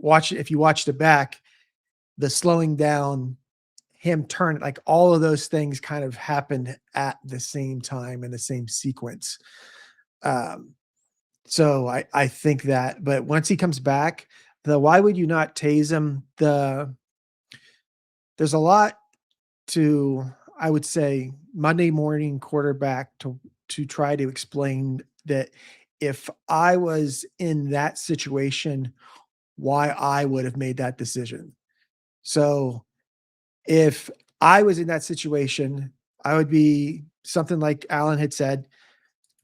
if you watched it back, the slowing down, him turning, like all of those things kind of happened at the same time in the same sequence. So I think that, but once he comes back, why would you not tase him? There's a lot to, I would say, Monday morning quarterback to try to explain that if I was in that situation, why I would have made that decision. So if I was in that situation, I would be something like Alan had said.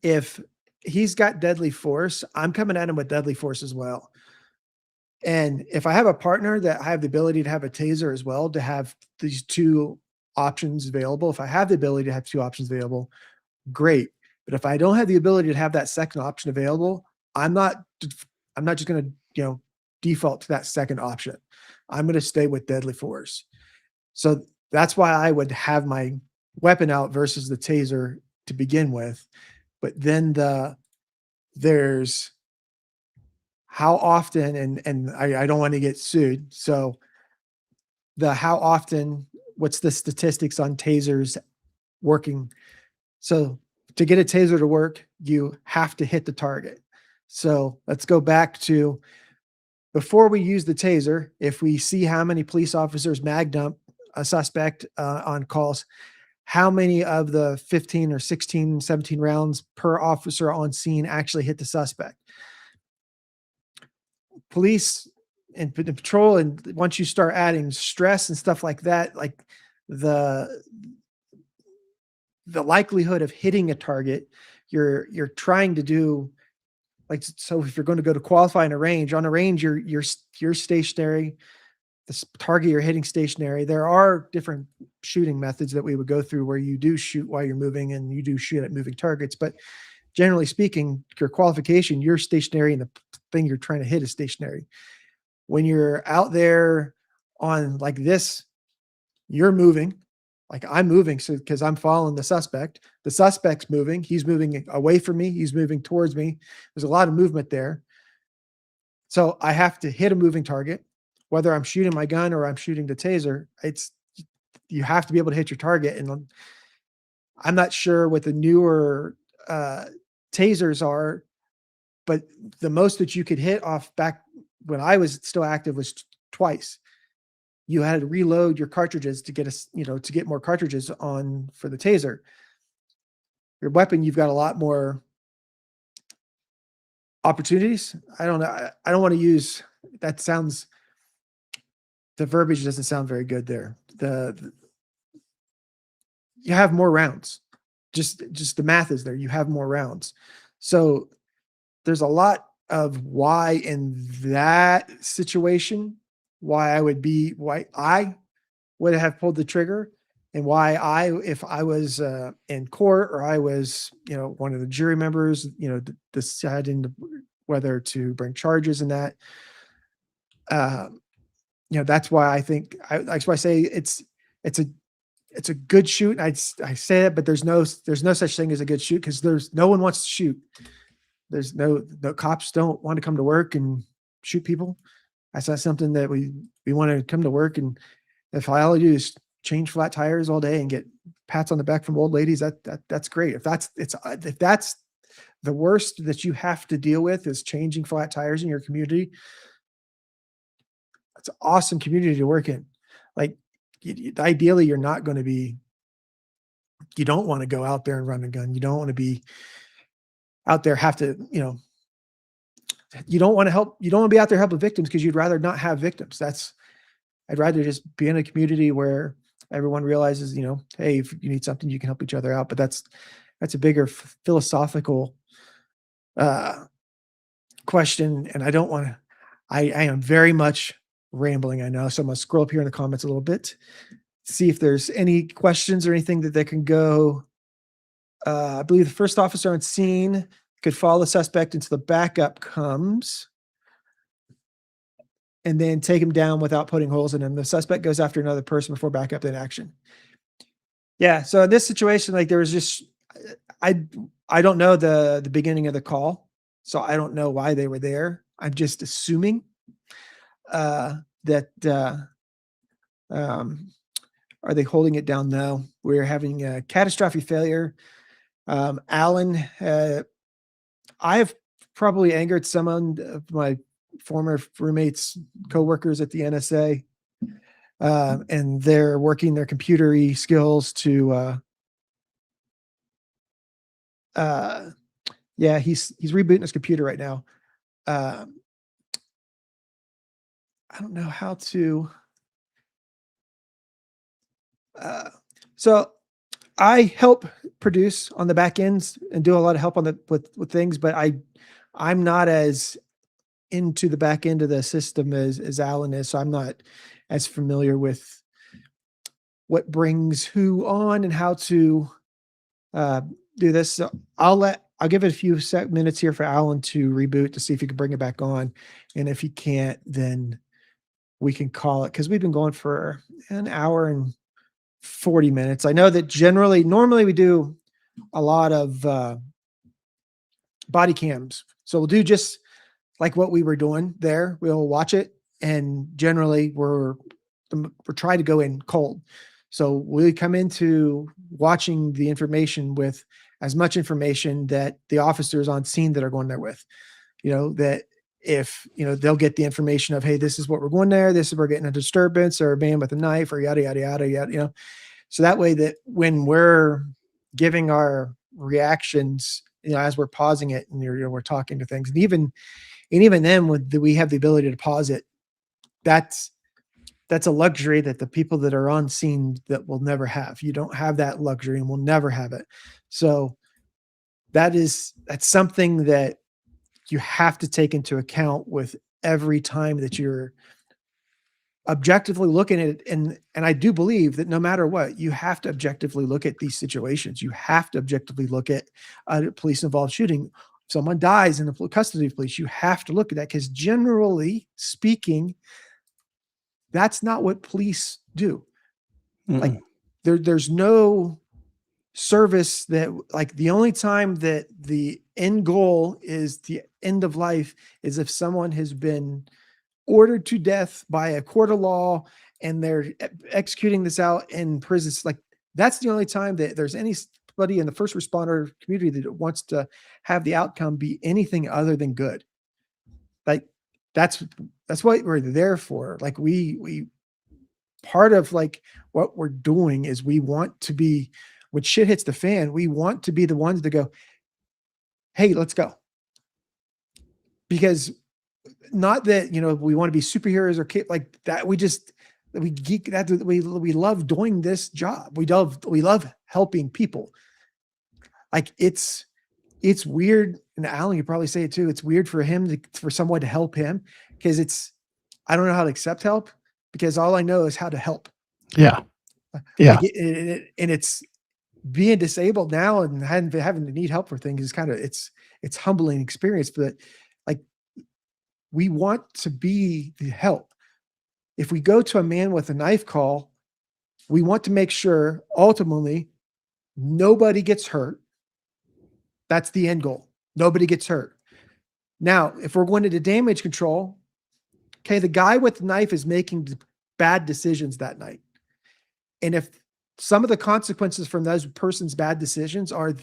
If he's got deadly force, I'm coming at him with deadly force as well. And if I have a partner that I have the ability to have a taser as well, to have these two options available, if I have the ability to have two options available, great. But if I don't have the ability to have that second option available, I'm not just going to, default to that second option. I'm going to stay with deadly force. So that's why I would have my weapon out versus the taser to begin with. But then there's how often, and I don't want to get sued. So how often, what's the statistics on tasers working? So to get a taser to work, you have to hit the target. So let's go back to before we use the taser. If we see how many police officers mag dump a suspect on calls, how many of the 15 or 16, 17 rounds per officer on scene actually hit the suspect? Police and patrol, and once you start adding stress and stuff like that, like the likelihood of hitting a target, you're trying to do, like, so if you're going to go to qualify in a range, on a range, you're stationary, the target you're hitting stationary. There are different shooting methods that we would go through where you do shoot while you're moving and you do shoot at moving targets. But generally speaking, your qualification, you're stationary and the thing you're trying to hit is stationary. When you're out there on like this, you're moving, like I'm moving. So, cause I'm following the suspect's moving, he's moving away from me, he's moving towards me. There's a lot of movement there. So I have to hit a moving target, whether I'm shooting my gun or I'm shooting the taser. You have to be able to hit your target. And I'm not sure what the newer tasers are, but the most that you could hit off back when I was still active was twice. You had to reload your cartridges to get more cartridges on for the taser. Your weapon, you've got a lot more opportunities. I don't know. I don't want to use that. The verbiage doesn't sound very good there. You have more rounds. Just the math is there. You have more rounds. So there's a lot of why in that situation, why I would have pulled the trigger, and why if I was in court or I was, one of the jury members, deciding whether to bring charges in that, that's why I think that's why I say it's a good shoot. I say it, but there's no such thing as a good shoot because no one wants to shoot. There's no cops don't want to come to work and shoot people. That's not something that we want to come to work. And if all I do is change flat tires all day and get pats on the back from old ladies, that's great. If that's the worst that you have to deal with is changing flat tires in your community, it's an awesome community to work in. Like ideally, you're not going to be. You don't want to go out there and run a gun. You don't want to be out there you don't want to help. You don't want to be out there helping victims because you'd rather not have victims. I'd rather just be in a community where everyone realizes, hey, if you need something, you can help each other out. But that's a bigger philosophical question, and I don't want to, I am very much rambling, I know. So I'm going to scroll up here in the comments a little bit, see if there's any questions or anything that they can go. I believe the first officer on scene could follow the suspect until the backup comes and then take him down without putting holes in him. The suspect goes after another person before backup in action. Yeah. So in this situation, like there was just, I don't know the beginning of the call, so I don't know why they were there. I'm just assuming that are they holding it down? No, we're having a catastrophic failure. Alan, I've probably angered some of my former roommates, coworkers at the NSA, and they're working their computery skills to, yeah, he's rebooting his computer right now. I don't know how to, so I help produce on the back ends and do a lot of help on the with things, but I'm not as into the back end of the system as Alan is, so I'm not as familiar with what brings who on and how to do this. So I'll give it a few minutes here for Alan to reboot to see if he can bring it back on, and if he can't, then we can call it, because we've been going for an hour and 40 minutes. I know that normally we do a lot of body cams. So we'll do just like what we were doing there. We'll watch it, and generally we're trying to go in cold. So we come into watching the information with as much information that the officers on scene that are going there with, that if, they'll get the information of, hey, this is what we're going there. This is, we're getting a disturbance or a man with a knife or yada, yada, yada, yada, So that way that when we're giving our reactions, as we're pausing it and we're talking to things, and even then we have the ability to pause it. That's a luxury that the people that are on scene that will never have. You don't have that luxury and will never have it. So that's something that you have to take into account with every time that you're objectively looking at it. And I do believe that no matter what, you have to objectively look at these situations. You have to objectively look at a police involved shooting. If someone dies in the custody of police, you have to look at that, because generally speaking, that's not what police do. Mm-mm. Like there's no service that, like, the only time that the end goal is the end of life is if someone has been ordered to death by a court of law and they're executing this out in prisons. Like, that's the only time that there's anybody in the first responder community that wants to have the outcome be anything other than good. Like, that's what we're there for. Like, we part of like what we're doing is we want to be, when shit hits the fan, we want to be the ones to go, hey, let's go. Because not that, we want to be superheroes or like that. We love doing this job. We love helping people. Like, it's weird. And Alan, you probably say it too. It's weird for someone to help him, because I don't know how to accept help, because all I know is how to help. Yeah. Yeah. Like and it's being disabled now and having to need help for things is kind of, it's humbling experience, but like, we want to be the help. If we go to a man with a knife call, we want to make sure ultimately nobody gets hurt. That's the end goal. Nobody gets hurt. Now, if we're going into damage control, okay, the guy with the knife is making bad decisions that night. And if some of the consequences from those person's bad decisions are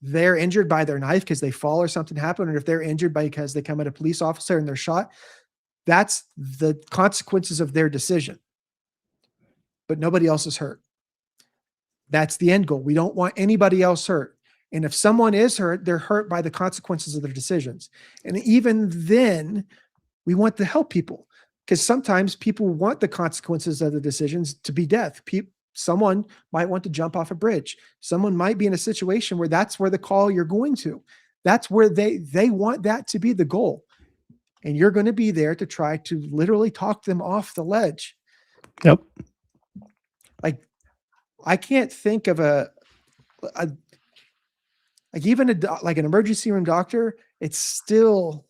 they're injured by their knife because they fall or something happened, or if they're injured because they come at a police officer and they're shot, that's the consequences of their decision. But nobody else is hurt. That's the end goal. We don't want anybody else hurt. And if someone is hurt, they're hurt by the consequences of their decisions. And even then, we want to help people, because sometimes people want the consequences of the decisions to be death. Someone might want to jump off a bridge. Someone might be in a situation where that's where the call you're going to. That's where they want that to be the goal. and you're going to be there to try to literally talk them off the ledge. Yep. Like, I can't think of a like even like an emergency room doctor. It's still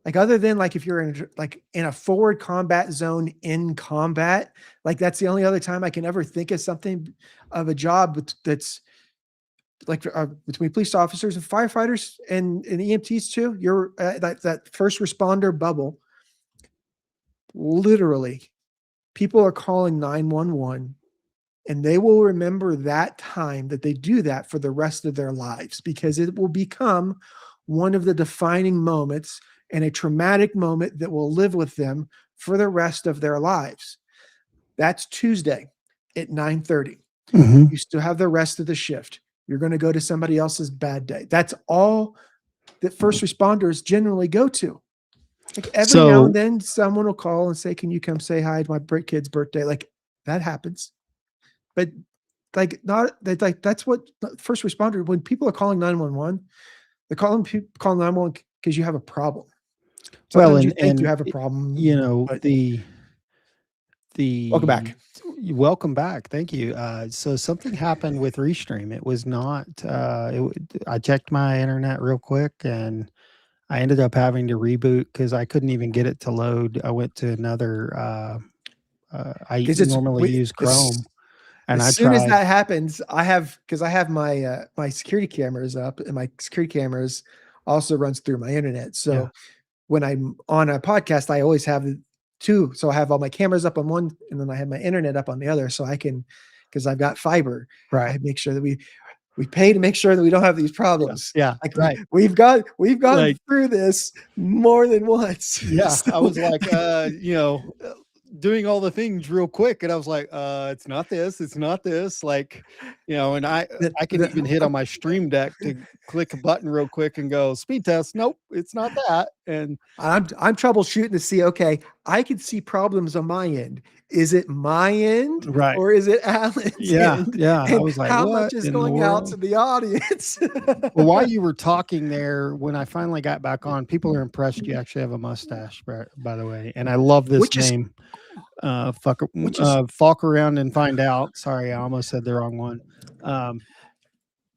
like, other than like if you're in a forward combat zone in combat, like that's the only other time I can ever think of something of a job that's like between police officers and firefighters and EMTs too. You're that first responder bubble. Literally, people are calling 911, and they will remember that time that they do that for the rest of their lives, because it will become one of the defining moments and a traumatic moment that will live with them for the rest of their lives. That's Tuesday at 9:30. Mhm. You still have the rest of the shift. You're going to go to somebody else's bad day. That's all that first responders generally go to. Like every now So and then someone will call and say, "Can you come say hi to my kid's birthday?" Like that happens. But like not that, like that's what first responder, when people are calling 911, they're calling 911 because you have a problem. well, Sometimes you think you and have a problem, but welcome the back. welcome back. Thank you. So something happened with Restream. It was not. I checked my internet real quick, and I ended up having to reboot because I couldn't even get it to load. I went to another. I Because normally use Chrome, and as I soon as tried. that happens, because I have my my security cameras up, and my security cameras also runs through my internet. Yeah. So when I'm on a podcast, I always have the two. So I have all my cameras up on one, and then I have my internet up on the other. So I can, because I've got fiber, Right. I make sure that we pay to make sure that we don't have these Yeah. problems. Yeah. Like Right. we've gotten Like, through this more than once. yeah, I So was like, doing all the things real quick, and I was like, it's not this, it's not this, like, and I can even hit on my stream deck to click a button real quick and go speed test. Nope, it's not that. And I'm troubleshooting to see, okay, I can see problems on my end. Is it my end right. or is it Alan's Yeah, end? yeah. I And was like, how much what is in the going out to world? the audience? Well, while you were talking there, when I finally got back on, people are impressed you actually have a mustache, by the way. And I love this which is name. which is Falk around and find out. Sorry, I almost said the wrong one.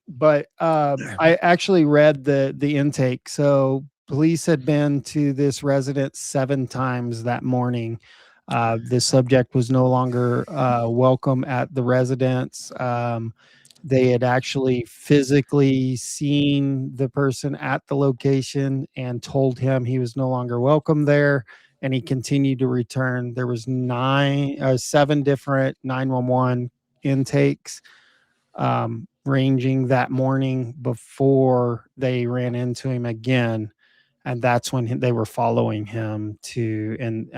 But I actually read the intake. So police had been to this residence 7 times that morning. The subject was no longer welcome at the residence. They had actually physically seen the person at the location and told him he was no longer welcome there, and he continued to return. There was 7 different 911 intakes, ranging that morning before they ran into him again, and that's when they were following him to and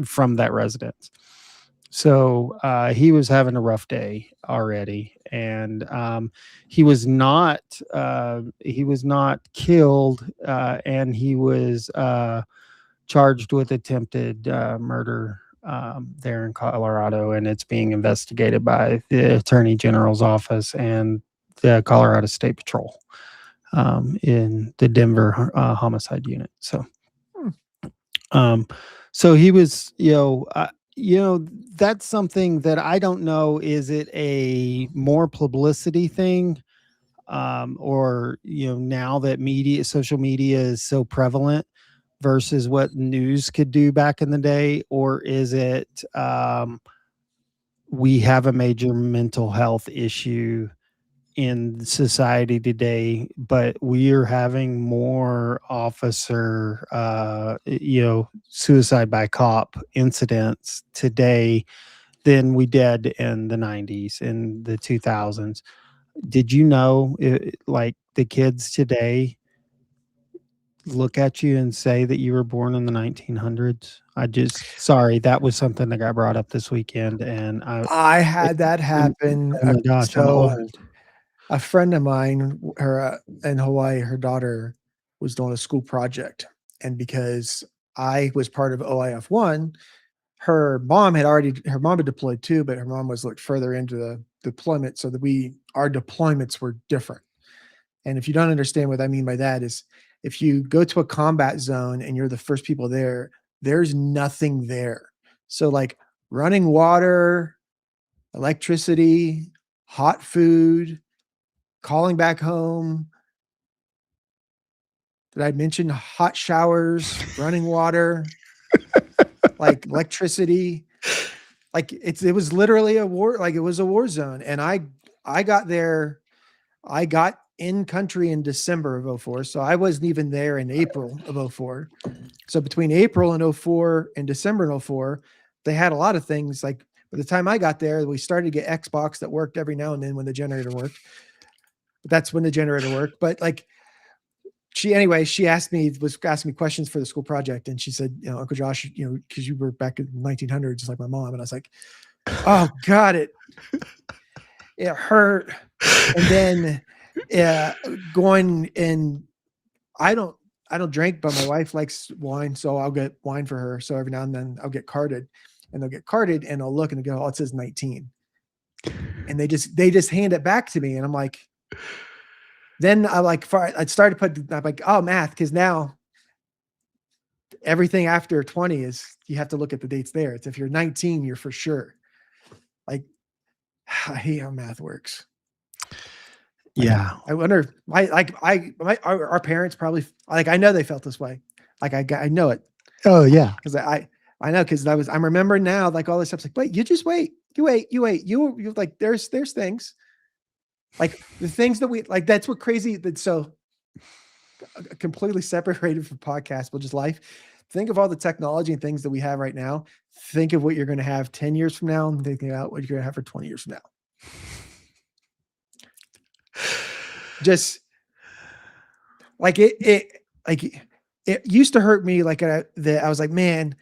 from that residence. So he was having a rough day already, and he was not killed, and he was charged with attempted murder there in Colorado, and it's being investigated by the Attorney General's office and the Colorado State Patrol in the Denver homicide unit. So, um, so he was, that's something that I don't know. Is it a more publicity thing? Or, now that social media is so prevalent versus what news could do back in the day? Or is it, we have a major mental health issue in society today, but we are having more officer, suicide by cop incidents today than we did in the 90s and the 2000s. Did you know, like the kids today look at you and say that you were born in the 1900s? Sorry, that was something that got brought up this weekend, and I had that and happen. oh my gosh, I'm So old. a friend of mine, her in Hawaii, her daughter was doing a school project, and because I was part of OIF1, her mom had deployed too, but her mom was like further into the deployment, so that our deployments were different. And if you don't understand what I mean by that is if you go to a combat zone and you're the first people there, there's nothing there. So like running water, electricity, hot food, calling back home. Did I mention hot showers, running water, like electricity? Like it was literally a war, like it was a war zone. And I got there, I got in country in December of 04. So I wasn't even there in April of 04. So between April and 04 and December in 04, they had a lot of things. Like by the time I got there, we started to get Xbox that worked every now and then when the generator worked. That's when the generator worked. But like she was asking me questions for the school project. And she said, Uncle Josh, cause you were back in the 1900s, just like my mom. And I was like, oh God, it hurt. And then going and I don't drink, but my wife likes wine. So I'll get wine for her. So every now and then I'll get carded and they'll get carded and I'll look and go, oh, it says 19. And they just hand it back to me. And I'm like, then I started I'm like, oh, math. Cause now everything after 20 is, you have to look at the dates there. It's if you're 19, you're for sure. Like, I hate how math works. Yeah. I wonder, our parents probably, like, I know they felt this way. Like, I know it. Oh yeah. Cause I know, cause I'm remembering now, like all this stuff's like, wait, you just wait, you like, there's things like the things that we, like, that's what crazy. That's so completely separated from podcast, but just life. Think of all the technology and things that we have right now. Think of what you're going to have 10 years from now and thinking about what you're going to have for 20 years from now. Just like it used to hurt me. Like I was like, man,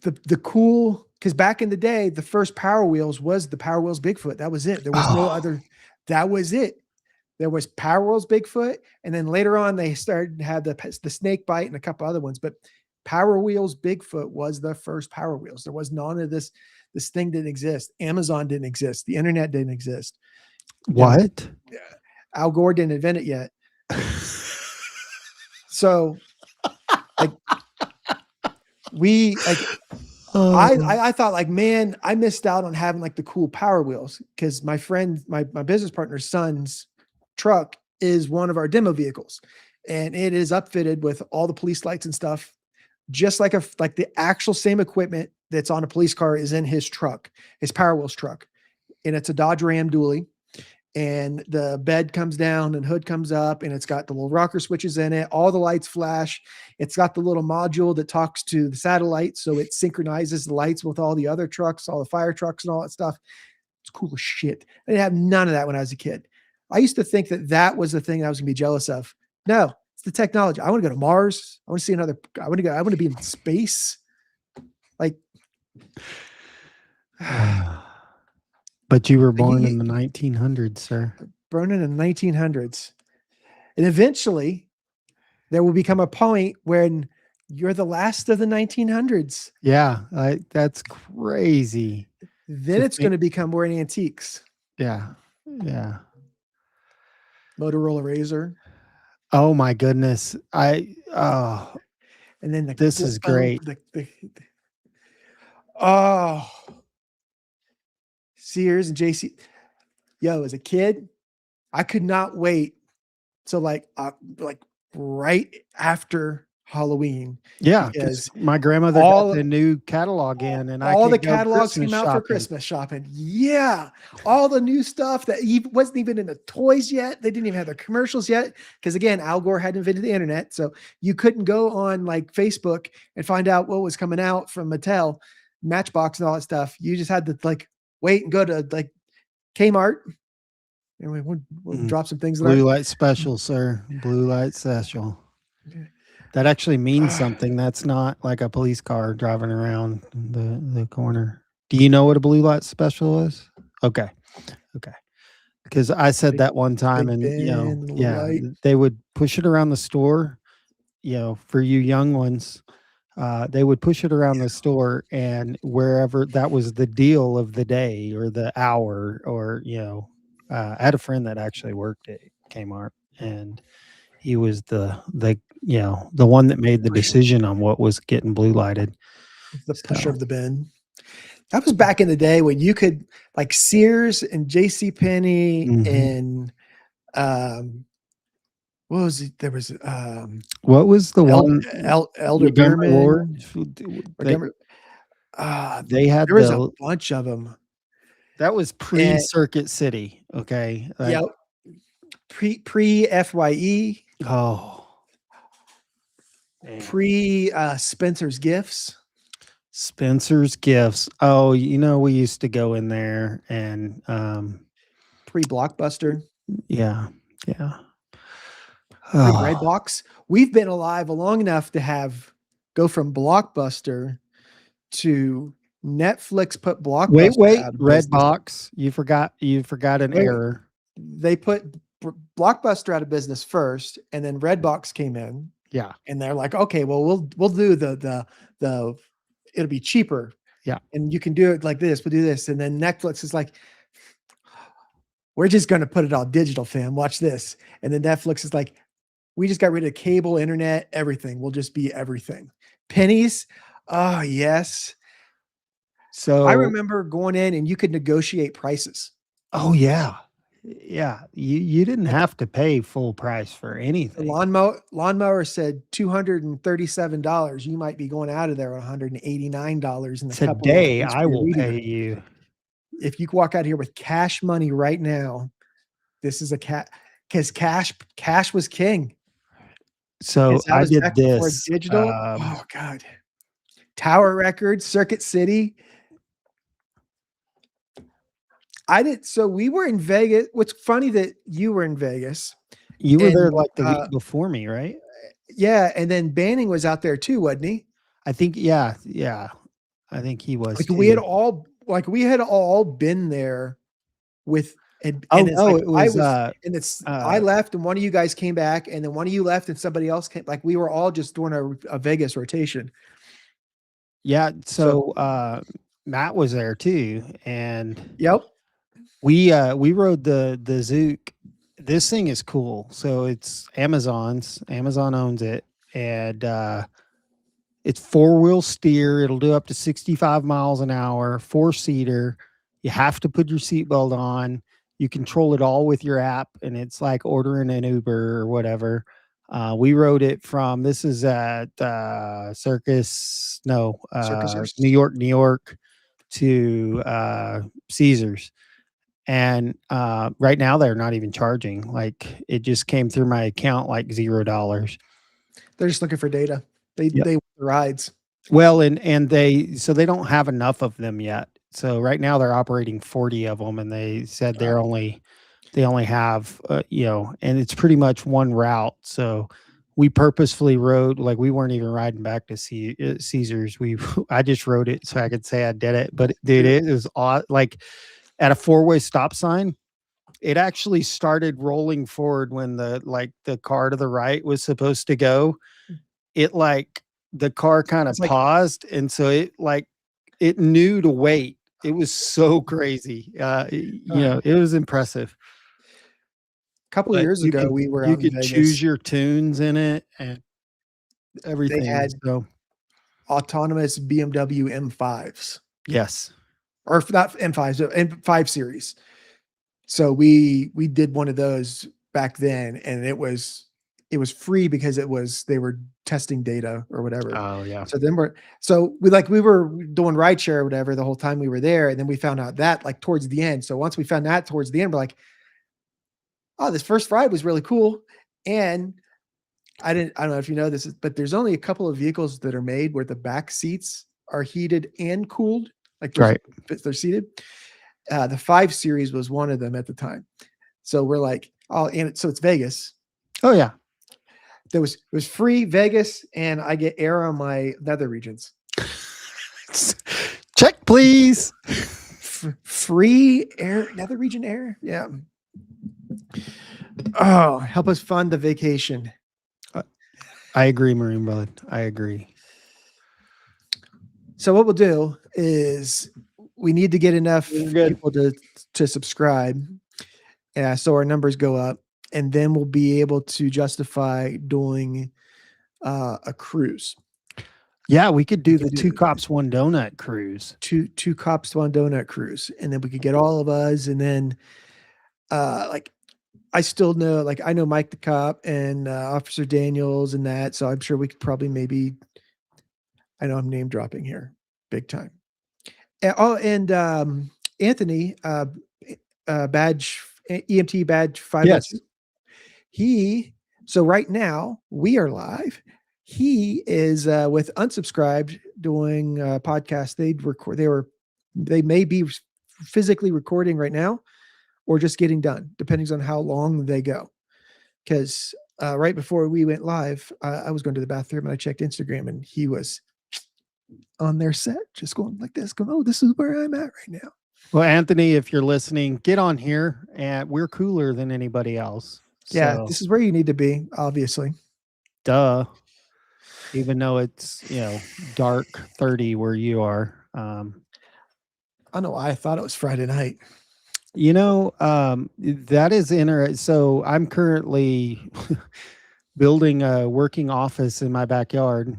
the cool, because back in the day, the first Power Wheels was the Power Wheels Bigfoot. That was it. There was no other. That was it. There was Power Wheels Bigfoot, and then later on they started to have the snake bite and a couple other ones. But Power Wheels Bigfoot was the first Power Wheels. There was none of this. This thing didn't exist. Amazon didn't exist. The internet didn't exist. What? Al Gore didn't invent it yet. So, like, I thought, like, man, I missed out on having like the cool Power Wheels because my friend, my business partner's son's truck is one of our demo vehicles, and it is upfitted with all the police lights and stuff, just like the actual same equipment that's on a police car is in his truck, his Power Wheels truck, and it's a Dodge Ram dually. And the bed comes down and hood comes up and it's got the little rocker switches in it. All the lights flash. It's got the little module that talks to the satellite. So it synchronizes the lights with all the other trucks, all the fire trucks and all that stuff. It's cool as shit. I didn't have none of that when I was a kid. I used to think that was the thing I was going to be jealous of. No, it's the technology. I want to go to Mars. I want to see I want to be in space. Like, but you were born in the 1900s, sir. Born in the 1900s. And eventually there will become a point when you're the last of the 1900s. Yeah, that's crazy. Then it's going to become more antiques. Yeah. Yeah. Motorola Razor. Oh my goodness. And then this is great. Sears and JC. Yo, as a kid, I could not wait till like right after Halloween. Yeah, because my grandmother got the new catalog in, and all the catalogs came out for Christmas shopping. Yeah, all the new stuff that wasn't even in the toys yet. They didn't even have the commercials yet, because again, Al Gore hadn't invented the internet, so you couldn't go on like Facebook and find out what was coming out from Mattel, Matchbox, and all that stuff. You just had to like wait and go to like Kmart. And we'll drop some things. Blue light special, sir. Blue light special. That actually means something. That's not like a police car driving around the corner. Do you know what a blue light special is? Okay. Because I said that one time, and they would push it around the store. For you young ones, they would push it around the store, and wherever that was the deal of the day or the hour, or I had a friend that actually worked at Kmart, and he was the the one that made the decision on what was getting blue lighted. The pusher So, of the bin. That was back in the day when you could like Sears and J.C. Penney mhm. and what was it? There was What was the one? Elder Montgomery Berman. Ward. They Montgomery. they had There was a the bunch of them. that was pre And Circuit City. Okay, yeah, like pre FYE, oh, man. pre Spencer's Gifts. Spencer's Gifts. Oh, we used to go in there and Pre-Blockbuster, yeah, yeah. Oh. pre-Redbox. We've been alive long enough to go from Blockbuster to Netflix put Blockbuster Wait, out of Red business. Box. You forgot an Wait. error. They put Blockbuster out of business first, and then Redbox came in, Yeah, and they're like, okay, well, we'll do the it'll be cheaper. yeah. And you can do it like this, we'll do this. And then Netflix is like, we're just going to put it all digital, fam. Watch this. And then Netflix is like, we just got rid of cable, internet, everything. We'll just be everything. Pennies. Oh, yes. So I remember going in and you could negotiate prices. oh yeah. Yeah. You didn't Like have to pay full price for the anything. lawnmower said $237. You might be going out of there with $189 in a couple of Today weeks I for your will weed pay eater. you. If you walk out here with cash money right now, this is a because cash was king. So Because that I was did back before this. digital. Oh God. Tower Records, Circuit City. So we were in Vegas. What's funny that you were in Vegas. You were there And like the week before me, right? yeah, and then Banning was out there too, wasn't he? I think yeah. I think he was Like too. we had all been there with and Oh it's no, like it was I left and one of you guys came back and then one of you left and somebody else came. Like we were all just doing a Vegas rotation. yeah, So so Matt was there too, and yep. we rode the Zook. This thing is cool. So it's Amazon's. Amazon owns it, and it's 4-wheel steer. It'll do up to 65 miles an hour, 4-seater. You have to put your seatbelt on. You control it all with your app, and it's like ordering an Uber or whatever. We rode it from this is at Circus. New York to Caesars. And right now they're not even charging. Like it just came through my account like $0. They're just looking for data. They Yep. want the rides. Well, and they don't have enough of them yet. So right now they're operating 40 of them, and they said they only have and it's pretty much one route. So we purposefully rode like we weren't even riding back to Caesars. I just rode it so I could say I did it. But dude, it was like at a 4-way stop sign. It actually started rolling forward when the car to the right was supposed to go. It the car kind of paused, and so it knew to wait. It was so crazy. It was impressive. A couple of years ago, we were out in Vegas. Choose your tunes in it and everything. They had so autonomous BMW M5s. Yes. Or not M5s, M5 series. So we did one of those back then, and it was free because they were testing data or whatever. Oh yeah. So then we were doing rideshare or whatever the whole time we were there, and then we found out that like towards the end. So once we found that towards the end, we're like, oh, this first ride was really cool. And I don't know if you know this, but there's only a couple of vehicles that are made where the back seats are heated and cooled, like they're seated. The 5 Series was one of them at the time. So we're like, oh, and so it's Vegas. Oh yeah. It was free Vegas, and I get air on my nether regions. Check, please. Free air, nether region air. Yeah. Oh, help us fund the vacation. I agree, Marine Blood. I agree. So what we'll do is we need to get enough people to subscribe. Yeah, so our numbers go up. and then we'll be able to justify doing a cruise. Yeah, we could do We the could two do- cops, one donut cruise. Two cops, one donut cruise, and then we could get all of us, and then like I still know, like I know Mike the cop and Officer Daniels and that, so I'm sure we could probably maybe. I know I'm name dropping here, big time. And Anthony, badge EMT badge 502. Yes. So right now we are live. He is with Unsubscribed doing a podcast. They may be physically recording right now or just getting done, depending on how long they go. Because right before we went live, I was going to the bathroom and I checked Instagram and he was on their set, just going like this, going, oh, this is where I'm at right now. Well, Anthony, if you're listening, get on here, and we're cooler than anybody else. Yeah, So, this is where you need to be, obviously. duh. Even though it's dark 30 where you are. I don't know why I thought it was Friday night. That is interesting. So I'm currently building a working office in my backyard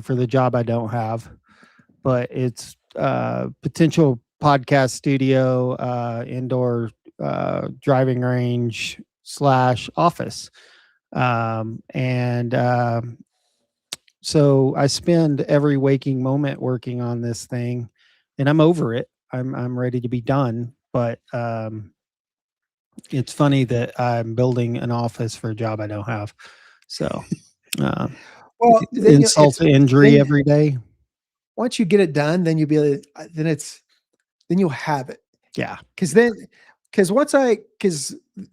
for the job I don't have, but it's potential podcast studio, indoor driving range / office. So I spend every waking moment working on this thing, and I'm over it. I'm ready to be done. But it's funny that I'm building an office for a job I don't have. So Well, then insult to injury every day. Once you get it done, then you'll be able to, then you'll have it. Yeah. Because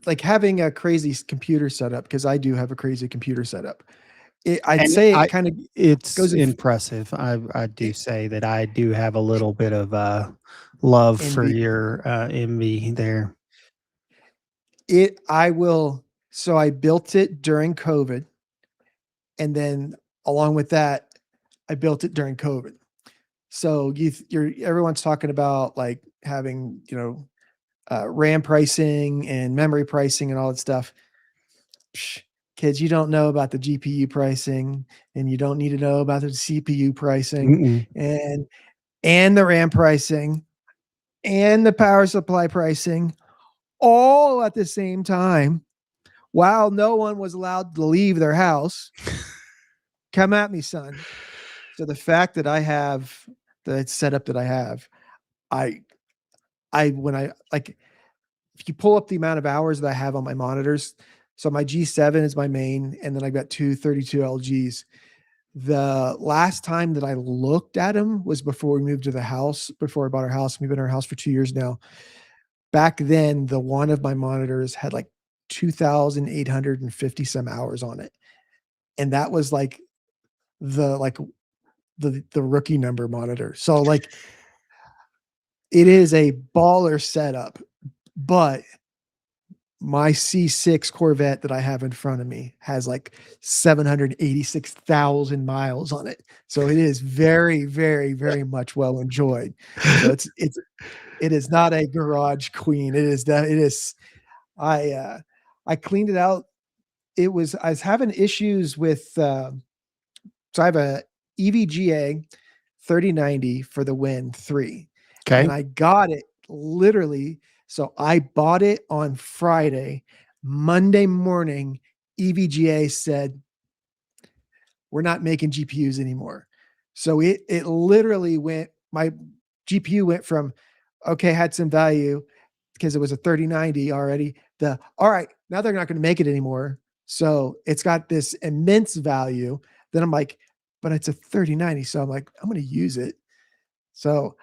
like having a crazy computer setup, because I do have a crazy computer setup. It's goes impressive. I do say that I do have a little bit of love for Envy. your envy there. So I built it during COVID, and then along with that, I built it during COVID. So everyone's talking about like having RAM pricing and memory pricing and all that stuff. Kids, you don't know about the GPU pricing, and you don't need to know about the CPU pricing and the RAM pricing and the power supply pricing all at the same time while no one was allowed to leave their house. Come at me, son. So the fact that I have the setup that I have, if you pull up the amount of hours that I have on my monitors, so my G7 is my main, and then I've got two 32 LGs. The last time that I looked at them was before we moved to the house, before I bought our house. We've been in our house for 2 years now. Back then, the one of my monitors had like 2,850 some hours on it. And that was like the rookie number monitor. So like it is a baller setup, but my C6 Corvette that I have in front of me has like 786,000 miles on it. So it is very, very, very much well enjoyed. So it is not a garage queen. I cleaned it out. I was having issues with, so I have a EVGA 3090 for the Win 3. Okay. And I got it literally. So I bought it on Friday. Monday morning, EVGA said, we're not making GPUs anymore. So it literally my GPU went from, okay, had some value because it was a 3090 already. All right, now they're not going to make it anymore. So it's got this immense value. Then I'm like, but it's a 3090. So I'm like, I'm going to use it. So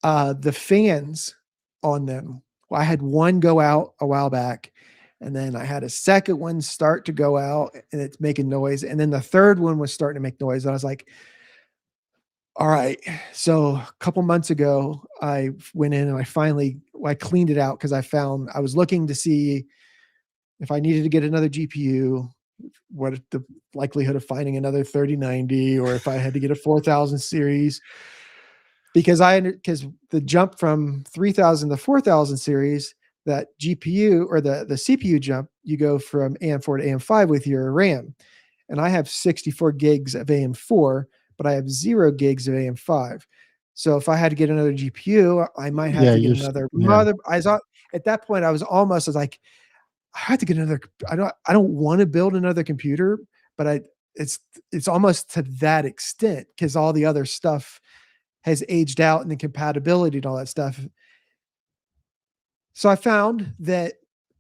the fans on them, I had one go out a while back, and then I had a second one start to go out, and it's making noise. And then the third one was starting to make noise. And I was like, all right. So a couple months ago, I went in and I cleaned it out because I was looking to see if I needed to get another GPU, what the likelihood of finding another 3090, or if I had to get a 4000 series. Because the jump from 3000 to 4000 series, that GPU or the CPU jump, you go from AM4 to AM5 with your RAM. And I have 64 gigs of AM4, but I have 0 gigs of AM5. So if I had to get another GPU, I might have Yeah, to get you're another yeah. mother. At that point, I was like, I had to get another. I don't want to build another computer, but it's almost to that extent because all the other stuff has aged out and the compatibility and all that stuff. So I found that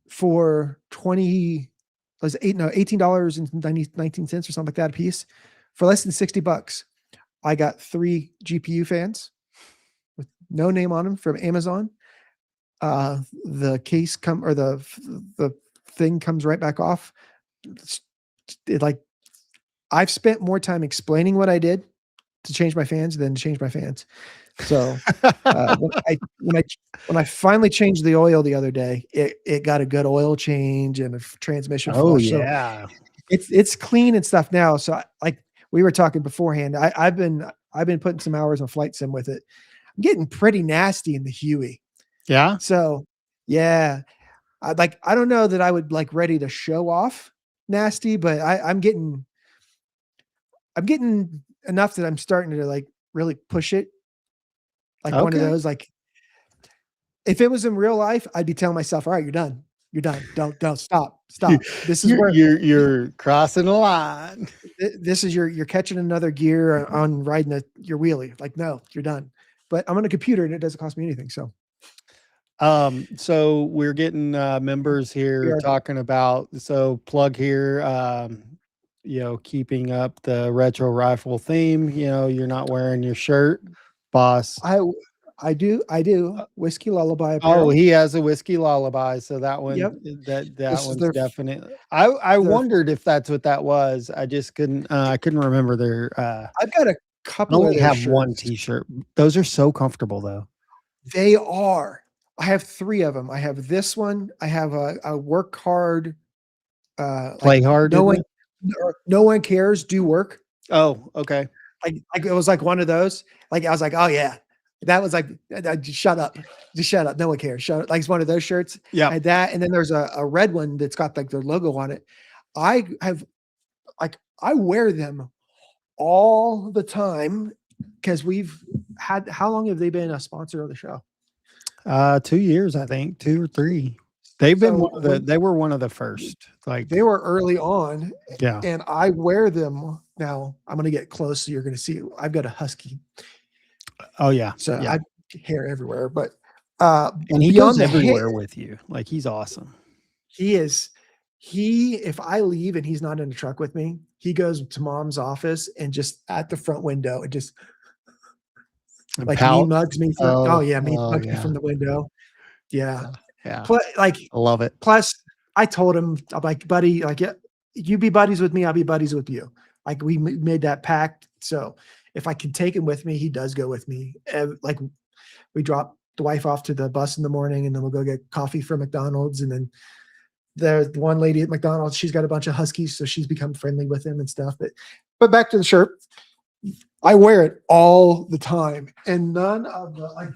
for $18.19 or something like that a piece, for less than $60, I got 3 GPU fans with no name on them from Amazon. The case the thing comes right back off. I've spent more time explaining what I did to change my fans than to change my fans. So when I finally changed the oil the other day, it got a good oil change and a transmission Oh flush. So yeah. it's clean and stuff now. So like we were talking beforehand, I've been putting some hours on flight sim with it. I'm getting pretty nasty in the Huey. Yeah. So yeah, I don't know that I would like ready to show off nasty, but I'm getting enough that I'm starting to like really push it. Like one of Okay. those, like if it was in real life, I'd be telling myself, all right, you're done. You're done. Don't stop. This is where You're crossing the line. this is you're catching another gear on riding your wheelie. Like, no, you're done. But I'm on a computer and it doesn't cost me anything. So So we're getting members here are. talking about, so plug here, keeping up the retro rifle theme. You're not wearing your shirt, boss. I do Whiskey Lullaby Oh, apparel. he has a Whiskey Lullaby, so that one, Yep. that This is one's their definitely. I their wondered if that's what that was. I just couldn't. I couldn't remember their. I've got a I couple of only their have one shirts. T-shirt. Those are so comfortable, though. They are. I have 3 of them. I have this one. I have a work hard. Play hard. No one cares. Do work. Oh, okay. Like it was like one of those. Like I was like, oh yeah, that was like, just shut up, No one cares. Shut up. Like it's one of those shirts. Yeah. I had that, and then there's a red one that's got like their logo on it. I wear them all the time because we've had. How long have they been a sponsor of the show? 2 years, I think, 2 or 3. They've been So they were one of the first. Like they were early on, yeah. and I wear them now. I'm gonna get close, so you're gonna see. I've got a husky, Oh yeah. so Yeah. I have hair everywhere. But And he beyond goes the hair, everywhere with you. Like he's awesome. if I leave and he's not in the truck with me, he goes to mom's office and just at the front window and just And like pout. mugs me. Mugs me from the window. Yeah. Yeah. I love it. Plus, I told him, I'm like, buddy, like, you be buddies with me, I'll be buddies with you. Like, we made that pact. So if I can take him with me, he does go with me. Like, we drop the wife off to the bus in the morning, and then we'll go get coffee from McDonald's. And then the one lady at McDonald's, she's got a bunch of huskies, so she's become friendly with him and stuff. But back to the shirt. I wear it all the time, and none of the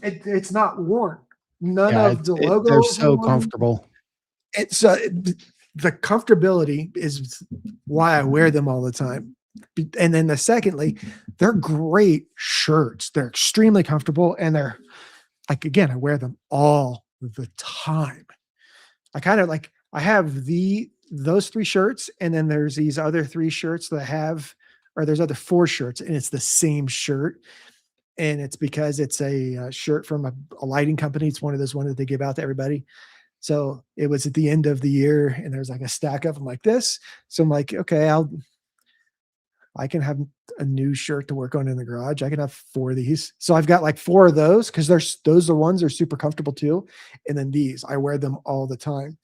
it's not worn. None of the logos. They're so comfortable. It's the comfortability is why I wear them all the time. And then secondly, they're great shirts. They're extremely comfortable, and they're like, again, I wear them all the time. I kind of like, I have those 3 shirts, and then there's these other 3 shirts that I have, or there's other 4 shirts, and it's the same shirt. And it's because it's a shirt from a lighting company. It's one of those ones that they give out to everybody. So it was at the end of the year, and there's like a stack of them like this. So I'm like, okay, I can have a new shirt to work on in the garage. I can have 4 of these. So I've got like 4 of those because those are ones that are super comfortable too. And then these, I wear them all the time.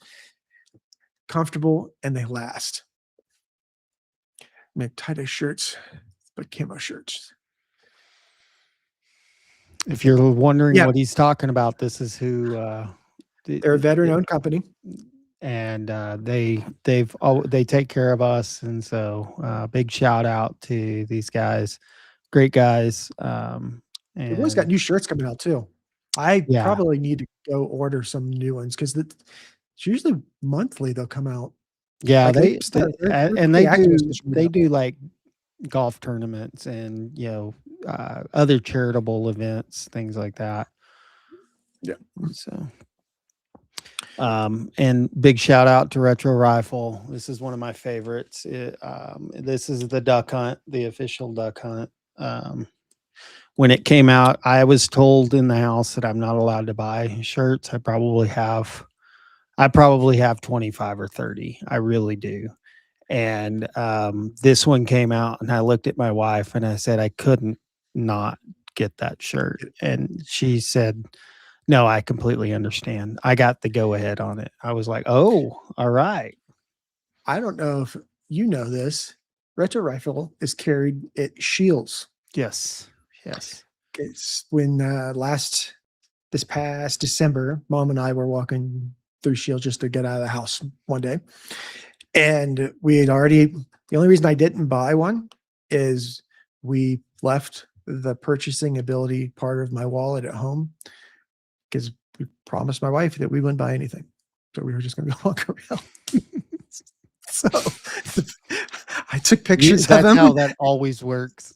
Comfortable, and they last. I mean, tie-dye shirts, but camo shirts. If you're wondering what he's talking about, this is who they're a veteran-owned company, and they take care of us, and so big shout out to these guys, great guys. And they've always got new shirts coming out too. I Yeah. probably need to go order some new ones because it's usually monthly they'll come out. Yeah, Like they, they're and pretty they active on do social media. like golf tournaments and other charitable events, things like that. Yeah. So, and big shout out to Retro Rifle. This is one of my favorites. This is the duck hunt, the official duck hunt. When it came out, I was told in the house that I'm not allowed to buy shirts. I probably have 25 or 30. I really do. And this one came out, and I looked at my wife and I said I couldn't not get that shirt. And she said, "No, I completely understand. I got the go ahead on it." I was like, "Oh, all right." I don't know if you know this. Retro Rifle is carried at Shields. Yes. Yes. It's when this past December, Mom and I were walking through Shields just to get out of the house one day. And we had already, the only reason I didn't buy one is we left the purchasing ability part of my wallet at home because we promised my wife that we wouldn't buy anything. So we were just going to go walk around. So I took pictures of That's him. how that always works.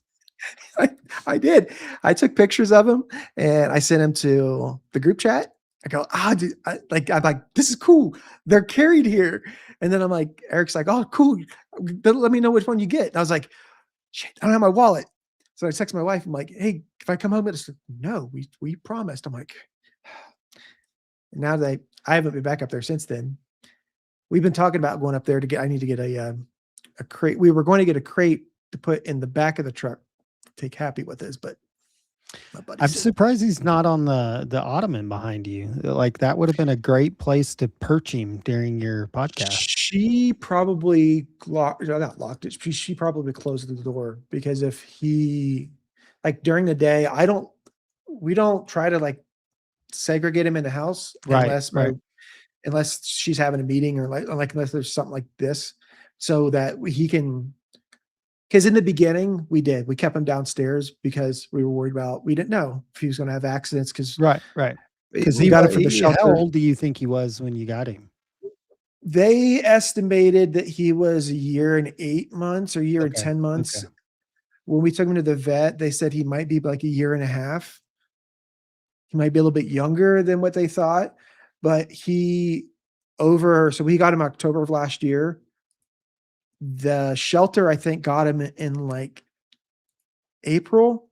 I did. I took pictures of him and I sent him to the group chat. I go, dude, I'm like, this is cool. They're carried here. And then I'm like, Eric's like, oh, cool. Then let me know which one you get. And I was like, shit, I don't have my wallet. So I text my wife. I'm like, hey, if I come home, it's no, we promised. I'm like, now that I haven't been back up there since then. We've been talking about going up there I need to get a crate. We were going to get a crate to put in the back of the truck. Take Happy with us, but my buddy I'm said, surprised he's not on the ottoman behind you. Like that would have been a great place to perch him during your podcast. she probably not locked it. She probably closed the door because if he like during the day, we don't try to like segregate him in the house Right. unless she's having a meeting or like unless there's something like this, so that he can. Because in the beginning we kept him downstairs because we were worried about, we didn't know if he was going to have accidents. Because Right. Because we got him from the shelter. How old do you think he was when you got him? They estimated that he was a year and 8 months or a year and 10 months. Okay. When we took him to the vet, they said he might be like a year and a half. He might be a little bit younger than what they thought, but so we got him October of last year. The shelter, I think, got him in like April,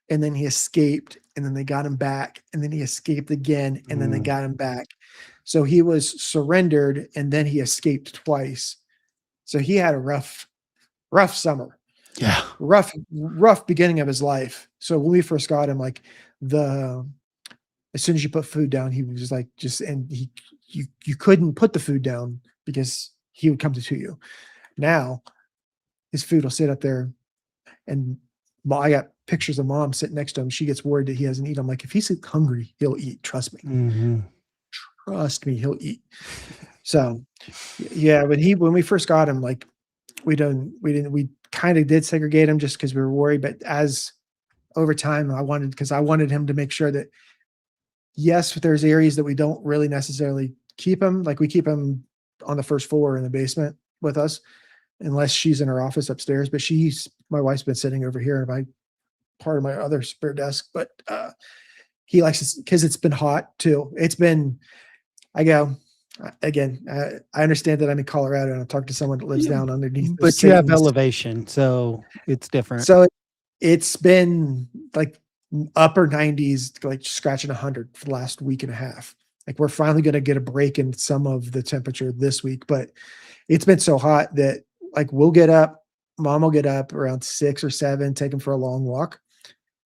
and then he escaped, and then they got him back, and then he escaped again, and then they got him back. So he was surrendered, and then he escaped twice. So he had a rough summer. Yeah. Rough beginning of his life. So when we first got him, like as soon as you put food down, he was like you couldn't put the food down because he would come to you. Now his food will sit up there, and I got pictures of Mom sitting next to him. She gets worried that he hasn't eaten. I'm like, if he's hungry, he'll eat. Trust me. Mm-hmm. Trust me, he'll eat. So yeah, when we first got him, like we kind of did segregate him just because we were worried. But as over time, I wanted him to make sure that yes, there's areas that we don't really necessarily keep him. Like we keep him on the first floor in the basement with us, unless she's in her office upstairs. But my wife's been sitting over here in part of my other spare desk. But he likes it because it's been hot too. I understand that I'm in Colorado and I talked to someone that lives down underneath. But you have elevation, so it's different. So it's been like upper 90s, like scratching 100 for the last week and a half. Like we're finally going to get a break in some of the temperature this week, but it's been so hot that like Mom will get up around 6 or 7, take him for a long walk.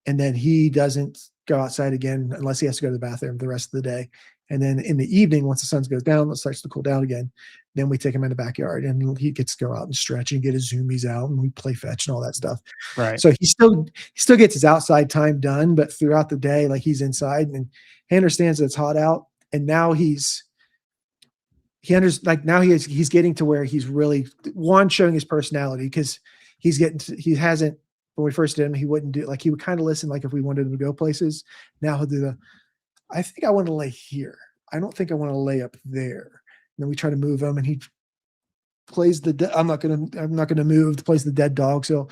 And then he doesn't go outside again unless he has to go to the bathroom the rest of the day. And then in the evening, once the sun goes down, it starts to cool down again. Then we take him in the backyard and he gets to go out and stretch and get his zoomies out and we play fetch and all that stuff. Right. So he still gets his outside time done, but throughout the day, like he's inside and he understands that it's hot out. And now he's getting to where he's really showing his personality, because when we first did him, he wouldn't do, like he would kind of listen, like if we wanted him to go places. Now he'll do I think I want to lay here. I don't think I want to lay up there. And then we try to move him, and he plays I'm not gonna move. Plays the dead dog. So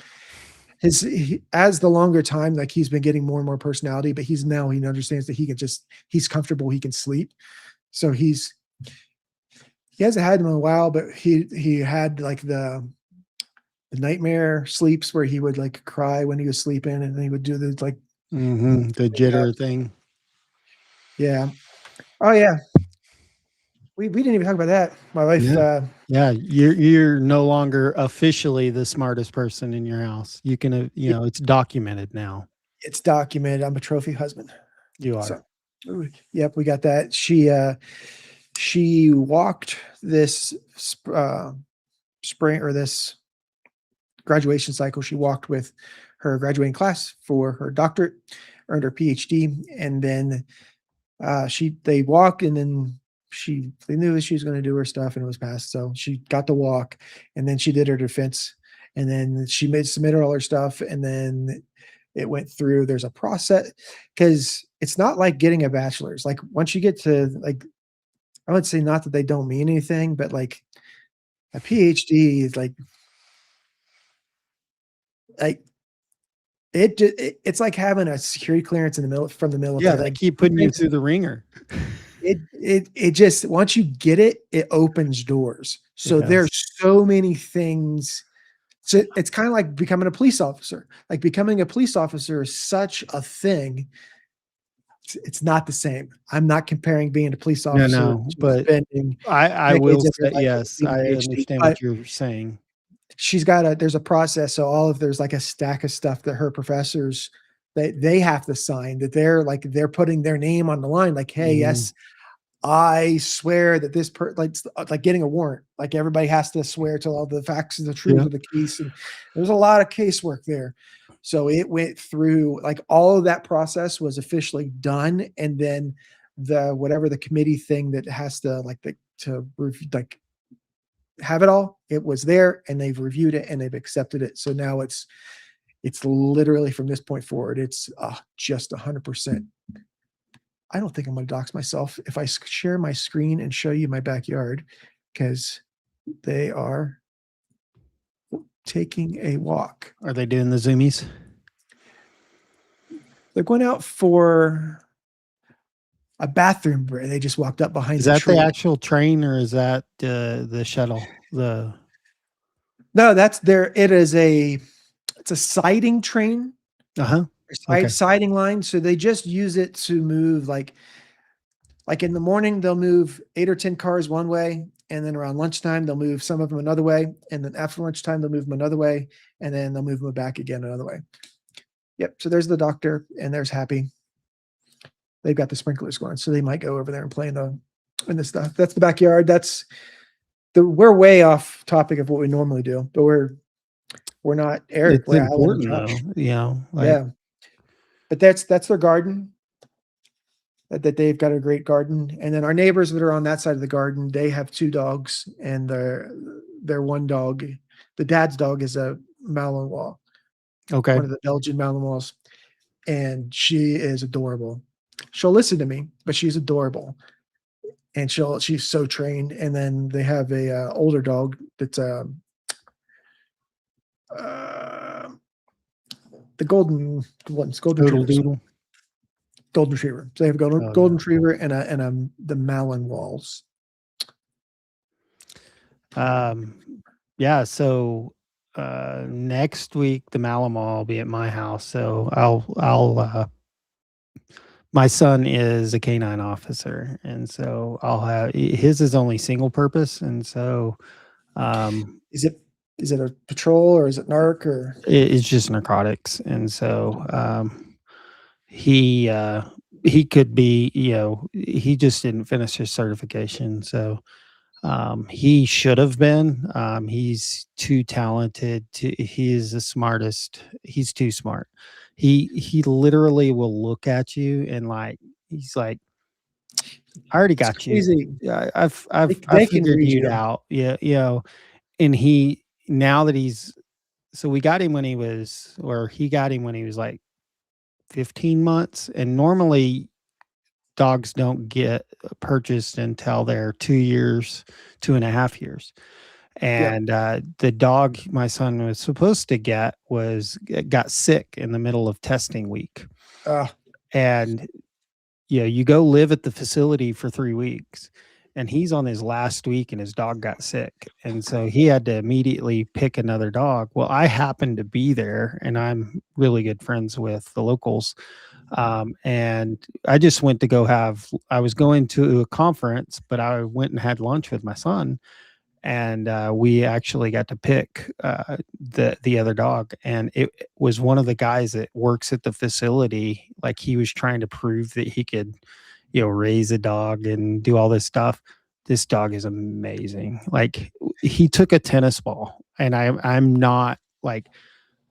as the longer time, like he's been getting more and more personality, but he understands that he's comfortable. He can sleep. So he hasn't had him in a while, but he had like the nightmare sleeps where he would like cry when he was sleeping, and then he would do the like the jitter thing. Yeah. Oh yeah. We didn't even talk about that. My wife. Yeah, you're no longer officially the smartest person in your house. You can, it's documented now. It's documented. I'm a trophy husband. You are. So, yep, we got that. She walked this spring or this graduation cycle. She walked with her graduating class for her doctorate, earned her PhD, and then they walked, and then they knew she was going to do her stuff, and it was passed. So she got to walk, and then she did her defense, and then she submitted all her stuff, and then it went through. There's a process, because it's not like getting a bachelor's. Like once you get to like, I would say not that they don't mean anything, but like a PhD is like it's like having a security clearance from the military. Yeah, they keep putting you through the ringer. It just, once you get it, it opens doors. So there's so many things. So it's kind of like becoming a police officer. Like becoming a police officer is such a thing. It's not the same. I'm not comparing being a police officer. No, but I will say, yes, I understand what you're saying. There's a process. So there's like a stack of stuff that her professors, they have to sign, that they're putting their name on the line. Like, hey, yes, I swear that this like getting a warrant, like everybody has to swear to all the facts and the truth of the case. And there's a lot of casework there. So it went through, like all of that process was officially done. And then whatever the committee thing that has to have it all, it was there, and they've reviewed it and they've accepted it. So now it's literally from this point forward, it's just 100%. I don't think I'm going to dox myself if I share my screen and show you my backyard, because they are taking a walk. Are they doing the zoomies? They're going out for a bathroom break. They just walked up behind. Is that the actual train, or is that the shuttle? No, that's there. It's a siding train. Siding line. So they just use it to move, like in the morning, they'll move 8 or 10 cars one way. And then around lunchtime, they'll move some of them another way. And then after lunchtime, they'll move them another way. And then they'll move them back again another way. Yep. So there's the doctor, and there's Happy. They've got the sprinklers going. So they might go over there and play in the stuff. That's the backyard. We're way off topic of what we normally do, but we're not Eric. It's important though. But that's their garden. That they've got a great garden. And then our neighbors that are on that side of the garden, they have 2 dogs, and their one dog, the dad's dog, is a Malinois. Okay. One of the Belgian Malinois. And she is adorable. She'll listen to me, but she's adorable. And she's so trained. And then they have a older dog that's the golden ones, golden retriever. Golden retriever. So they have a golden retriever and the Malinois. Yeah. So next week the Malinois will be at my house. So I'll my son is a canine officer, and so I'll have his is only single purpose, and so is it a patrol, or is it narc, or it's just narcotics? And so he could be, he just didn't finish his certification, so he should have been. He's too talented. He is the smartest. He's too smart. He literally will look at you and he's like, I already got you. Yeah, I've figured you out. Yeah, and now that we got him when he got him when he was like 15 months, and normally dogs don't get purchased until they're 2 years, 2.5 years. And the dog my son was supposed to get got sick in the middle of testing week. Uh, And you go live at the facility for 3 weeks, and he's on his last week and his dog got sick. And so he had to immediately pick another dog. Well, I happened to be there and I'm really good friends with the locals. And I just went to I was going to a conference, but I went and had lunch with my son, and we actually got to pick the other dog, and it was one of the guys that works at the facility. Like, he was trying to prove that he could, raise a dog and do all this stuff. This dog is amazing. Like, he took a tennis ball, and I'm not like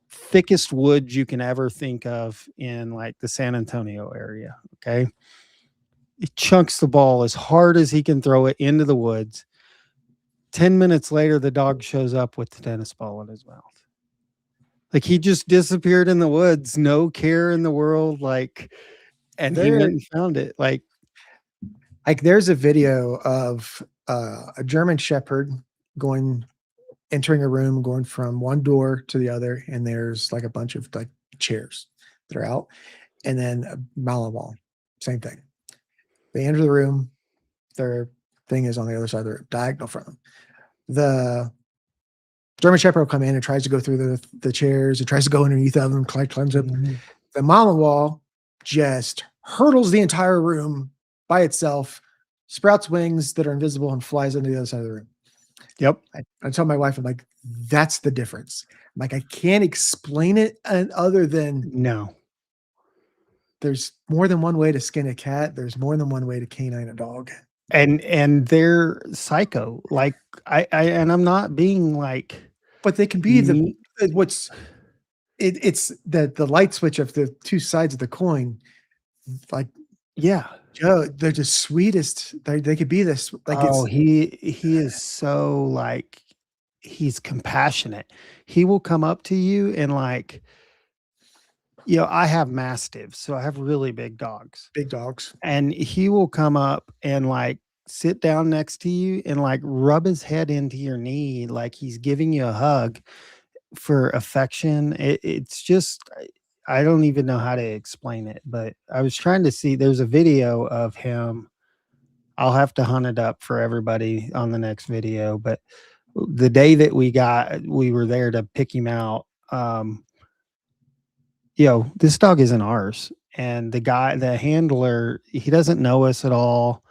thickest woods you can ever think of in like the San Antonio area. Okay. He chunks the ball as hard as he can throw it into the woods. 10 minutes later, the dog shows up with the tennis ball in his mouth. Like, he just disappeared in the woods, no care in the world. Like, and he went and found it. Like there's a video of a German Shepherd entering a room, going from one door to the other, and there's like a bunch of like chairs that are out, and then a Malinois, same thing. They enter the room, their thing is on the other side of the room, diagonal from them. The German Shepherd will come in and tries to go through the chairs, it tries to go underneath them, climbs up. Mm-hmm. The Malinois just hurdles the entire room by itself, sprouts wings that are invisible, and flies into the other side of the room. Yep. I tell my wife, I'm like, that's the difference. I'm like, I can't explain it other than no. There's more than one way to skin a cat. There's more than one way to canine a dog. And they're psycho. Like, and I'm not being like, but they can be it's the light switch of the two sides of the coin. Like, yeah, Joe, they're the sweetest. They could be this. Like, he is so like, he's compassionate. He will come up to you and like, I have mastiffs, so I have really big dogs. And he will come up and like sit down next to you and like rub his head into your knee like he's giving you a hug for affection. It's just, I don't even know how to explain it, but I was trying to see, there's a video of him. I'll have to hunt it up for everybody on the next video, but the day that we were there to pick him out, this dog isn't ours. And the handler, he doesn't know us at all.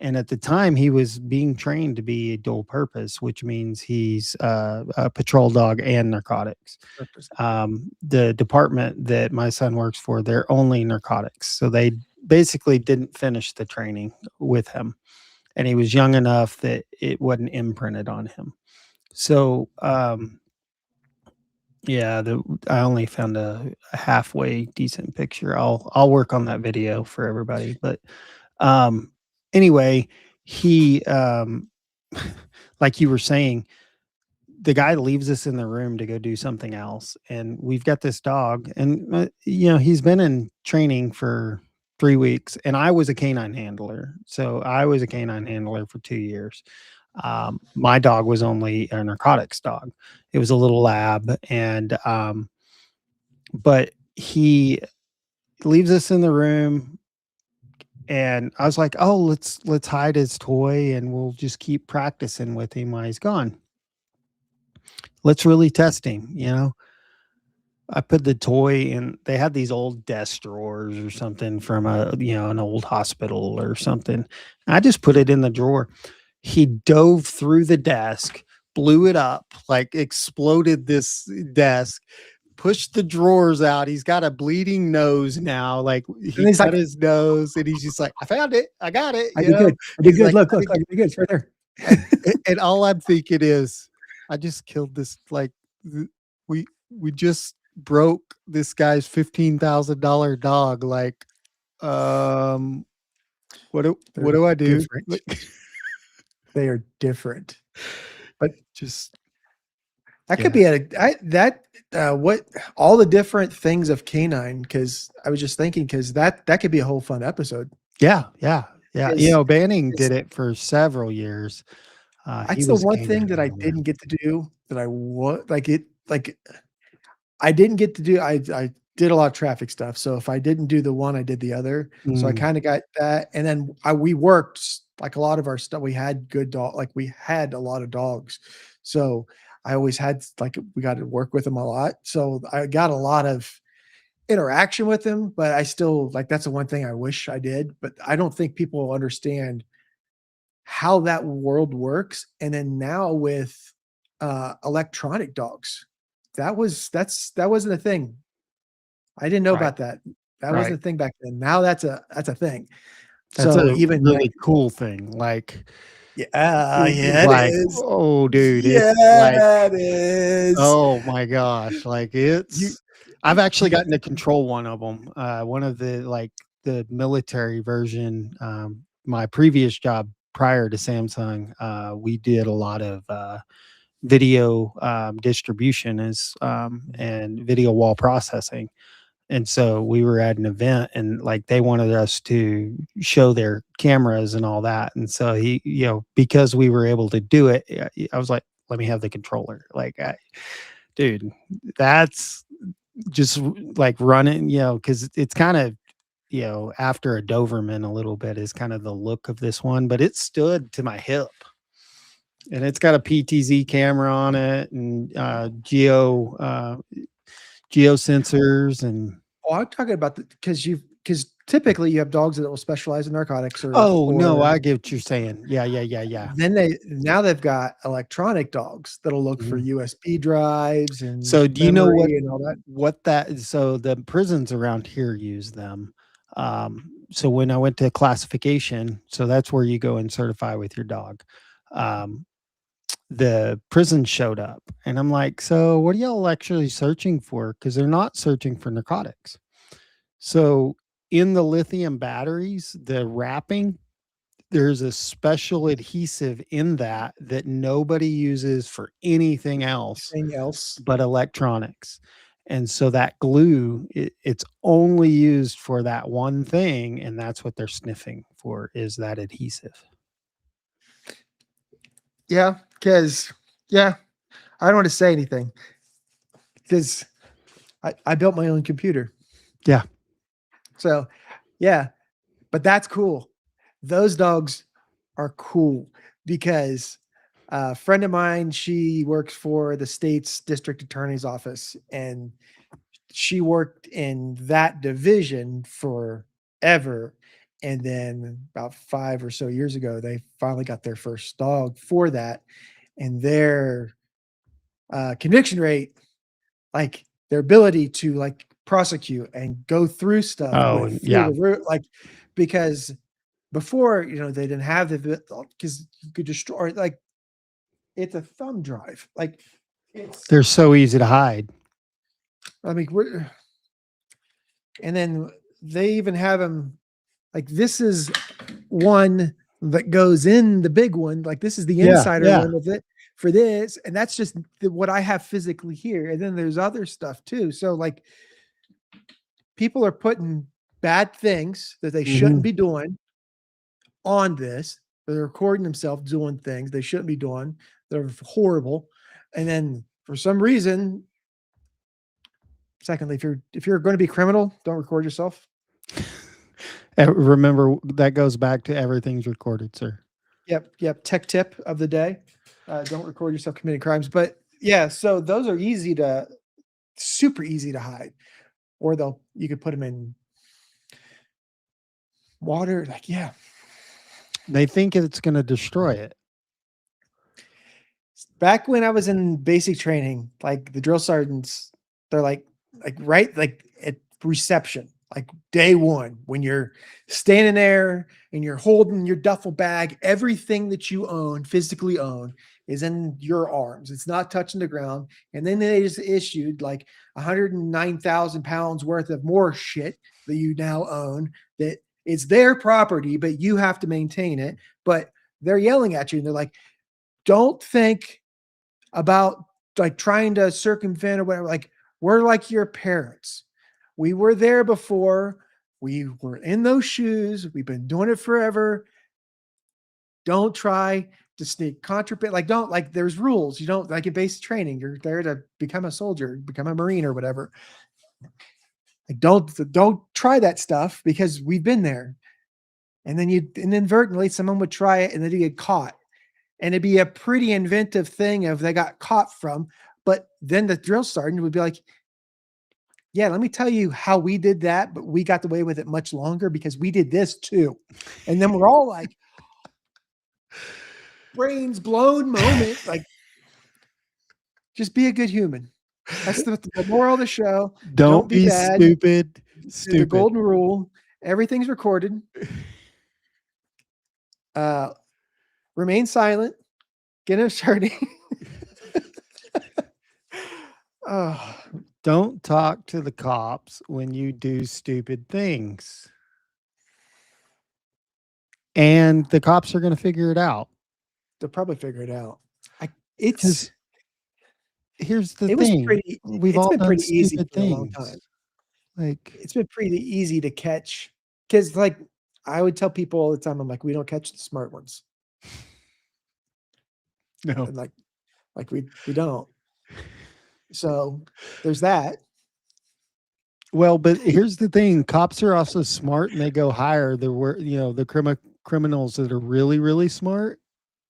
And at the time, he was being trained to be a dual purpose, which means he's a patrol dog and narcotics. The department that my son works for, they're only narcotics. So they basically didn't finish the training with him. And he was young enough that it wasn't imprinted on him. So, I only found a halfway decent picture. I'll work on that video for everybody. But anyway, he like you were saying, the guy leaves us in the room to go do something else, and we've got this dog, and he's been in training for 3 weeks, and I was a canine handler. So I was a canine handler for 2 years. My dog was only a narcotics dog. It was a little lab, and but he leaves us in the room, and I was like, oh, let's hide his toy and we'll just keep practicing with him while he's gone. Let's really test him. I put the toy in, they had these old desk drawers or something from an old hospital or something. I just put it in the drawer. He dove through the desk, blew it up, like exploded this desk, pushed the drawers out. He's got a bleeding nose now. Like, he's got his nose, and he's just like, I found it. I got it. I did good. I did good. Look, I did good. It's right there. And all I'm thinking is, I just killed this. Like, we just broke this guy's $15,000 dog. Like, what do I do? They are different, but just that could be what all the different things of canine. Because I was just thinking, because that could be a whole fun episode. Yeah, yeah, yeah. Is Banning is did it for several years. He that's the was one king of thing that I Doberman. didn't get to do that I was like I didn't get to do. I did a lot of traffic stuff. So if I didn't do the one, I did the other. So I Mm, kind of got that. And then we worked like a lot of our stuff. We had good dog, like we had a lot of dogs. So I always had like we got to work with them a lot. So I got a lot of interaction with them, but I still like that's the one thing I wish I did. But I don't think people understand how that world works. And then now with electronic dogs, that wasn't a thing. I didn't know right, about that. That right. wasn't a thing back then. Now that's a thing. That's So a even like, really cool thing. Like, yeah, it like, is. oh, dude, it's like, Yeah, it is. oh my gosh, like You I've actually you gotten to control one of them. One of the military version. My previous job prior to Samsung, we did a lot of video distribution and video wall processing. And so we were at an event and like they wanted us to show their cameras and all that. And so because we were able to do it, I was like, let me have the controller. Like, dude, that's just like running, because it's kind of, after a Doberman a little bit is kind of the look of this one, but it stood to my hip and it's got a PTZ camera on it and geo sensors and oh, I'm talking about because typically you have dogs that will specialize in narcotics oh no, or I get what you're saying. Yeah, yeah, yeah, yeah. then they've got electronic dogs that'll look for Mhm. USB drives and So do you know memory and all that. so the prisons around here use them. So when I went to classification, so that's where you go and certify with your dog. Um, the prison showed up and I'm like, so what are y'all actually searching for? Because they're not searching for narcotics. So in the lithium batteries, the wrapping, there's a special adhesive in that nobody uses for anything else Anything else? but electronics. And so that glue, it's only used for that one thing, and that's what they're sniffing for is that adhesive. Yeah, because yeah, I don't want to say anything because I built my own computer. Yeah. So yeah, but that's cool. Those dogs are cool because a friend of mine, she works for the state's district attorney's office and she worked in that division forever. And then about 5 or so years ago, they finally got their first dog for that. And their conviction rate, like their ability to like prosecute and go through stuff Oh, went and through yeah. the roof, like because before, they didn't have because you could destroy like it's a thumb drive. Like it's They're so easy to hide. I mean we're and then they even have them like this is one that goes in the big one. Like this is the Yeah, insider yeah. one of it for this, and that's just what I have physically here. And then there's other stuff too. So like people are putting bad things that they shouldn't Mhm. be doing on this. They're recording themselves doing things they shouldn't be doing. They're horrible. And then for some reason, secondly, if you're going to be criminal, don't record yourself. Remember, that goes back to everything's recorded, sir. Yep. Tech tip of the day: don't record yourself committing crimes. But yeah, so those are super easy to hide, or you could put them in water. Like yeah, They think it's going to destroy it. back when I was in basic training, like the drill sergeants, they're like at reception, like day one, when you're standing there and you're holding your duffel bag, everything that you physically own, is in your arms. It's not touching the ground. And then they just issued like 109,000 pounds worth of more shit that you now own, that it's their property, but you have to maintain it. But they're yelling at you and they're like, don't think about like trying to circumvent or whatever. Like we're like your parents. We were there before. We were in those shoes. We've been doing it forever. Don't try to sneak contraband. Like, don't, like, there's rules. You don't, like, in basic training, you're there to become a soldier, become a Marine or whatever. Like, don't try that stuff because we've been there. And then inadvertently someone would try it and then you get caught. And it'd be a pretty inventive thing if they got caught from. But then the drill sergeant would be like, yeah, let me tell you how we did that, but we got away with it much longer because we did this too. And then we're all like, brains blown moment. Like, just be a good human. That's the moral of the show. Don't be bad. stupid. The golden rule. Everything's recorded. Remain silent. Get a shirting. Don't talk to the cops when you do stupid things. And the cops are going to figure it out. They'll probably figure it out. Here's the thing. We've all done pretty easy stupid for a long things. time. Like, It's been pretty easy to catch because, like, I would tell people all the time, I'm like, we don't catch the smart ones. no. And like we don't. So there's that. Well, but here's the thing. Cops are also smart and they go hire the criminals that are really, really smart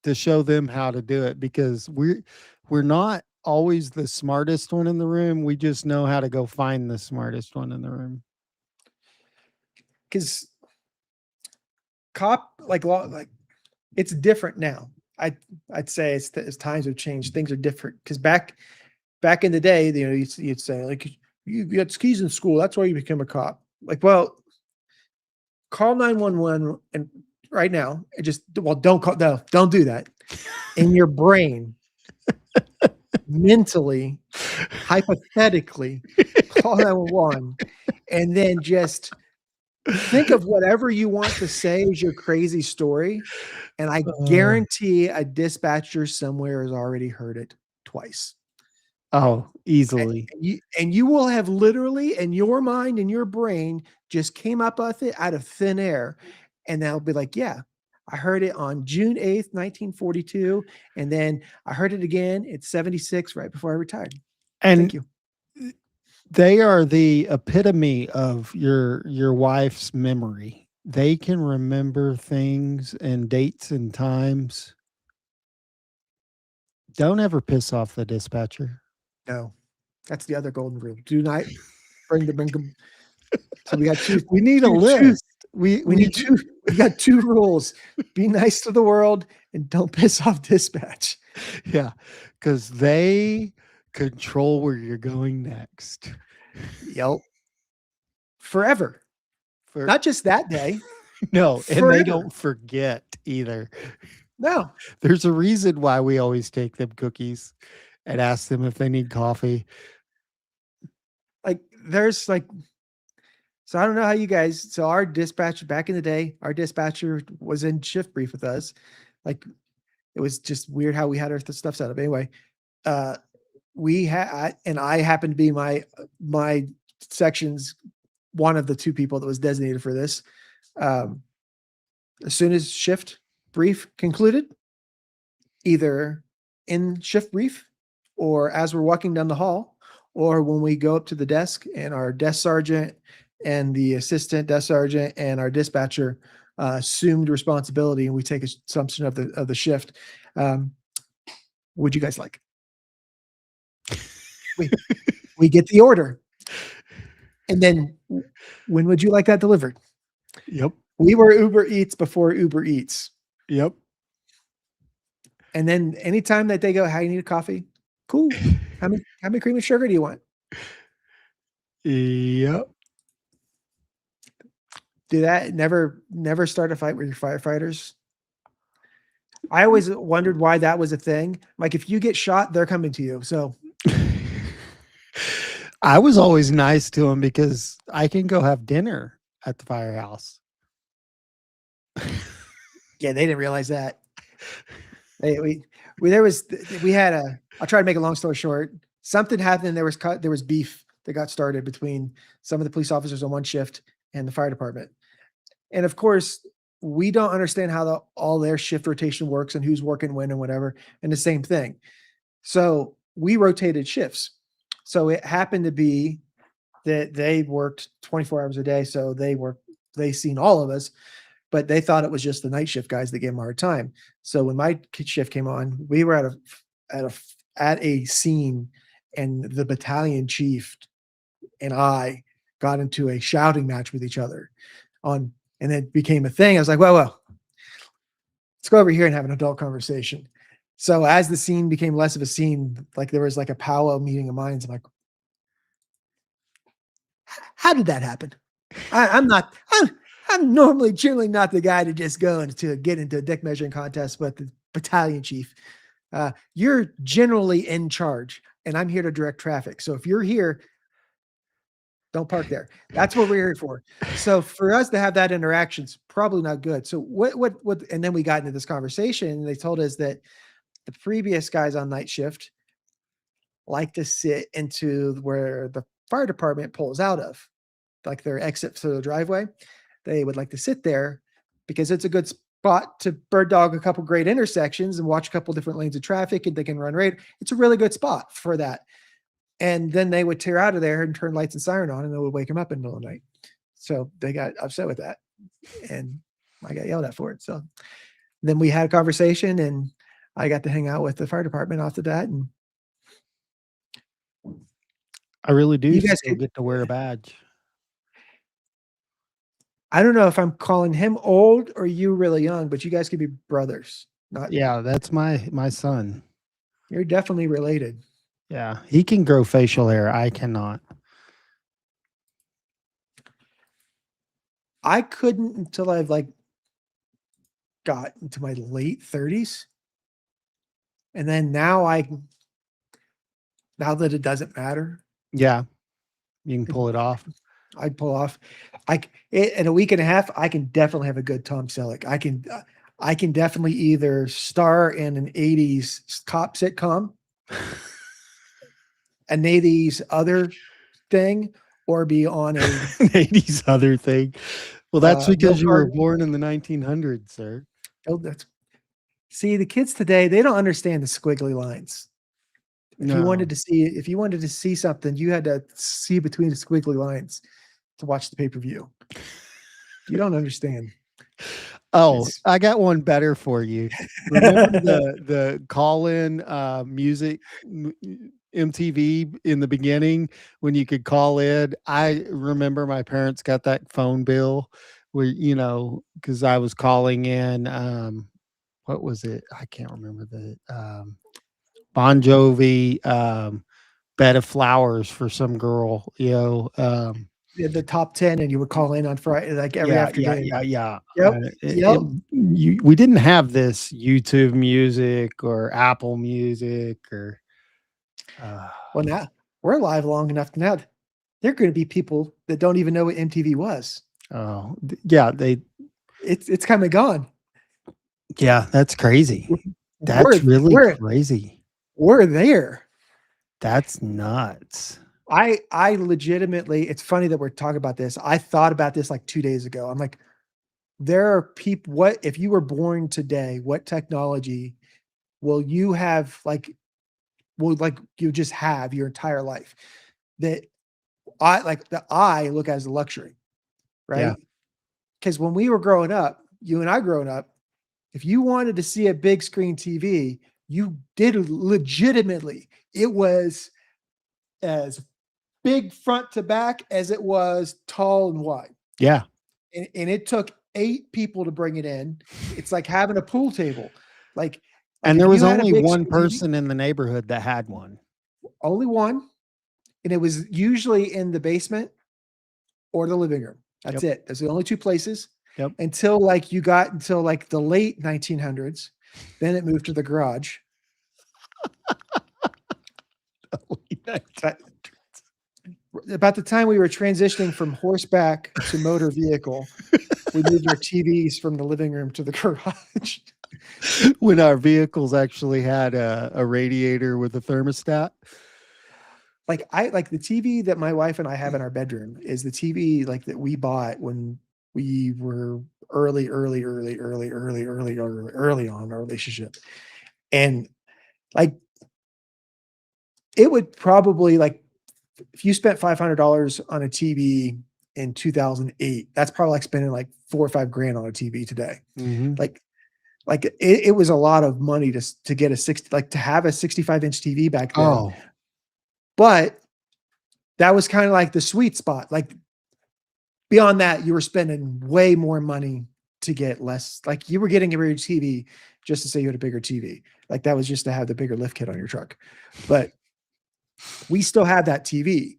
to show them how to do it, because we're not always the smartest one in the room. We just know how to go find the smartest one in the room. Because law, it's different now. I'd say as times have changed, things are different. Because back in the day, you'd say, like, you got skis in school, that's why you became a cop. Like, well, call 911 and right now, don't do that. In your brain, mentally, hypothetically, call 911 and then just think of whatever you want to say as your crazy story. And I guarantee a dispatcher somewhere has already heard it twice. Oh, easily. And you will have literally in your mind, in your brain, just came up with it out of thin air. And they'll be like, yeah, I heard it on June 8th, 1942. And then I heard it again at 76 right before I retired. And thank you. They are the epitome of your wife's memory. They can remember things and dates and times. Don't ever piss off the dispatcher. No, that's the other golden rule. Do not bring them. So we got two. We need a list. We need two. We got two rules: be nice to the world and don't piss off dispatch. Yeah, because they control where you're going next. Yep. Forever. Not just that day. No, forever. And they don't forget either. No. There's a reason why we always take them cookies and ask them if they need coffee. So I don't know how you guys, so our dispatcher back in the day, our dispatcher was in shift brief with us. Like, it was just weird how we had our stuff set up. Anyway, I happened to be my section's one of the two people that was designated for this. As soon as shift brief concluded, either in shift brief or as we're walking down the hall, or when we go up to the desk and our desk sergeant and the assistant desk sergeant and our dispatcher assumed responsibility and we take assumption of the shift. Would you guys like? We get the order. And then when would you like that delivered? Yep. We were Uber Eats before Uber Eats. Yep. And then anytime that they go, how you need a coffee? Cool. How many cream and sugar do you want? Yep. Do that. Never start a fight with your firefighters. I always wondered why that was a thing. Like, if you get shot, they're coming to you. So I was always nice to them because I can go have dinner at the firehouse. Yeah, they didn't realize that. I'll try to make a long story short. Something happened. There was beef that got started between some of the police officers on one shift and the fire department. And of course, we don't understand how all their shift rotation works and who's working when and whatever. And the same thing. So we rotated shifts. So it happened to be that they worked 24 hours a day. So they seen all of us, but they thought it was just the night shift guys that gave them a hard time. So when my shift came on, we were at a scene, and the battalion chief and I got into a shouting match with each other and it became a thing. I was like, well, let's go over here and have an adult conversation. So as the scene became less of a scene, like there was like a powwow meeting of minds. I'm like, how did that happen? I'm normally generally not the guy to just go and to get into a dick measuring contest, but the battalion chief, you're generally in charge, and I'm here to direct traffic. So if you're here, don't park there. That's what we're here for. So for us to have that interaction's probably not good. So what, and then we got into this conversation, and they told us that the previous guys on night shift like to sit into where the fire department pulls out of, like their exit to the driveway. They would like to sit there because it's a good spot to bird dog a couple great intersections and watch a couple different lanes of traffic, and they can run right. It's a really good spot for that. And then they would tear out of there and turn lights and siren on, and it would wake them up in the middle of the night. So they got upset with that, and I got yelled at for it. So then we had a conversation, and I got to hang out with the fire department after that. And I really do You guys still get to wear a badge. I don't know if I'm calling him old or you really young, but you guys could be brothers. Not Yeah, that's my son. You're definitely related. Yeah, he can grow facial hair. I cannot. I couldn't until I've like got into my late 30s. And then now that it doesn't matter, Yeah, you can pull it off. I'd pull off. In a week and a half, I can definitely have a good Tom Selleck. I can definitely either star in an 80s cop sitcom, an 80s other thing, or be on a 80s other thing. Well, that's because you were Carter. born in the 1900s, sir. Oh, see, the kids today, they don't understand the squiggly lines. If you wanted to see something, you had to see between the squiggly lines to watch the pay-per-view. You don't understand. Oh, I got one better for you. Remember the call-in music MTV in the beginning when you could call in? I remember my parents got that phone bill where, because I was calling in, what was it? I can't remember the Bon Jovi, Bed of Flowers for some girl, The top 10, and you would call in on Friday, like every afternoon. Yeah. Yep. We didn't have this YouTube Music or Apple Music or. Well, now we're alive long enough now. There are going to be people that don't even know what MTV was. Oh, yeah, It's kind of gone. Yeah, that's crazy. That's really crazy. We're there. That's nuts. I legitimately, it's funny that we're talking about this. I thought about this like 2 days ago. I'm like, there are people, if you were born today, what technology will you have you just have your entire life that I look as a luxury, right? Yeah. Because when we were growing up, you and I growing up, if you wanted to see a big screen TV, you did legitimately. It was as big front to back as it was tall and wide. Yeah. And it took 8 people to bring it in. It's like having a pool table. And there was only one person in the neighborhood that had one. Only one. And it was usually in the basement or the living room. That's it. That's the only 2 places. Yep. Until the late 1900s. Then it moved to the garage. About the time we were transitioning from horseback to motor vehicle, we moved our TVs from the living room to the garage. When our vehicles actually had a radiator with a thermostat. like the TV that my wife and I have in our bedroom is the TV like that we bought when we were early on in our relationship. And like it would probably like if you spent $500 on a TV in 2008, that's probably like spending like 4 or 5 grand on a TV today. Mhm. Like it was a lot of money to get a 60, like to have a 65-inch TV back then. Oh, But that was kind of like the sweet spot. Like beyond that, you were spending way more money to get less. Like you were getting a bigger TV just to say you had a bigger TV. Like that was just to have the bigger lift kit on your truck. But we still have that TV.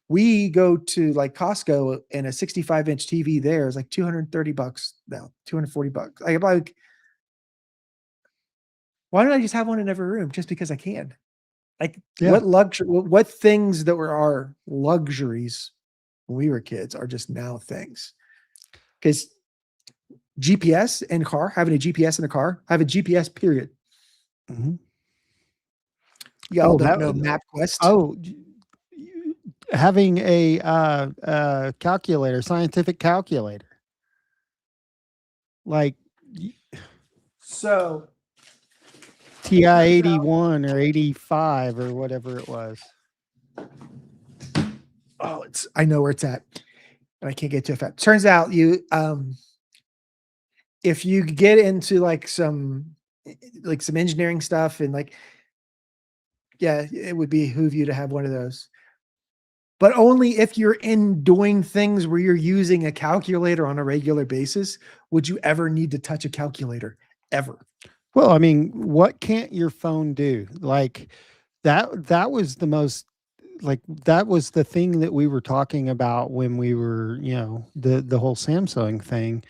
We go to like Costco and a 65-inch TV there is like $230 now, $240. I'm like, why don't I just have one in every room just because I can? Like Yeah. what things that were our luxuries when we were kids are just now things. Because GPS in car, having a GPS in a car, have a GPS period. Mhm. Y'all Oh, don't that know was MapQuest. having a, calculator, scientific calculator. Like So TI 81 or 85 or whatever it was. I know where it's at. And I can't get to it fast. Turns out you if you get into like some engineering stuff and like yeah, it would behoove you to have one of those. But only if you're in doing things where you're using a calculator on a regular basis, would you ever need to touch a calculator ever. Well, I mean, what can't your phone do? Like that was the most like that was the thing that we were talking about when we were, the whole Samsung thing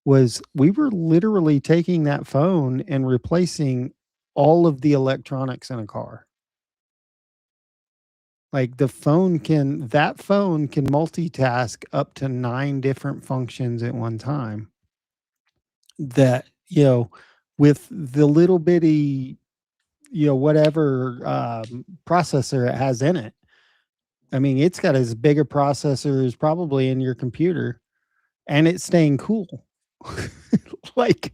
was we were literally taking that phone and replacing all of the electronics in a car. Like that phone can multitask up to 9 different functions at one time. That, with the little bitty, whatever processor it has in it. I mean, it's got as big a processor as probably in your computer, and it's staying cool. Like,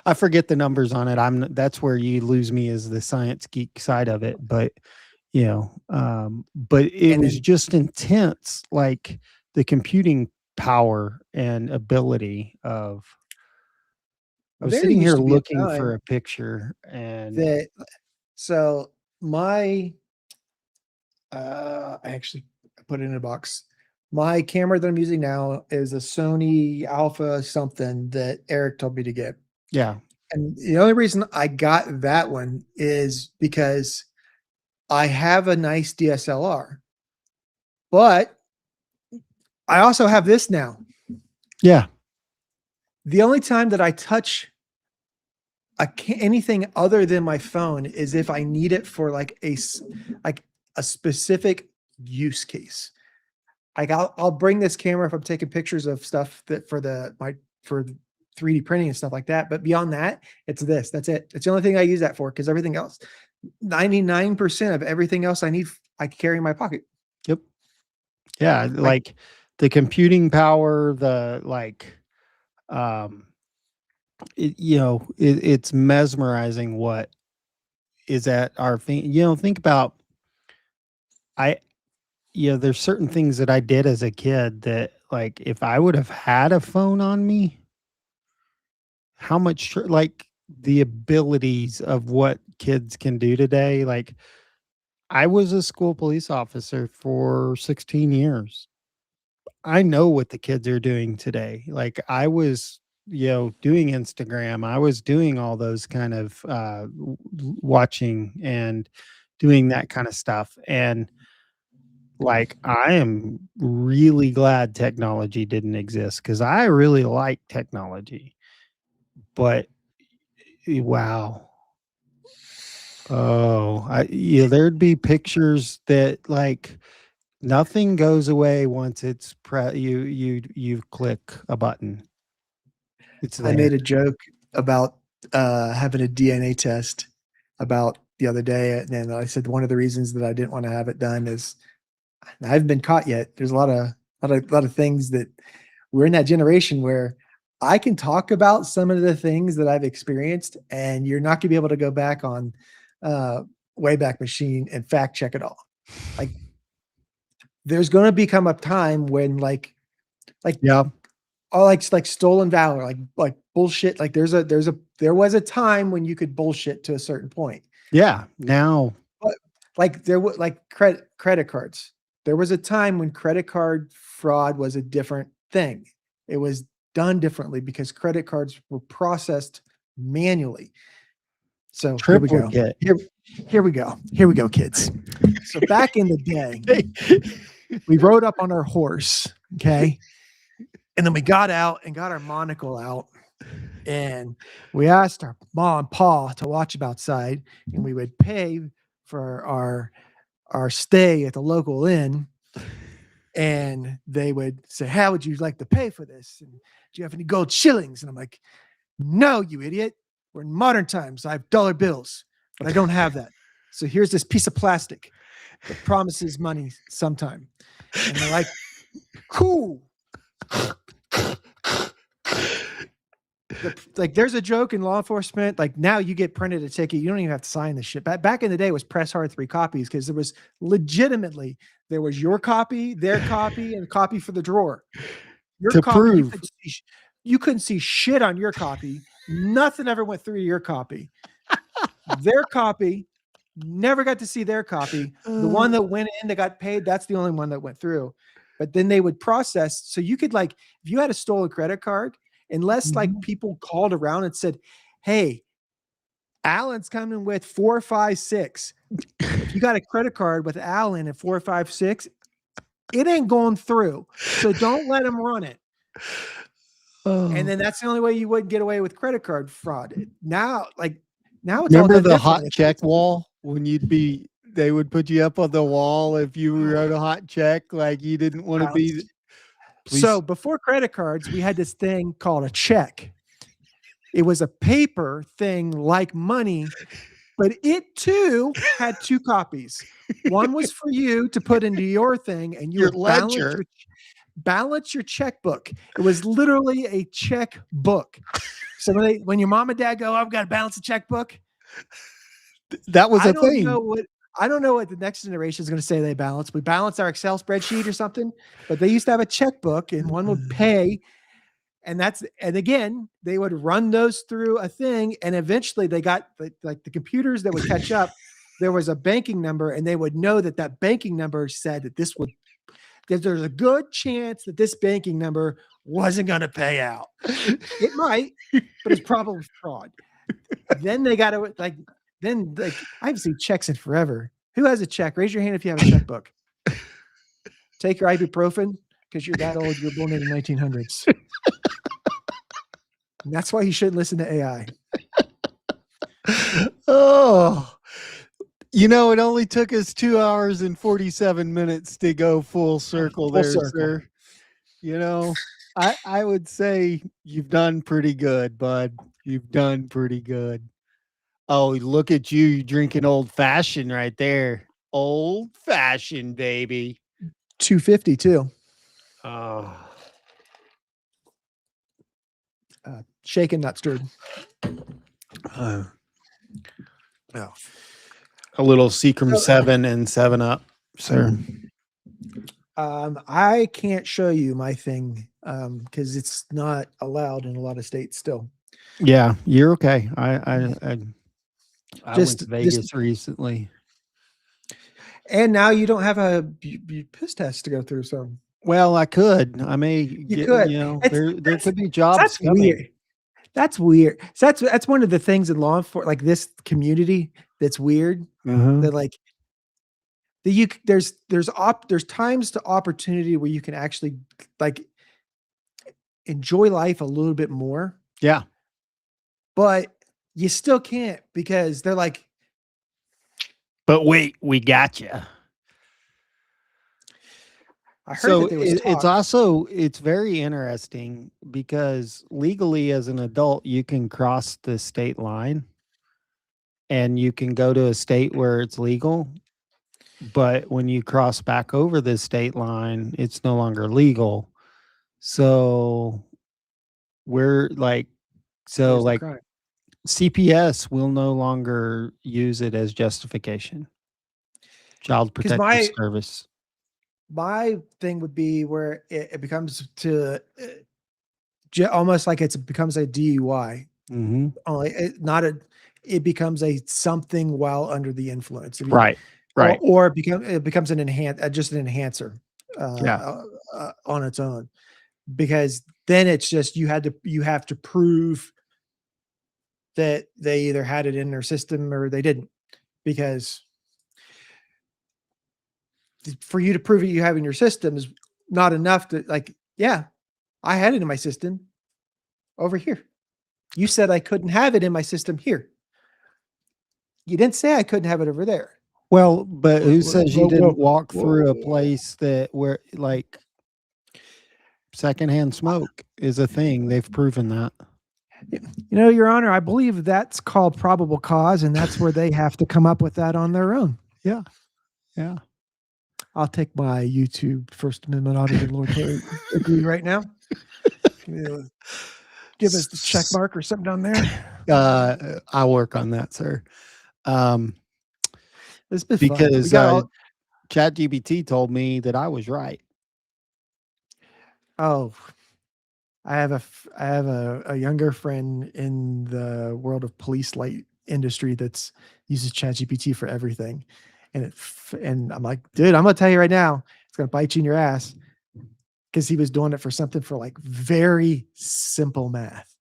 I forget the numbers on it. That's where you lose me as the science geek side of it, but but it And was then just intense, like the computing power and ability of. I was there sitting here used to be a looking for time a picture, and that so my I actually put it in a box. My camera that I'm using now is a Sony Alpha something that Eric told me to get. yeah, And the only reason I got that one is because I have a nice DSLR, but I also have this now. yeah, The only time that I touch anything other than my phone is if I need it for like a specific use case. Like I'll bring this camera if I'm taking pictures of stuff that for 3D printing and stuff like that. But beyond that, it's this. That's it. It's the only thing I use that for because everything else, 99% of everything else I need, I carry in my pocket. yep, yeah. Like Like the computing power, the like, um, it's mesmerizing what is at our thing. Think about I. There's certain things that I did as a kid that, like, if I would have had a phone on me, how much like the abilities of what kids can do today. Like, I was a school police officer for 16 years. I know what the kids are doing today. Like, I was, doing Instagram. I was doing all those kind of watching and doing that kind of stuff. And like, I am really glad technology didn't exist because I really like technology. But wow. Oh, there'd be pictures that like nothing goes away once it's you click a button. It's I there. made a joke about having a DNA test about the other day, and I said one of the reasons that I didn't want to have it done is I haven't been caught yet. There's a lot of things that we're in that generation where I can talk about some of the things that I've experienced, and you're not gonna be able to go back on Wayback Machine and fact check it all. Like, there's gonna become a time when Yeah. all like stolen valor, like bullshit. Like there was a time when you could bullshit to a certain point. Yeah. Now, But like there was like credit cards. There was a time when credit card fraud was a different thing. It was done differently because credit cards were processed manually. So here we go. triplicate. Here we go. Here we go, kids. So back in the day, we rode up on our horse, okay? And then we got out and got our monocle out. And we asked our mom and pa to watch them outside, and we would pay for our stay at the local inn. And they would say, how would you like to pay for this? And do you have any gold shillings? And I'm like, no, you idiot. We're in modern times. I have dollar bills, but I don't have that. So here's this piece of plastic that promises money sometime. And they're like, cool. Like there's a joke in law enforcement. Like now you get printed a ticket. You don't even have to sign this shit. Back in the day it was press hard 3 copies because there was legitimately, there was your copy, their copy, and a copy for the drawer. Your To copy, prove. you couldn't see shit on your copy. Nothing ever went through your copy. Their copy, never got to see their copy. The one that went in that got paid, that's the only one that went through. But then they would process. So you could like, if you had a stolen credit card, unless like people called around and said, hey, Alan's coming with 456. If you got a credit card with Alan at 456, it ain't going through. So don't let him run it. And then that's the only way you wouldn't get away with credit card fraud. Now it's all Remember done the hot differently. check wall when they would put you up on the wall if you wrote a hot check, like you didn't want to be. Please. So before credit cards, we had this thing called a check. It was a paper thing like money, but it too had 2 copies. One was for you to put into your thing, and you Your would balance your checkbook. It was literally a checkbook. So when your mom and dad go, I've got to balance a checkbook. That was a thing. I don't know what the next generation is going to say they balance. We balance our Excel spreadsheet or something, but they used to have a checkbook and one would pay. And again, they would run those through a thing. And eventually they got like the computers that would catch up. There was a banking number and they would know that banking number said that there's a good chance that this banking number wasn't going to pay out. It might, but it's probably fraud. Then they got to I haven't seen checks in forever. Who has a check? Raise your hand if you have a checkbook. Take your ibuprofen because you're that old. You're born in the 1900s. And that's why you shouldn't listen to AI. Oh, it only took us 2 hours and 47 minutes to go full circle there, sir. I would say you've done pretty good, bud. You've done pretty good. Oh, look at you drinking old fashioned right there. Old fashioned, baby. 250 too. Oh. Shaken, not stirred. A little Seacrum 7 and 7-Up, sir. I can't show you my thing because it's not allowed in a lot of states still. Yeah, you're okay. I went to Vegas recently. And now you don't have a piss test to go through. So, well, I could. I may get, there could be jobs. That's coming. weird. That's weird. So that's one of the things in law enforcement, like this community, that's weird. That like there's times to opportunity where you can actually like enjoy life a little bit more. Yeah. But you still can't because they're like, but wait, we got you. I heard that there was it's very interesting because legally as an adult, you can cross the state line and you can go to a state where it's legal, but when you cross back over the state line, it's no longer legal. So we're like, so Here's the like crime. CPS will no longer use it as justification. Child 'Cause Protective Service. my thing would be where it becomes to almost like it becomes a DUI. Mm-hmm. Only it becomes a something while under the influence. Right. Right. Or it becomes an just an enhancer Yeah. on its own, because then it's just you have to prove that they either had it in their system or they didn't, because for you to prove it you have in your system is not enough to, like, yeah, I had it in my system over here. You said I couldn't have it in my system here. You didn't say I couldn't have it over there. Well, but who says you Whoa, didn't whoa, walk through a whoa. place where like secondhand smoke is a thing? They've proven that. Your Honor, I believe that's called probable cause, and that's where they have to come up with that on their own. Yeah. Yeah. I'll take my YouTube First Amendment audited lower court degree right now. Give us the check mark or something down there. I'll work on that, sir. It's been because fun. ChatGPT told me that I was right. Oh, I have a younger friend in the world of police light industry that's uses ChatGPT for everything, and I'm like, dude, I'm gonna tell you right now, it's gonna bite you in your ass, because he was doing it for something for like very simple math,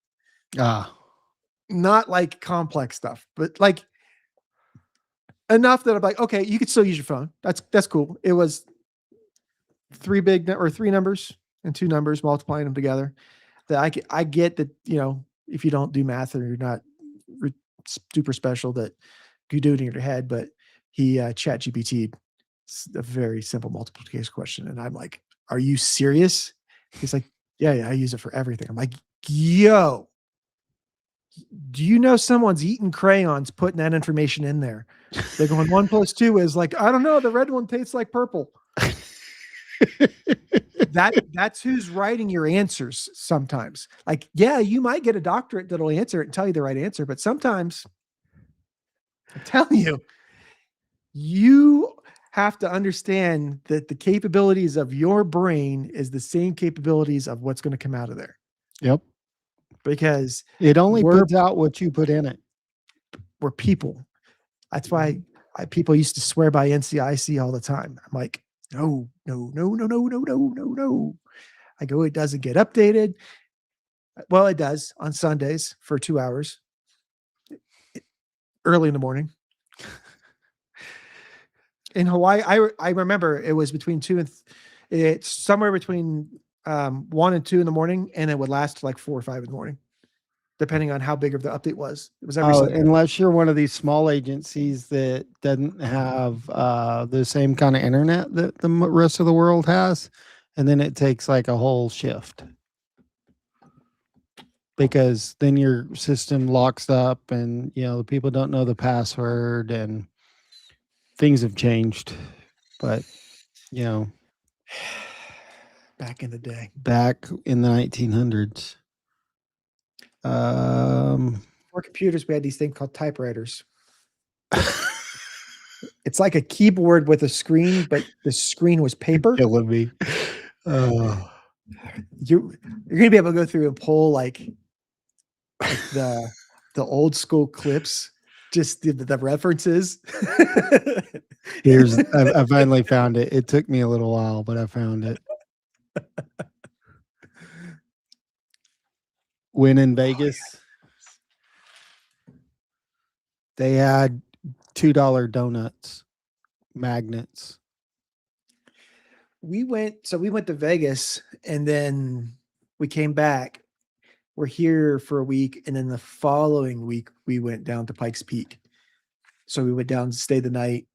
not like complex stuff, but like enough that I'm like, okay, you could still use your phone. That's cool. It was three numbers and two numbers, multiplying them together. That I get that, if you don't do math or you're not super special, that you do it in your head, but he chat GPT a very simple multiplication question. And I'm like, are you serious? He's like, yeah, I use it for everything. I'm like, yo, do you know someone's eating crayons putting that information in there? They're going 1 + 2 is like, I don't know. The red one tastes like purple. That's who's writing your answers sometimes. Like, yeah, you might get a doctorate that'll answer it and tell you the right answer, but sometimes I'm telling you have to understand that the capabilities of your brain is the same capabilities of what's going to come out of there. Yep. Because it only puts out what you put in it. We're people. That's why people used to swear by NCIC all the time. I'm like, no. I go, it doesn't get updated. Well, it does on Sundays for 2 hours early in the morning. In Hawaii, I remember it was between it's somewhere between 1 and 2 in the morning, and it would last to like 4 or 5 in the morning, depending on how big of the update was. It was every Sunday. Unless you're one of these small agencies that doesn't have the same kind of internet that the rest of the world has, and then it takes like a whole shift, because then your system locks up, and the people don't know the password, and things have changed. But back in the day, back in the 1900s, for computers, we had these things called typewriters. It's like a keyboard with a screen, but the screen was paper. Killing me. You're gonna be able to go through and pull like the old school clips, just the references. I finally found it. It took me a little while, but I found it. When in Vegas, they had $2 donuts, magnets. We went to Vegas, and then we came back. We're here for a week, and then the following week we went down to Pikes Peak. So we went down, stayed the night,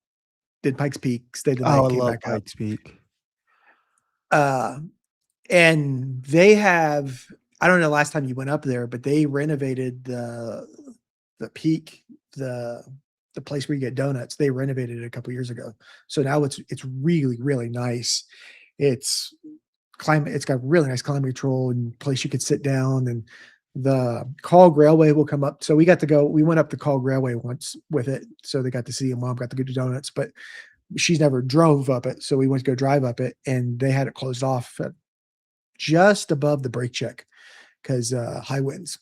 did Pikes Peak, stayed the night, I came love back Pikes Peak. And they have, I don't know last time you went up there, but they renovated the peak, the the place where you get donuts. They renovated it a couple years ago, so now it's really really nice. It's climate. It's got really nice climate control and place you could sit down. And the Cog Railway will come up. So we got to go. We went up the Cog Railway once with it, so they got to see. And Mom got to go to donuts, but she's never drove up it, so we went to go drive up it, and they had it closed off at just above the brake check because high winds.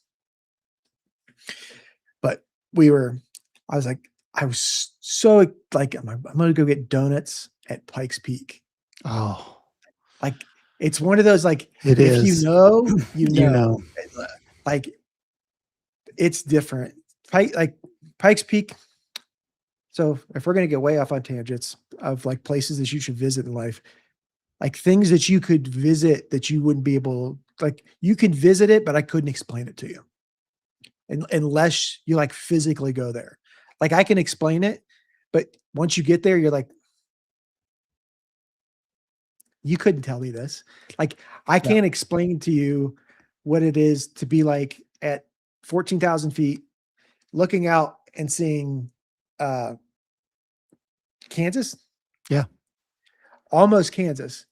But I was like, I was so like, I'm gonna go get donuts at Pikes Peak. Oh, Like, it's one of those, like, it if is. you know, you You know, know. like, it's different. Pikes Peak. So if we're gonna get way off on tangents of like places that you should visit in life, like things that you could visit that you wouldn't be able, like you could visit it, but I couldn't explain it to you. Unless you like physically go there. Like I can explain it, but once you get there, you're like, you couldn't tell me this. Like I can't explain to you what it is to be like at 14,000 feet, looking out and seeing Kansas. Yeah. Almost Kansas.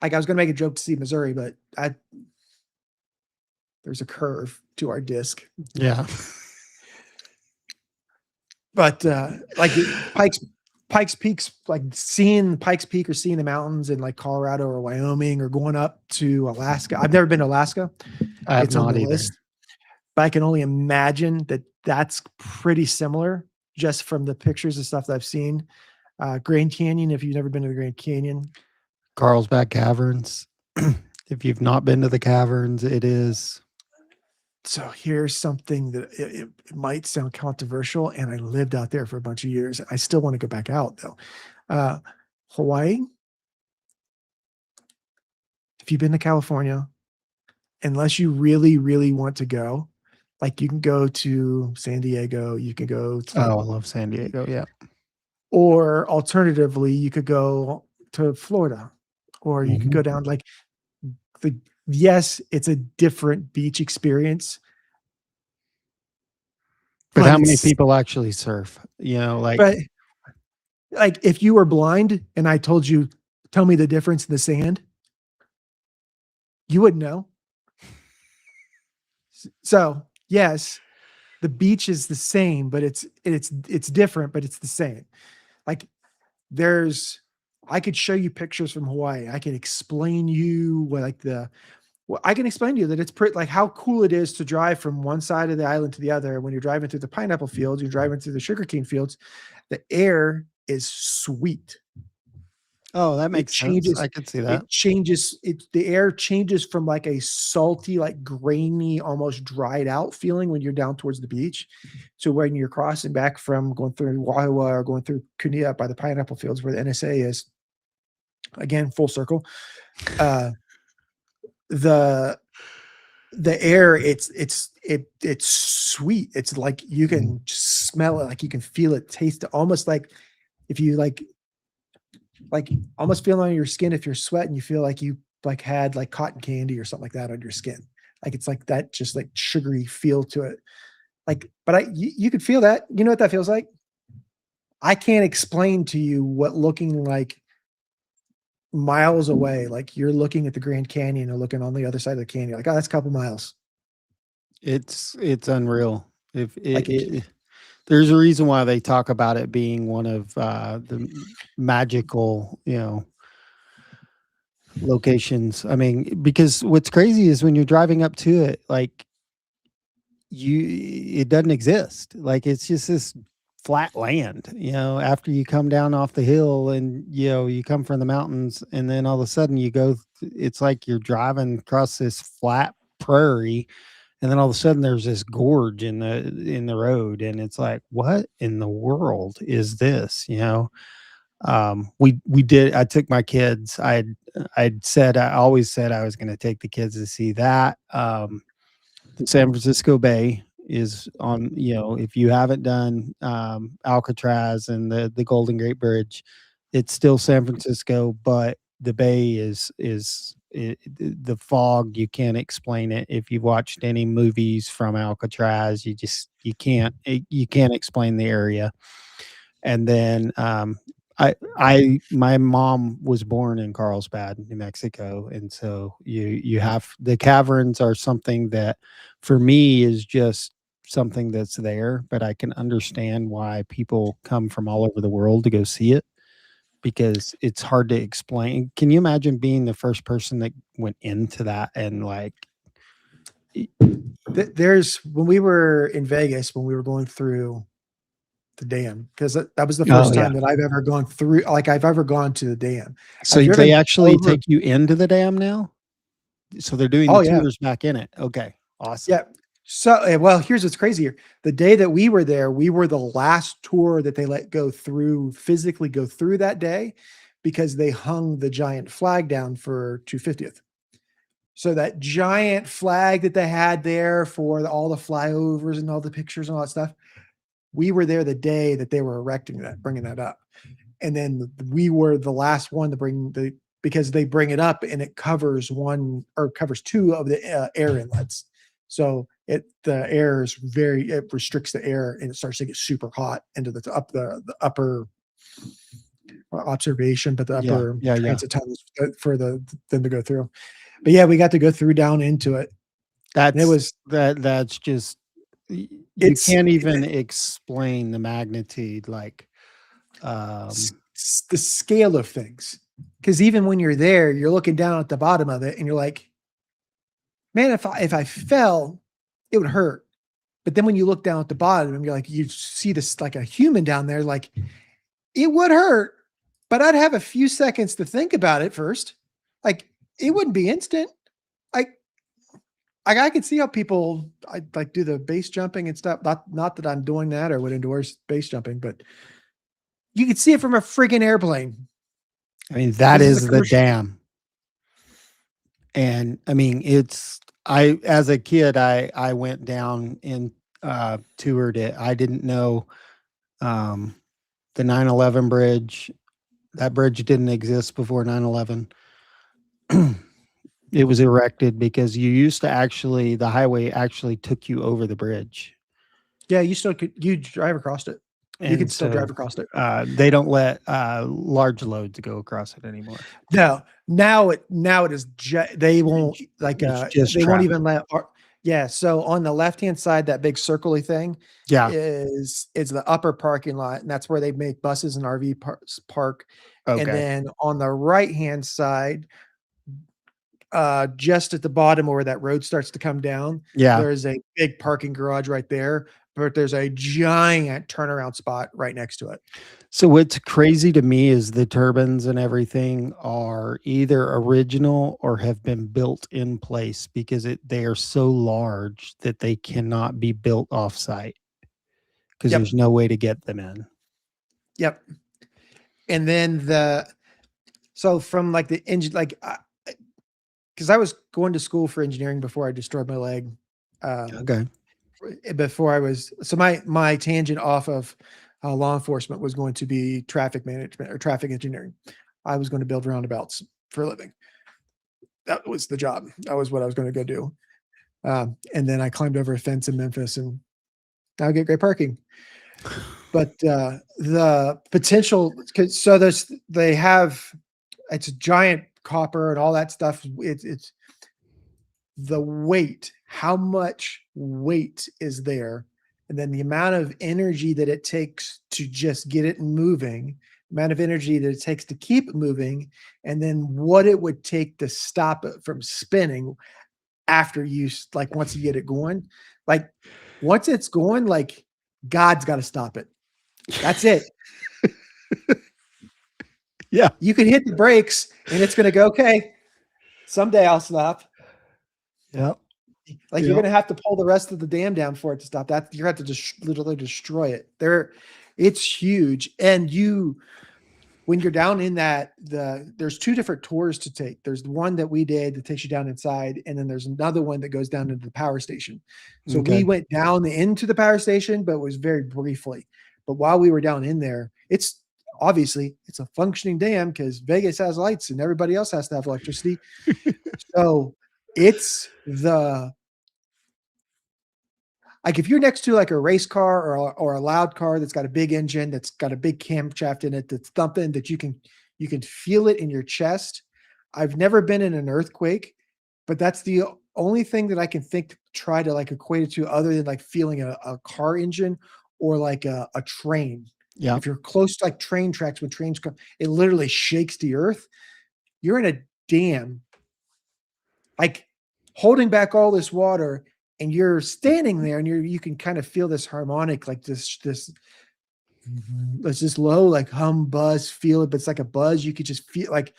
Like I was going to make a joke to see Missouri, but there's a curve to our disc. Yeah. But like Pikes Peak's, like seeing Pikes Peak or seeing the mountains in like Colorado or Wyoming or going up to Alaska. I've never been to Alaska. I have It's on not the either. list, but I can only imagine that that's pretty similar just from the pictures and stuff that I've seen. Grand Canyon, if you've never been to the Grand Canyon. Carlsbad Caverns. If you've not been to the caverns, it is. So here's something that it might sound controversial, and I lived out there for a bunch of years. I still want to go back out though. Hawaii. If you've been to California, unless you really, really want to go, like you can go to San Diego, you can go to, I love San Diego. Yeah. or alternatively, you could go to Florida, or you could go down like yes, it's a different beach experience. But how many people actually surf? But like if you were blind and I told you, tell me the difference in the sand, you wouldn't know. So yes, the beach is the same, but it's different, but it's the same. Like I could show you pictures from Hawaii. I can explain you I can explain to you that it's pretty, like how cool it is to drive from one side of the island to the other. When you're driving through the pineapple fields, you're driving through the sugarcane fields, the air is sweet. Oh, that makes changes. sense. I could see that. It changes. The air changes from like a salty, like grainy, almost dried out feeling when you're down towards the beach. So when you're crossing back from going through Wahiawa or going through Kunia by the pineapple fields where the NSA is, again, full circle, the air, it's sweet. It's like you can smell it, like you can feel it, taste it, almost like if you like almost feel on your skin. If you're sweating, you feel like you like had like cotton candy or something like that on your skin. Like it's like that, just like sugary feel to it. Like, but you could feel that. You know what that feels like? I can't explain to you what looking like miles away, like you're looking at the Grand Canyon or looking on the other side of the canyon, like, oh, that's a couple miles. It's unreal. There's a reason why they talk about it being one of the magical, locations. I mean, because what's crazy is when you're driving up to it, like it doesn't exist. Like it's just this flat land, after you come down off the hill and, you come from the mountains and then all of a sudden it's like you're driving across this flat prairie. And then all of a sudden there's this gorge in the road. And it's like, what in the world is this? I took my kids. I always said I was going to take the kids to see that. The San Francisco Bay is on, if you haven't done Alcatraz and the Golden Gate Bridge, it's still San Francisco, but the bay is the fog. You can't explain it. If you've watched any movies from Alcatraz, you can't explain the area. And then my mom was born in Carlsbad, New Mexico, and so you have the caverns are something that for me is just something that's there, but I can understand why people come from all over the world to go see it because it's hard to explain. Can you imagine being the first person that went into that and like There's when we were in Vegas, when we were going through the dam, because that was the Oh, first yeah. time that I've ever gone through, like I've ever gone to the dam. So I've they driven actually over. take you into the dam now? So they're doing Oh the yeah, tours back in it. Okay. Awesome. yeah. So well, here's what's crazier. The day that we were there, we were the last tour that they let go through, physically go through that day, because they hung the giant flag down for 250th. So that giant flag that they had there for all the flyovers and all the pictures and all that stuff, we were there the day that they were erecting that, bringing that up. And then we were the last one to bring because they bring it up and it covers one or covers two of the air inlets. So the air is it restricts the air and it starts to get super hot into the upper observation, but the Yeah. upper Yeah. Yeah. transit tunnels for them to go through. But yeah, we got to go through down into it. And it was That's just you it's can't even explain the magnitude like the scale of things. Because even when you're there, you're looking down at the bottom of it and you're like, man, if I fell, it would hurt. But then when you look down at the bottom and you're like, you see this like a human down there, like it would hurt, but I'd have a few seconds to think about it first. Like it wouldn't be instant. I could see how people I like do the base jumping and stuff. Not that I'm doing that or would endorse base jumping, but you could see it from a freaking airplane. I mean that This is a the commercial. dam. And I mean as a kid I went down and toured it. I didn't know the 9/11 bridge. That bridge didn't exist before 9/11. It was erected because the highway actually took you over the bridge. Yeah, you drive across it. You can And still drive so across it. they don't let large loads go across it anymore. No, now it is they won't like It's just they won't traffic. even let yeah. So on the left hand side, that big circly thing Yeah. is the upper parking lot, and that's where they make buses and RV park. And Okay. then on the right hand side, just at the bottom where that road starts to come down, Yeah. there's a big parking garage right there, but there's a giant turnaround spot right next to it. So what's crazy to me is the turbines and everything are either original or have been built in place because they are so large that they cannot be built off site because Yep. there's no way to get them in. Yep. And then so from like the engine, like, because I was going to school for engineering before I destroyed my leg. Okay. Before I was, so my tangent off of law enforcement was going to be traffic management or traffic engineering. I was going to build roundabouts for a living. That was the job. That was what I was going to go do. And then I climbed over a fence in Memphis and now I get great parking. But the potential, so it's a giant copper and all that stuff. It's the weight, how much weight is there, and then the amount of energy that it takes to just get it moving, amount of energy that it takes to keep it moving, and then what it would take to stop it from spinning after once you get it going. Like once it's going, like God's got to stop it. That's it. Yeah. You can hit the brakes and it's going to go, okay, someday I'll stop. Yep. Like you're going to have to pull the rest of the dam down for it to stop. That you're going to have to just literally destroy it. It's huge. And when you're down in there's two different tours to take. There's the one that we did that takes you down inside. And then there's another one that goes down into the power station. So we went down into the power station, but it was very briefly. But while we were down in there, it's obviously it's a functioning dam because Vegas has lights and everybody else has to have electricity. So it's like if you're next to like a race car or a loud car that's got a big engine, that's got a big camshaft in it, that's thumping, that you can feel it in your chest. I've never been in an earthquake, but that's the only thing that I can think to try to like equate it to, other than like feeling a car engine or like a train. Yeah. If you're close to like train tracks, when trains come, it literally shakes the earth. You're in a dam, like holding back all this water, and you're standing there, and you can kind of feel this harmonic, like this it's just low, like hum, buzz, feel it, but it's like a buzz. You could just feel like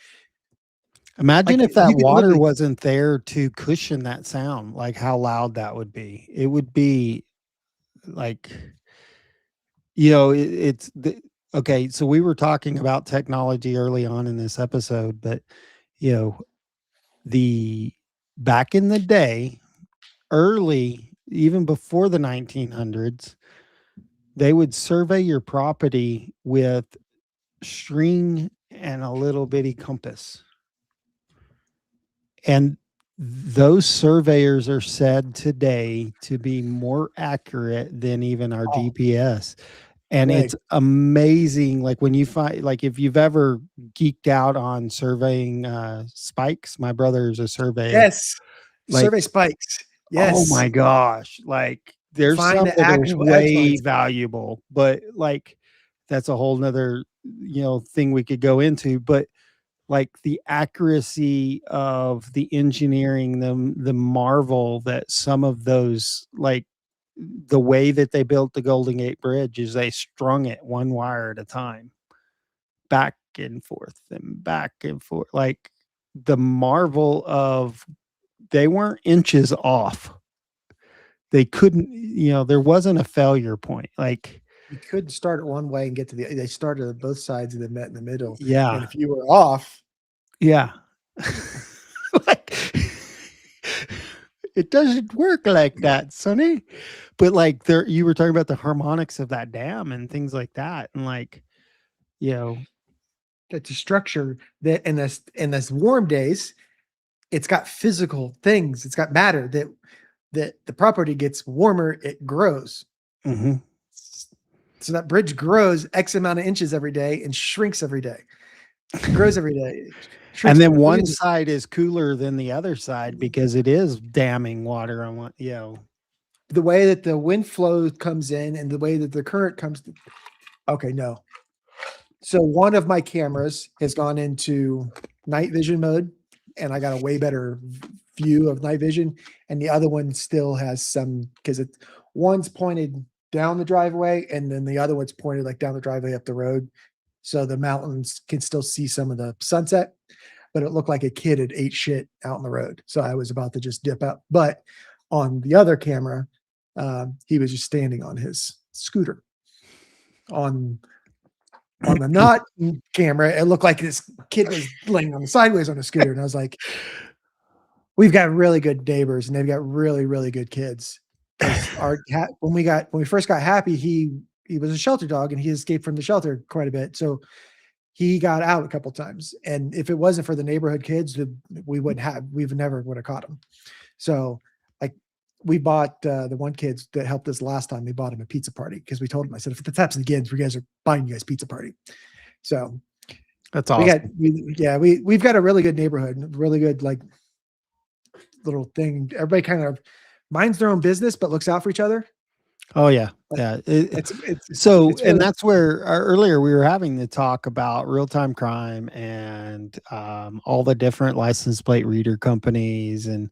Imagine if you that could water literally, wasn't there to cushion that sound, like how loud that would be. It would be like, it's okay. So we were talking about technology early on in this episode, but you know, the back in the day, early, even before the 1900s, they would survey your property with string and a little bitty compass. And those surveyors are said today to be more accurate than even our oh, GPS. And Greg, it's amazing. Like when you find, like if you've ever geeked out on surveying spikes, my brother is a surveyor. yes, Like, survey spikes, oh yes, my gosh, like there's find some the that are actual X way lines. valuable, but like that's a whole nother, thing we could go into. But like the accuracy of the engineering, the marvel that some of those, like the way that they built the Golden Gate Bridge is they strung it one wire at a time, back and forth and back and forth. Like the marvel of, they weren't inches off. They couldn't, there wasn't a failure point. Like, You couldn't start it one way and get to they started at both sides and then met in the middle. And yeah, if you were off, yeah. Like, it doesn't work like that, Sonny. But like there, you were talking about the harmonics of that dam and things like that. And like, you know, that's a structure that in this warm days, it's got physical things. It's got matter that the property gets warmer, it grows. mhm. So that bridge grows X amount of inches every day and shrinks every day. It grows every day. And Shrinks. then Look one at this. side is cooler than the other side because it is damming water on one, The way that the wind flow comes in and the way that the current comes. Okay, no. So one of my cameras has gone into night vision mode, and I got a way better view of night vision. And the other one still has some, because one's pointed down the driveway, and then the other one's pointed like down the driveway up the road. So the mountains can still see some of the sunset, but it looked like a kid had ate shit out in the road. So I was about to just dip out. But on the other camera, he was just standing on his scooter. On the not camera, it looked like this kid was laying on the sideways on a scooter. And I was like, we've got really good neighbors and they've got really, really good kids. When we first got Happy, he was a shelter dog and he escaped from the shelter quite a bit. So he got out a couple times. And if it wasn't for the neighborhood kids, we never would have caught him. So like we bought the one kids that helped us last time. We bought him a pizza party because we told him, I said, if this happens again, you guys are buying you guys pizza party. So that's awesome. We've got a really good neighborhood, really good like little thing. Everybody kind of minds their own business, but looks out for each other. Oh yeah. Yeah. It's and that's where earlier we were having the talk about real-time crime and all the different license plate reader companies. And,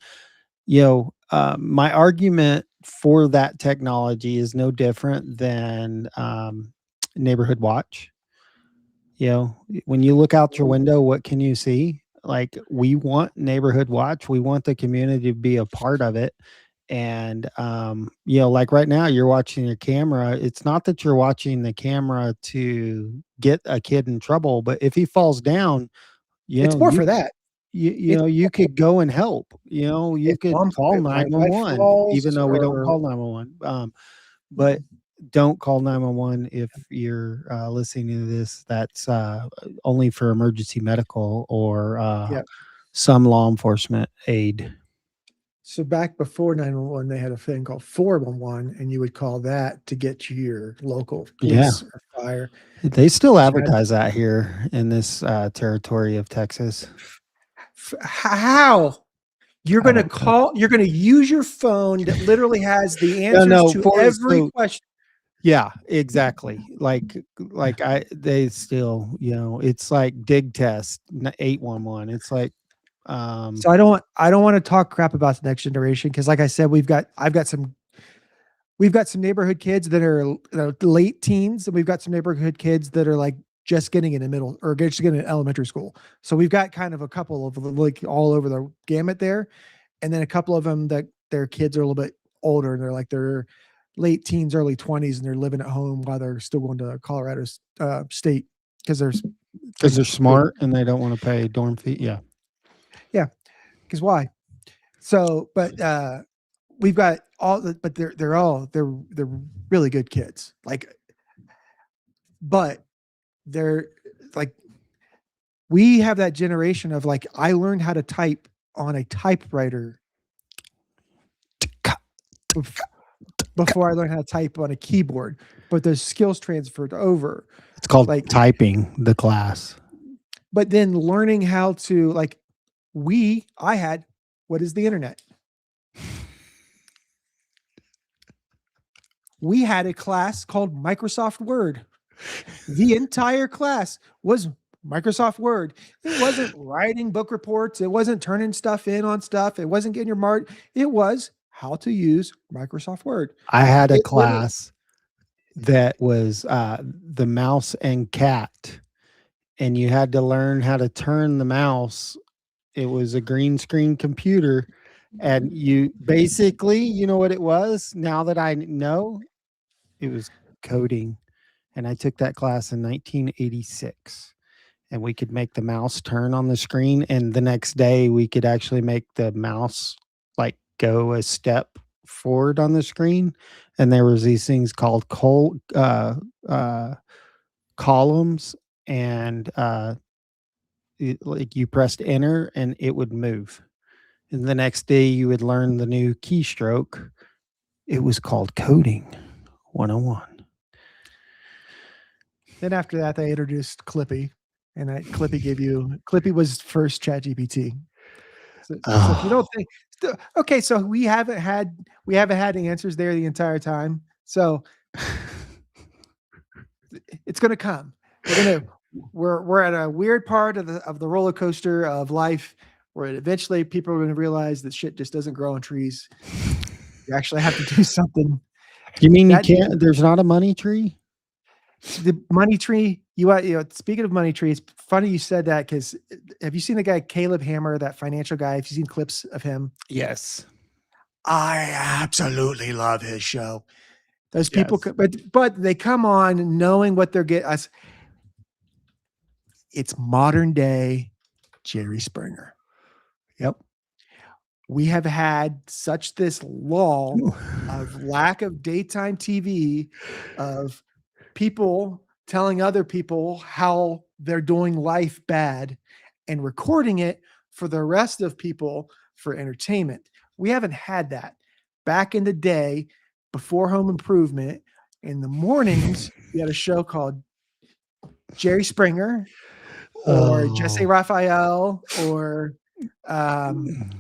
my argument for that technology is no different than Neighborhood Watch. When you look out your window, what can you see? Like, we want Neighborhood Watch. We want the community to be a part of it. And, like right now you're watching your camera. It's not that you're watching the camera to get a kid in trouble, but if he falls down, it's more for that. You could go and help, you could call 911, even though we don't call 911. But don't call 911 if you're listening to this. That's only for emergency medical or Yeah. some law enforcement aid. So back before 911, they had a thing called 411, and you would call that to get to your local police or fire. They still But you had- advertise that here in this territory of Texas. How? You're I going to don't know. call, you're going to use your phone that literally has the answers no, to for- every so- question. Yeah, exactly. They still, it's like dig test 811. It's like, So I don't want to talk crap about the next generation because, like I said, we've got some neighborhood kids that are late teens, and we've got some neighborhood kids that are like just getting into middle or just getting into elementary school. So we've got kind of a couple of like all over the gamut there, and then a couple of them that their kids are a little bit older and they're late teens, early 20s, and they're living at home while they're still going to Colorado State because they're smart and they don't want to pay dorm fee. Yeah. Because why? So, but we've got but they're really good kids. But they're like, we have that generation of like, I learned how to type on a typewriter before I learned how to type on a keyboard, but the skills transferred over. It's called Like- typing the class. But then learning how to I had, what is the internet? We had a class called Microsoft Word. The entire class was Microsoft Word. It wasn't writing book reports. It wasn't turning stuff in on stuff. It wasn't getting your mark. It was how to use Microsoft Word. I had a It literally- class that was the mouse and cat, and you had to learn how to turn the mouse. It was a green screen computer, and you basically, you know what it was? Now that I know, it was coding. And I took that class in 1986, and we could make the mouse turn on the screen. And the next day we could actually make the mouse like go a step forward on the screen. And there was these things called columns, and like you pressed enter and it would move. And the next day you would learn the new keystroke. It was called coding 101. Then after that, they introduced Clippy, and Clippy was first ChatGPT. So if you don't think, okay, so we haven't had answers there the entire time. So it's going to come. We're at a weird part of the roller coaster of life where eventually people are going to realize that shit just doesn't grow on trees. You actually have to do something. You mean you can't? There's not a money tree? The money tree. Speaking of money tree, it's funny you said that because have you seen the guy Caleb Hammer, that financial guy? Have you seen clips of him? Yes. I absolutely love his show. Those people, Yes. but they come on knowing what they're getting us. It's modern day Jerry Springer. Yep. We have had such this lull of lack of daytime TV, of people telling other people how they're doing life bad and recording it for the rest of people for entertainment. We haven't had that. Back in the day, before Home Improvement, in the mornings, we had a show called Jerry Springer or Jesse Raphael or even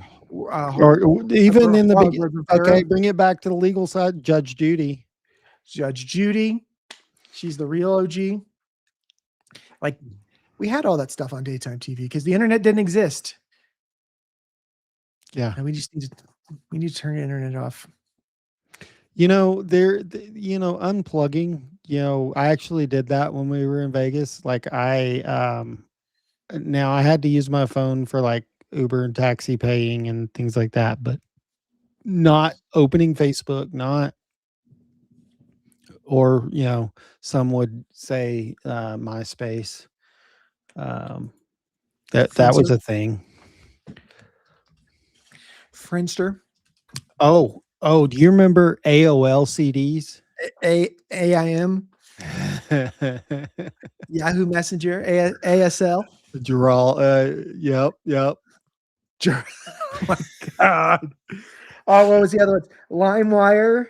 in the Robert beginning. Rivera. Okay, bring it back to the legal side. Judge Judy. Judge Judy. She's the real OG. Like, we had all that stuff on daytime TV because the internet didn't exist. Yeah. And we need to turn the internet off. Unplugging, I actually did that when we were in Vegas. Like now I had to use my phone for like Uber and taxi paying and things like that, but not opening Facebook, or some would say MySpace. That was a thing. Friendster. Oh, do you remember AOL CDs? AIM, Yahoo Messenger, ASL. Draw. Yep. Oh my God. Oh, what was the other one? LimeWire.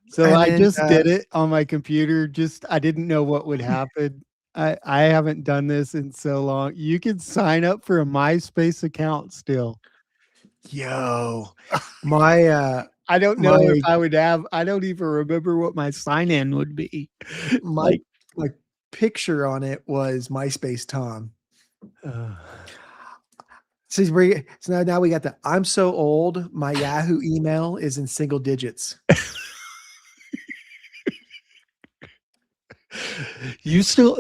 So And I then, just did it on my computer. Just I didn't know what would happen. I haven't done this in so long. You can sign up for a MySpace account still. Yo, my I don't know if my I would have. I don't even remember what my sign in would be. my Like, my picture on it was MySpace Tom. uh, So now we got the I'm so old. My Yahoo email is in single digits. you still.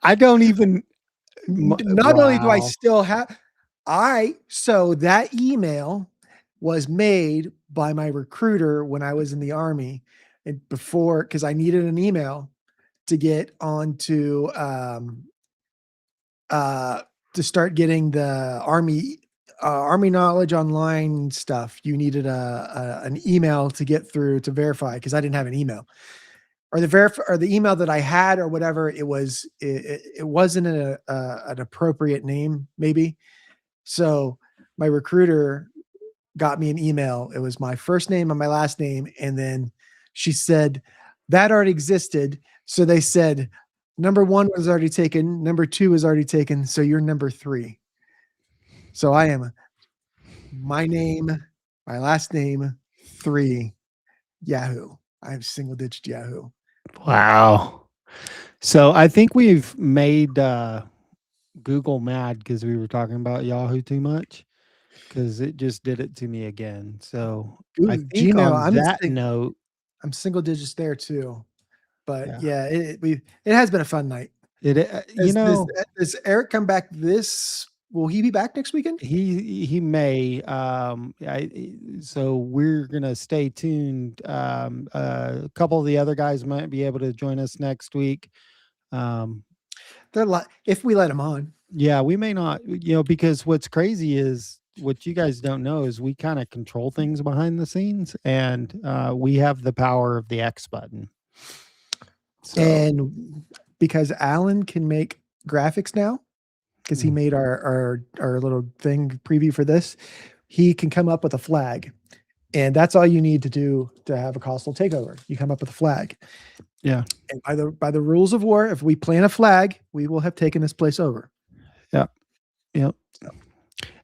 I don't even. Not only do I Wow. still have so that email was made by my recruiter when I was in the army and before because I needed an email to get onto to start getting the army knowledge online stuff. You needed an email to get through to verify because I didn't have an email or the email that I had or whatever it wasn't an appropriate name maybe. So my recruiter got me an email. It was my first name and my last name, and then she said that already existed. So they said number 1 was already taken, number 2 was already taken, so you're number 3. So I am my name, my last name, 3, Yahoo. I have single digit Yahoo. Wow. So I think we've made Google mad because we were talking about Yahoo too much because it just did it to me again. So I think Gmail, on that note, I'm single digits there too. But yeah, yeah, it has been a fun night. it Does Eric come back will he be back next weekend? he may so we're gonna stay tuned. A couple of the other guys might be able to join us next week. Um, If we let him on. Yeah, we may not, because what's crazy is what you guys don't know is we kind of control things behind the scenes and we have the power of the X button. So, And because Alan can make graphics now, because he made our little thing preview for this, he can come up with a flag. And that's all you need to do to have a coastal takeover. You come up with a flag. yeah. And by the rules of war, if we plant a flag, we will have taken this place over. Yep.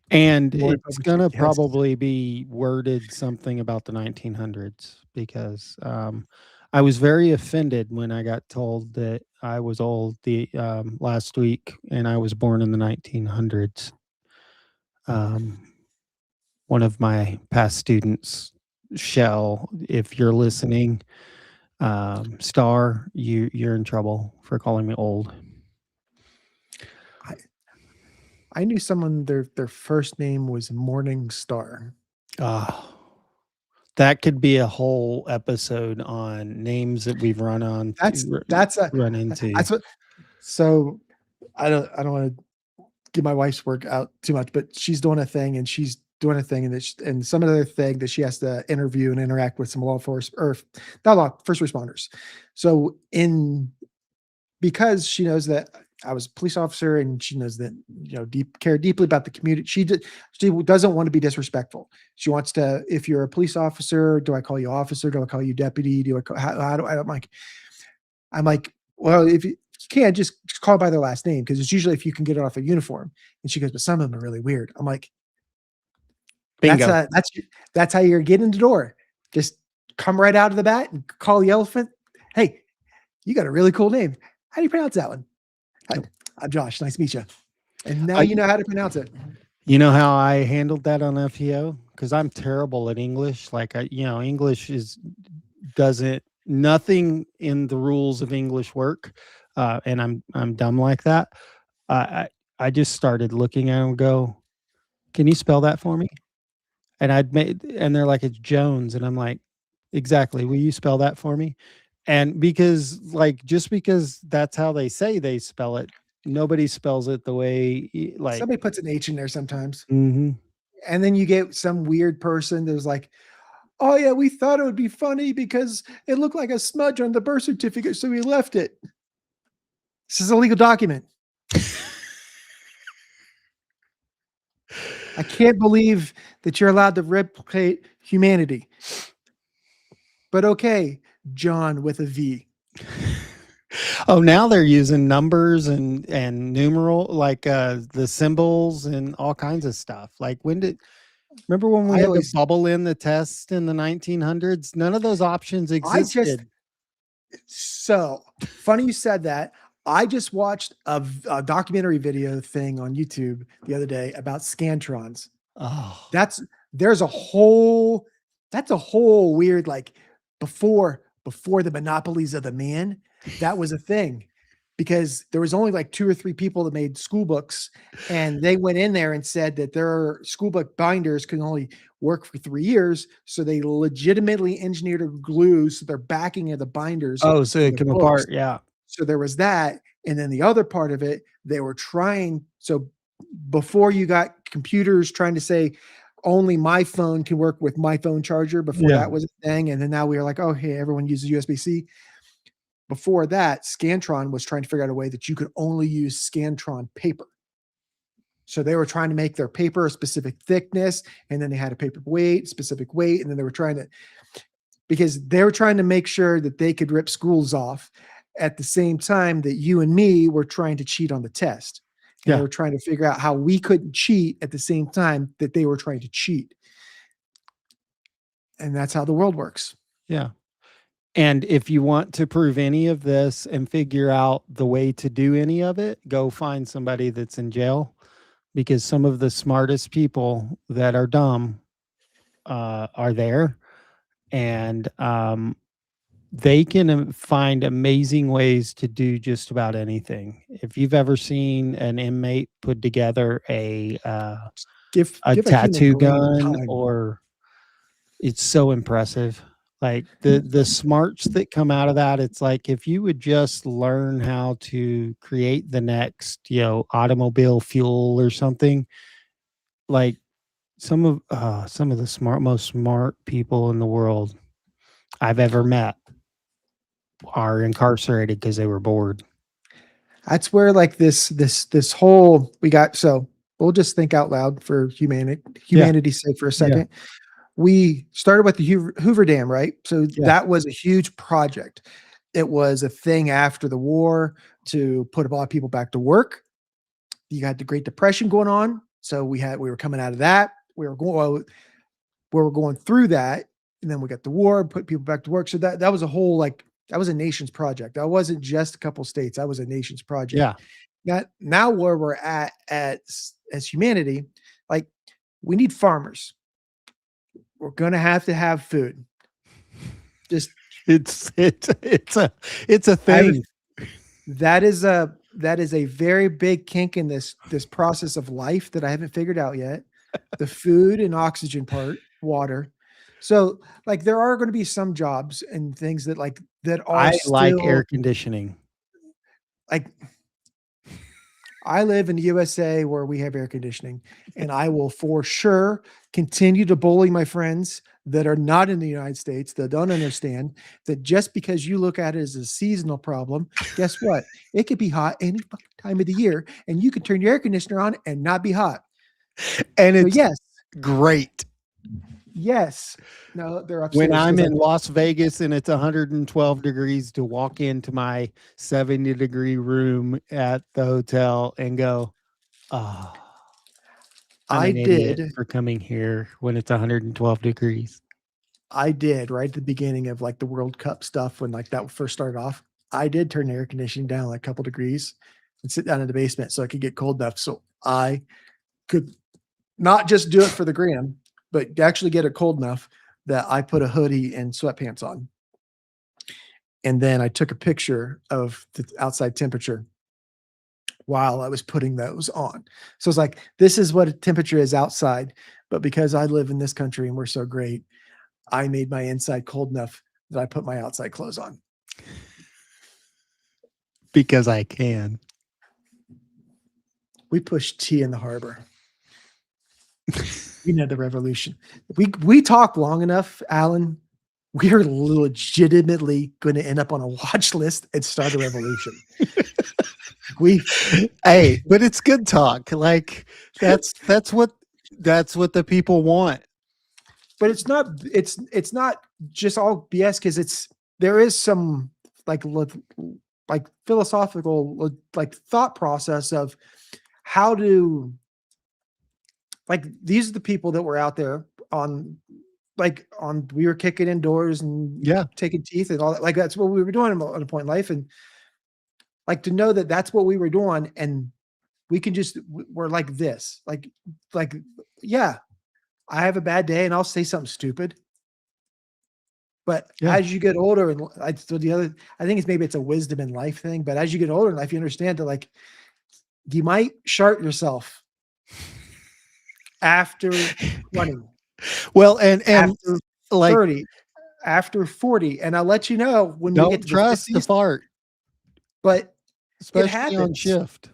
And More it's going to information, yes. probably be worded something about the 1900s because I was very offended when I got told that I was old the last week and I was born in the 1900s. One of my past students, Shell, if you're listening, Star, you're in trouble for calling me old. I knew someone their first name was Morning Star. Ah, that could be a whole episode on names that we've run on. Run into. That's what. So I don't want to give my wife's work out too much, but she's doing a thing and and some other thing that she has to interview and interact with some first responders. So because she knows that I was a police officer and she knows that, care deeply about the community. She doesn't want to be disrespectful. She wants to, if you're a police officer, do I call you officer? Do I call you deputy? I'm like, well, if you can't just call by their last name. Cause it's usually if you can get it off a uniform. And she goes, but some of them are really weird. I'm like, bingo. That's how you're getting in the door. Just come right out of the bat and call the elephant. Hey, you got a really cool name. How do you pronounce that one? I'm Josh. Nice to meet you. And now you know how to pronounce it. You know how I handled that on FEO? Because I'm terrible at English. Like English nothing in the rules of English work, and I'm dumb like that. I just started looking at them and go, "Can you spell that for me?" And and they're like, "It's Jones," and I'm like, "Exactly. Will you spell that for me?" And because just because that's how they say they spell it, nobody spells it the way Somebody puts an H in there sometimes. Mm-hmm. And then you get some weird person that's like, Oh yeah, we thought it would be funny because it looked like a smudge on the birth certificate, so we left it. This is a legal document. I can't believe that you're allowed to replicate humanity. But okay, John with a V. Oh, now they're using numbers and numeral, like the symbols and all kinds of stuff. Like remember when we I had to always bubble in the test in the 1900s? None of those options I just existed. so funny you said that. I just watched a documentary video thing on YouTube the other day about scantrons. Oh, That's there's a whole that's a whole weird like before the monopolies of the man, that was a thing because there was only like 2 or 3 people that made school books, and they went in there and said that their school book binders can only work for 3 years, so they legitimately engineered a glue so their backing of the binders oh, so for it the came books. apart. Yeah. So there was that, and then the other part of it, they were trying so before you got computers trying to say only my phone can work with my phone charger before Yeah. that was a thing, and then now we are like, oh hey, everyone uses USB-C. Before that, Scantron was trying to figure out a way that you could only use Scantron paper. So they were trying to make their paper a specific thickness, and then they had a paper weight, specific weight, and then they were trying to because they were trying to make sure that they could rip schools off at the same time that you and me were trying to cheat on the test. And they Yeah. were trying to figure out how we couldn't cheat at the same time that they were trying to cheat. And that's how the world works. Yeah. And if you want to prove any of this and figure out the way to do any of it, go find somebody that's in jail, because some of the smartest people that are dumb are there, and they can find amazing ways to do just about anything. If you've ever seen an inmate put together a Give a human tattoo brain gun, time. or it's so impressive. Like the smarts that come out of that, it's like if you would just learn how to create the next, automobile fuel or something, like some of the most smart people in the world I've ever met are incarcerated because they were bored. That's where like this whole we got so we'll just think out loud for Yeah. humanity's sake for a Yeah. second. We started with the Hoover Dam, right? So Yeah. that was a huge project. It was a thing after the war to put a lot of people back to work. You had the Great Depression going on, so we were coming out of that. We were going through that, and then we got the war, put people back to work. So that was a whole like that was a nation's project. That wasn't just a couple states. That was a nation's project. Yeah. Now where we're at as humanity, like we need farmers. We're gonna have to have food. Just It's a thing. that is a very big kink in this process of life that I haven't figured out yet. The food and oxygen part, water. So like there are going to be some jobs and things that are I like air still conditioning. like I live in the USA where we have air conditioning, and I will for sure continue to bully my friends that are not in the United States that don't understand that just because you look at it as a seasonal problem, guess what? It could be hot any fucking time of the year, and you can turn your air conditioner on and not be hot. And So it's yes, great. yes. No, they're upstairs. When I'm 'cause in Las Vegas and it's 112 degrees, to walk into my 70-degree room at the hotel and go, oh, I'm I an idiot did for coming here when it's 112 degrees. I did right at the beginning of like the World Cup stuff when like that first started off. I did turn the air conditioning down like a couple degrees and sit down in the basement so I could get cold enough so I could not just do it for the gram, but actually get it cold enough that I put a hoodie and sweatpants on. And then I took a picture of the outside temperature while I was putting those on. So it's like, this is what a temperature is outside. But because I live in this country and we're so great, I made my inside cold enough that I put my outside clothes on. Because I can. We push tea in the harbor. You know the revolution. We talk long enough, Alan. We are legitimately going to end up on a watch list and start a revolution. Hey, but it's good talk. Like that's what the people want. But it's not just all BS, because there is some like philosophical like thought process of how to, like, these are the people that were out there we were kicking indoors and taking teeth and all that. Like, that's what we were doing at a point in life. And like, to know that that's what we were doing, and we can we're like this, yeah, I have a bad day and I'll say something stupid. But as you get older, and I think it's a wisdom in life thing, but as you get older in life, you understand that, like, you might shart yourself after 20. Well, and after like 30, after 40, and I'll let you know when we get don't to trust the 50s, fart, but especially on shift.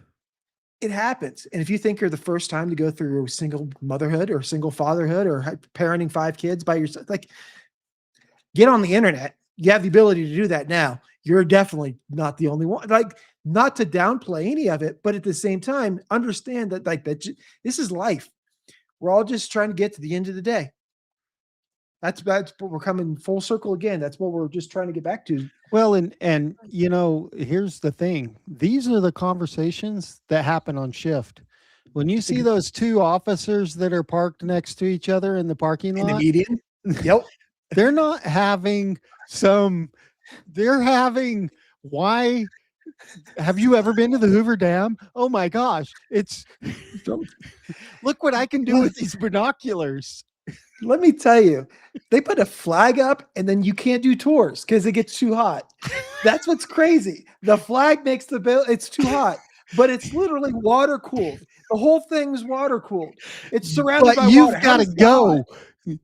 It happens. And if you think you're the first time to go through single motherhood or single fatherhood or parenting 5 kids by yourself, like, get on the internet. You have the ability to do that now. You're definitely not the only one. Like, not to downplay any of it, but at the same time, understand that, like, that this is life. We're all just trying to get to the end of the day. That's what we're coming full circle again. That's what we're just trying to get back to. Well, and here's the thing. These are the conversations that happen on shift. When you see those 2 officers that are parked next to each other in the parking lot, in the median, yep, they're not having they're having, why have you ever been to the Hoover Dam? Oh my gosh, look what I can do with these binoculars. Let me tell you, they put a flag up and then you can't do tours because it gets too hot. That's what's crazy. The flag makes it's too hot, but it's literally water cooled. The whole thing's water cooled. It's surrounded by water. You've got to go,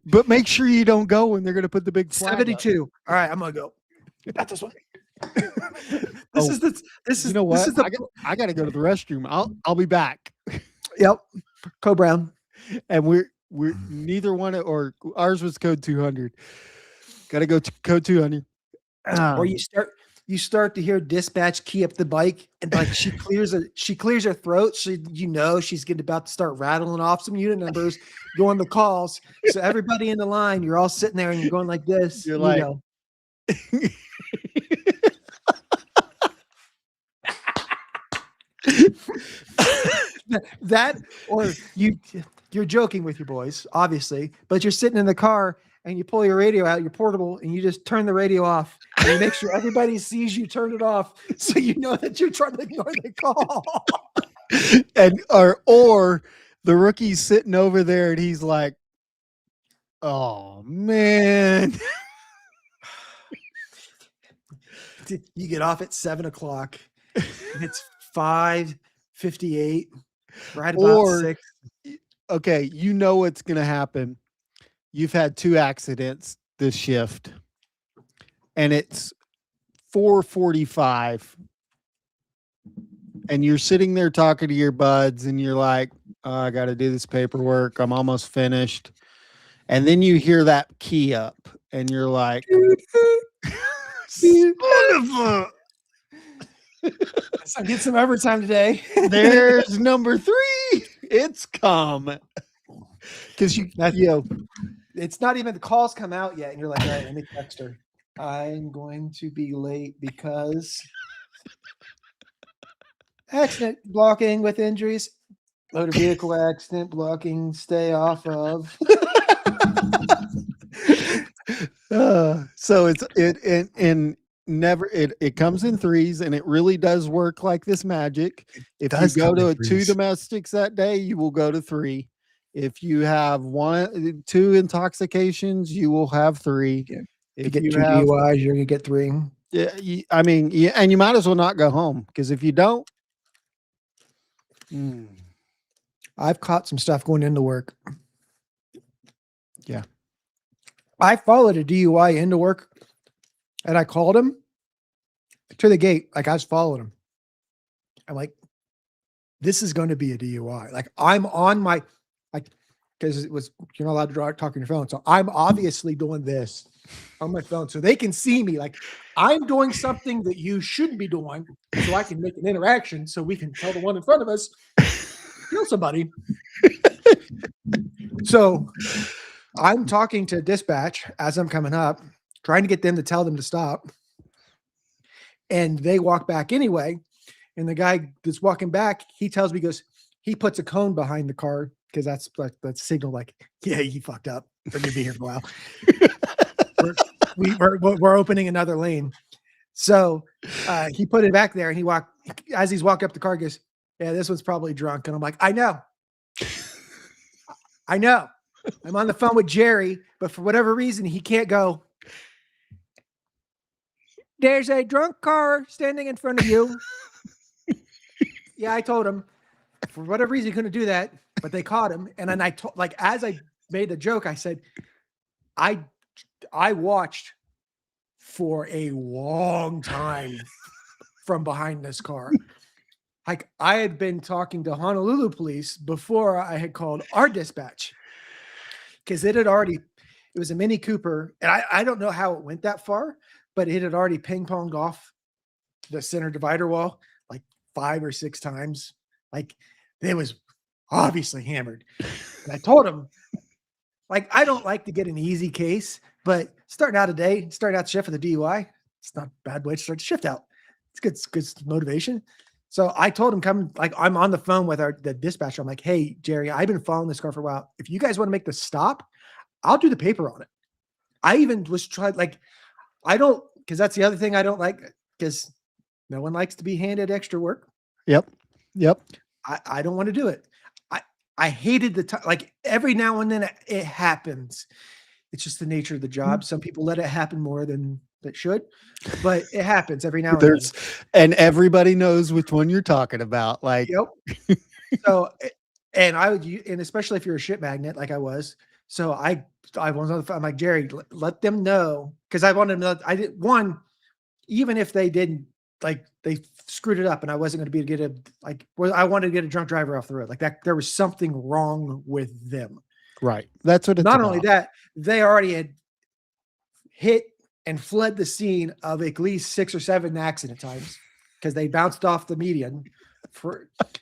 but make sure you don't go when they're going to put the big flag 72. Up. All right, I'm going to go. Not this one. You know what? I got to go to the restroom. I'll be back. Yep. Co Brown. And we're neither one or ours was code 200. Got to go to code 200. Or you start to hear dispatch key up the bike, and like she clears her throat. She's getting about to start rattling off some unit numbers, going the calls. So everybody in the line, you're all sitting there and you're going like this. You're like, that, or you're joking with your boys, obviously, but you're sitting in the car and you pull your radio out, your portable, and you just turn the radio off and you make sure everybody sees you turn it off, so you know that you're trying to ignore the call. And or the rookie's sitting over there and he's like, oh man. You get off at 7:00 and it's 5:58, right about 6. Okay, you know what's gonna happen. You've had 2 accidents this shift, and it's 4:45, and you're sitting there talking to your buds, and you're like, oh, I got to do this paperwork. I'm almost finished. And then you hear that key up, and you're like, son of a... So get some overtime today. There's number 3. It's come. Because it's not even the calls come out yet, and you're like, all right, let me text her. I'm going to be late because accident blocking with injuries, motor vehicle accident blocking, stay off of. So it comes in 3s, and it really does work like this magic. If you go to 2 domestics that day, you will go to 3. If you have 2 intoxications, you will have 3. Yeah. If you get 2 DUIs, you're gonna get 3. Yeah, and you might as well not go home, because if you don't, I've caught some stuff going into work. Yeah, I followed a DUI into work, and I called him to the gate. Like, I was following him. I'm like, this is going to be a DUI. Like, I'm on my, like, because you're not allowed to talk on your phone. So I'm obviously doing this on my phone so they can see me. Like I'm doing something that you shouldn't be doing, so I can make an interaction so we can tell the one in front of us kill somebody. So I'm talking to dispatch as I'm coming up, trying to get them to tell them to stop. And they walk back anyway. And the guy that's walking back, he tells me, he puts a cone behind the car because that's like that signal, like, yeah, he fucked up. They're gonna be here for a while. we're opening another lane. So he put it back there, and as he's walking up the car, he goes, yeah, this one's probably drunk. And I'm like, I know. I'm on the phone with Jerry, but for whatever reason, he can't go. There's a drunk car standing in front of you. Yeah, I told him. For whatever reason, he couldn't do that, but they caught him. And then as I made the joke, I said, I watched for a long time from behind this car. Like I had been talking to Honolulu police before I had called our dispatch because it was a Mini Cooper. And I don't know how it went that far, but it had already ping-ponged off the center divider wall like 5 or 6 times. Like it was obviously hammered. And I told him, like, I don't like to get an easy case, but starting out the shift for the DUI, it's not a bad way to start the shift out. It's good motivation. So I told him, come, like, I'm on the phone with the dispatcher. I'm like, hey, Jerry, I've been following this car for a while. If you guys want to make the stop, I'll do the paper on it. I even was trying, like, because that's the other thing I don't like, because no one likes to be handed extra work. Yep. I don't want to do it. I hated the time. Like every now and then it happens. It's just the nature of the job. Some people let it happen more than it should, but it happens every now and then. And everybody knows which one you're talking about. Like, yep. So, and especially if you're a shit magnet, like I was. So I was on the phone. I'm like, Jerry, let them know. Cause I wanted to know, even if they didn't, like they screwed it up and I wasn't going to I wanted to get a drunk driver off the road. Like that, there was something wrong with them. Right. That's what it's not about. Only that, they already had hit and fled the scene of at least 6 or 7 accident times because they bounced off the median.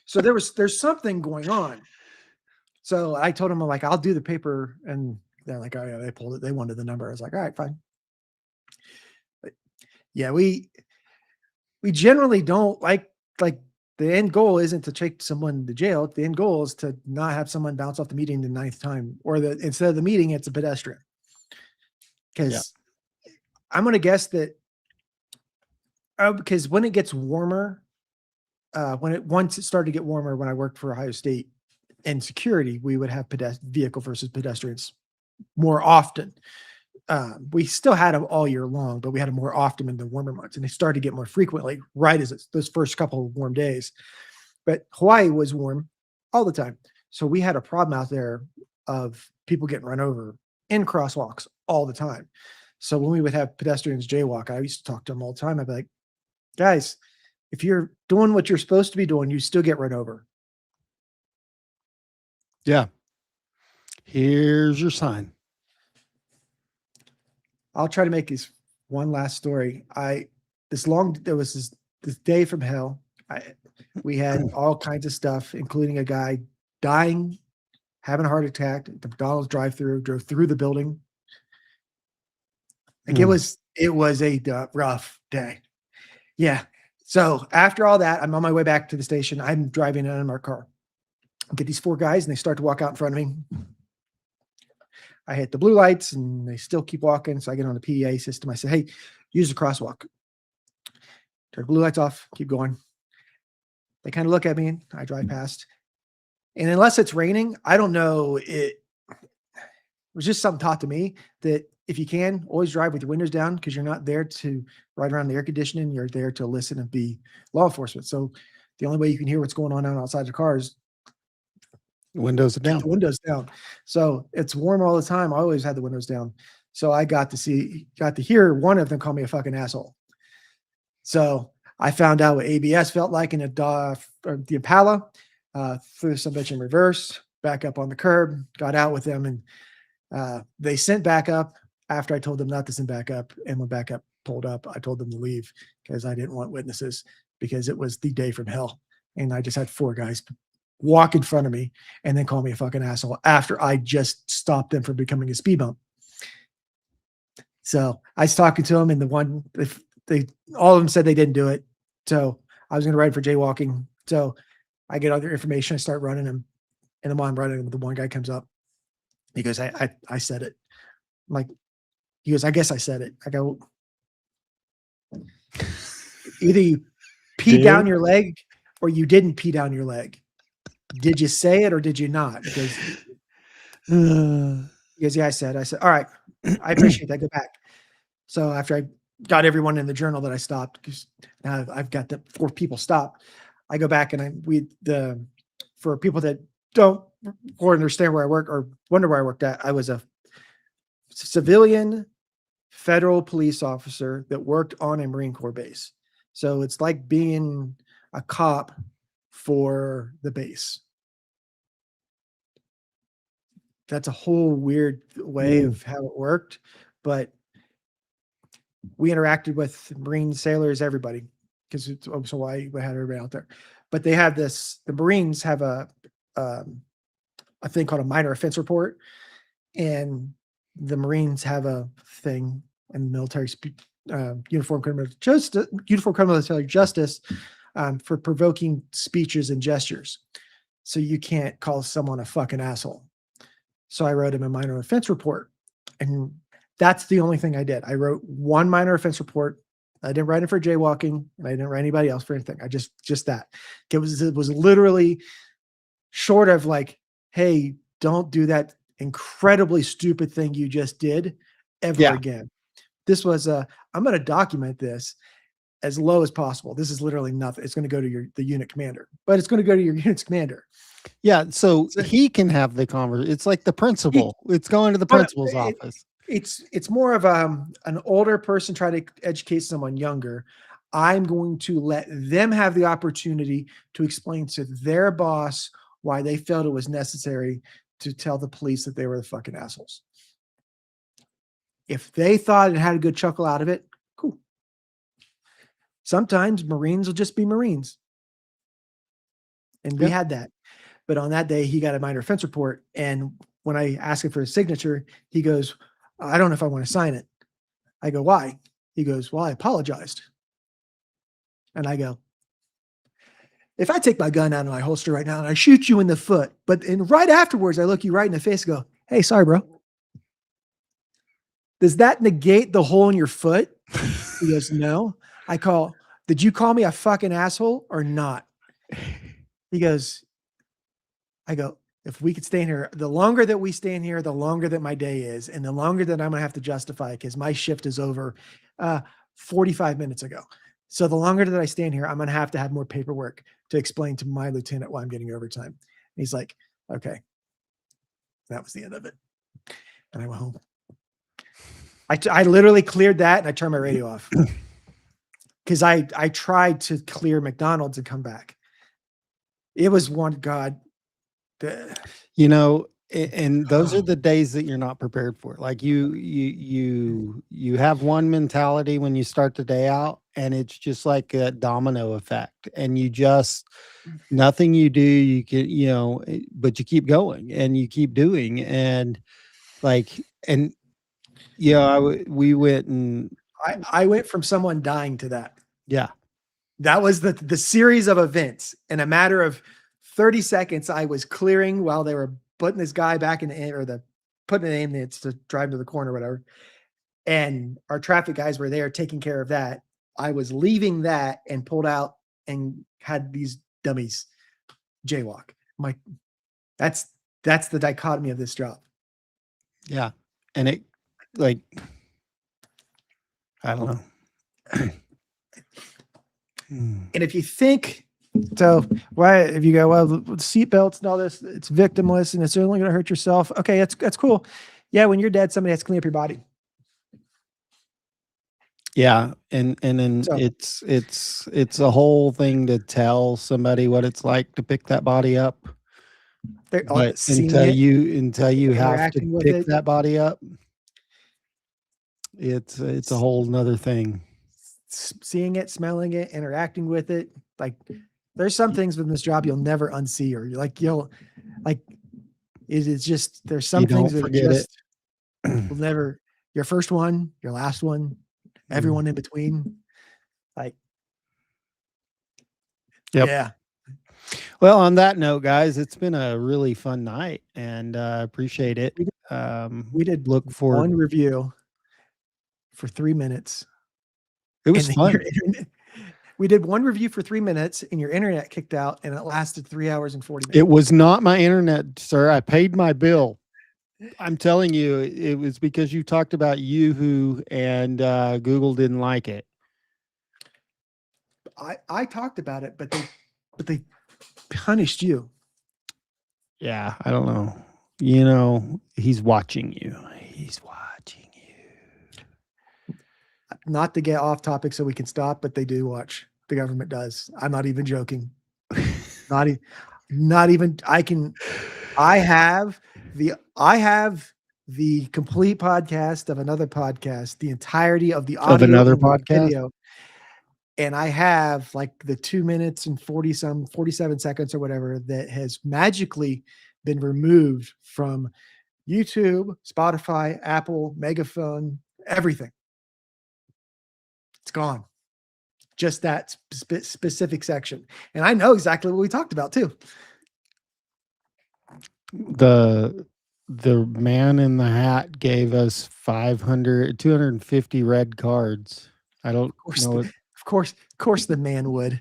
So there's something going on. So I told them, I'm like, I'll do the paper. And they're like, oh yeah, they pulled it. They wanted the number. I was like, all right, fine. But yeah, we generally don't like the end goal isn't to take someone to jail. The end goal is to not have someone bounce off the median the 9th time, or instead of the meeting, it's a pedestrian. Because I'm going to guess that because when it gets warmer, once it started to get warmer, when I worked for Ohio State in security, we would have vehicle versus pedestrians more often. We still had them all year long, but we had them more often in the warmer months, and they started to get more frequently right as those first couple of warm days. But Hawaii was warm all the time. So we had a problem out there of people getting run over in crosswalks all the time. So when we would have pedestrians jaywalk, I used to talk to them all the time. I'd be like, guys, if you're doing what you're supposed to be doing, you still get run over. Yeah. Here's your sign. I'll try to make this one last story. There was this day from hell. We had all kinds of stuff, including a guy dying, having a heart attack at the McDonald's drive-thru, drove through the building. Like it was a rough day. Yeah. So after all that, I'm on my way back to the station. I'm driving in my car. I get these 4 guys and they start to walk out in front of me. I hit the blue lights and they still keep walking. So I get on the PDA system. I say, hey, use the crosswalk. Turn the blue lights off, keep going. They kind of look at me and I drive past. And unless it's raining, I don't know. It was just something taught to me that if you can, always drive with your windows down, because you're not there to ride around the air conditioning. You're there to listen and be law enforcement. So the only way you can hear what's going on outside the car is windows are down. Windows down. So it's warm all the time. I always had the windows down. So I got to hear one of them call me a fucking asshole. So I found out what ABS felt like in the Impala, threw some bitch in reverse, back up on the curb, got out with them, and they sent back up after I told them not to send back up. And when backup pulled up, I told them to leave because I didn't want witnesses, because it was the day from hell. And I just had 4 guys walk in front of me and then call me a fucking asshole after I just stopped them from becoming a speed bump. So I was talking to them, and they all of them said they didn't do it. So I was going to write for jaywalking. So I get other information. I start running them. And then while I'm running them, the one guy comes up. He goes, I said it. I'm like, he goes, I guess I said it. I go, either you pee down your leg or you didn't pee down your leg. Did you say it or did you not? Because yeah, I said, all right, I appreciate that. Go back. So after I got everyone in the journal that I stopped, because now I've got the 4 people stopped, I go back and for people that don't understand where I work or wonder where I worked at, I was a civilian federal police officer that worked on a Marine Corps base. So it's like being a cop for the base. That's a whole weird way of how it worked, but we interacted with Marine sailors, everybody, because it's also why we had everybody out there. But they have this, the Marines have a thing called a minor offense report, and the Marines have a thing in the military, uniform criminal justice for provoking speeches and gestures. So you can't call someone a fucking asshole. So I wrote him a minor offense report, and that's the only thing I did. I wrote 1 minor offense report. I didn't write it for jaywalking, and I didn't write anybody else for anything. I just that. It was literally short of like, hey, don't do that incredibly stupid thing you just did ever again. This was I'm going to document this as low as possible. This is literally nothing. It's going to go to the unit commander, but it's going to go to your unit's commander. Yeah, so he can have the conversation. It's like the principal. It's going to the principal's office. It's more of an older person trying to educate someone younger. I'm going to let them have the opportunity to explain to their boss why they felt it was necessary to tell the police that they were the fucking assholes. If they thought it had a good chuckle out of it, cool. Sometimes Marines will just be Marines. And we had that. But on that day, he got a minor offense report. And when I asked him for his signature, he goes, I don't know if I want to sign it. I go, why? He goes, well, I apologized. And I go, if I take my gun out of my holster right now and I shoot you in the foot, but right afterwards, I look you right in the face and go, hey, sorry, bro. Does that negate the hole in your foot? He goes, no. Did you call me a fucking asshole or not? He goes, I go, if we could stay in here, the longer that we stay in here, the longer that my day is, and the longer that I'm going to have to justify because my shift is over 45 minutes ago. So the longer that I stay in here, I'm going to have more paperwork to explain to my lieutenant why I'm getting overtime. And he's like, okay. That was the end of it. And I went home. I literally cleared that and I turned my radio off because I tried to clear McDonald's and come back. It was one God. You know, and those are the days that you're not prepared for. Like you have one mentality when you start the day out, and it's just like a domino effect. And you just nothing you do, you can, you know, but you keep going and you keep doing, and like, and we went and I went from someone dying to that. Yeah. That was the series of events. In a matter of 30 seconds, I was clearing while they were putting this guy back in putting an aim that's to drive to the corner or whatever. And our traffic guys were there taking care of that. I was leaving that and pulled out and had these dummies jaywalk. I'm like, that's the dichotomy of this job. Yeah. And it, like, I don't know. And if you think, so why, if you go, well, seatbelts and all this, it's victimless and it's only going to hurt yourself. Okay, that's cool. Yeah, when you're dead, somebody has to clean up your body. Yeah, and then So- it's a whole thing to tell somebody what it's like to pick that body up. But seeing until it, you have to interacting with pick it. that body up, it's a whole nother thing. seeing it, smelling it, interacting with it. Like there's some things with this job you'll never unsee, or it's just there's some You things don't that are forget it. just will never, your first one, your last one, everyone in between. Like, Yep. yeah. Well, on that note, guys, it's been a really fun night, and appreciate it. We did Look forward. one review for 3 minutes. It was and fun. We did one review for 3 minutes, and your internet kicked out, and it lasted 3 hours and 40 minutes. It was not my internet, sir. I paid my bill. I'm telling you, it was because you talked about Yoohoo and Google didn't like it. I talked about it, but they punished you. Yeah, I don't know. You know, he's watching you. He's watching you. Not to get off topic so we can stop, but they do watch. The government does. I'm not even joking. not even. I have the complete podcast of another podcast, the entirety of the audio Of another and the podcast? video. And I have like the 2 minutes and 47 seconds or whatever that has magically been removed from YouTube, Spotify, Apple, Megaphone, everything. It's gone. Just that specific section. And I know exactly what we talked about too. The man in the hat gave us 250 red cards. I don't know. Of course the man would.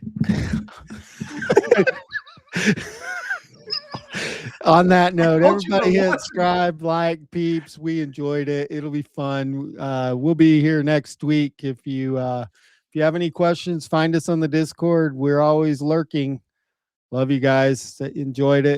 On that note, told you everybody to hit watch it. subscribe, like, peeps. We enjoyed it. It'll be fun. We'll be here next week. If you have any questions, find us on the Discord. We're always lurking. Love you guys. Enjoyed it.